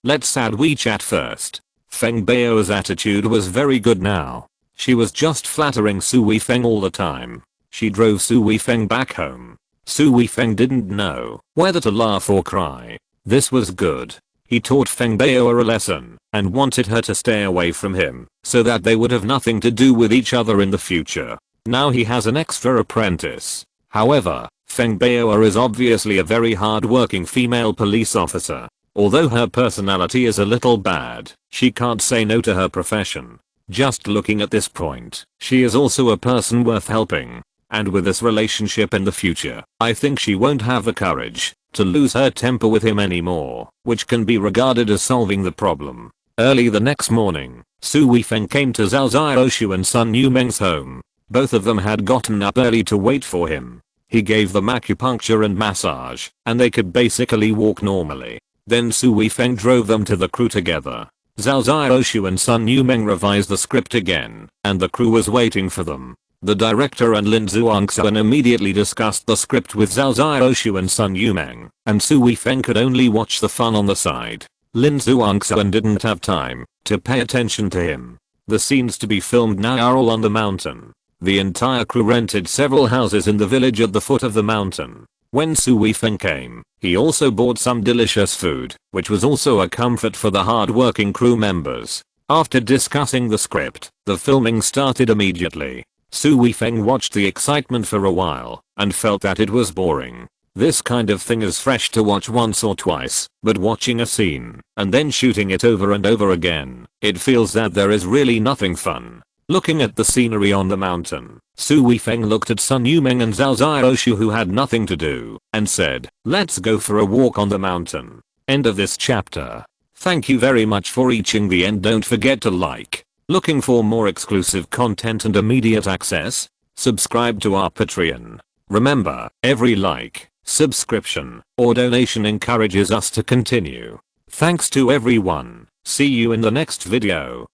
let's add WeChat first. Feng Bao's attitude was very good now. She was just flattering Su Weifeng all the time. She drove Su Weifeng back home. Su Weifeng didn't know whether to laugh or cry. This was good. He taught Feng Bao a lesson and wanted her to stay away from him so that they would have nothing to do with each other in the future. Now he has an extra apprentice. However, Feng Bao is obviously a very hard-working female police officer. Although her personality is a little bad, she can't say no to her profession. Just looking at this point, she is also a person worth helping. And with this relationship in the future, I think she won't have the courage to lose her temper with him anymore, which can be regarded as solving the problem. Early the next morning, Su Weifeng came to Zhao Xiaoshu and Sun Yumeng's home. Both of them had gotten up early to wait for him. He gave them acupuncture and massage, and they could basically walk normally. Then Su Weifeng drove them to the crew together. Zhao Xiaoshu and Sun Yumeng revised the script again, and the crew was waiting for them. The director and Lin Zhuangxuan immediately discussed the script with Zhao Xiaoshu and Sun Yumeng, and Su Weifeng could only watch the fun on the side. Lin Zhuangxuan didn't have time to pay attention to him. The scenes to be filmed now are all on the mountain. The entire crew rented several houses in the village at the foot of the mountain. When Su Weifeng came, he also bought some delicious food, which was also a comfort for the hard-working crew members. After discussing the script, the filming started immediately. Su Weifeng watched the excitement for a while, and felt that it was boring. This kind of thing is fresh to watch once or twice, but watching a scene, and then shooting it over and over again, it feels that there is really nothing fun. Looking at the scenery on the mountain, Su Weifeng looked at Sun Yumeng and Zhao Xiaoshu who had nothing to do, and said, let's go for a walk on the mountain. End of this chapter. Thank you very much for reaching the end. Don't forget to like. Looking for more exclusive content and immediate access? Subscribe to our Patreon. Remember, every like, subscription, or donation encourages us to continue. Thanks to everyone. See you in the next video.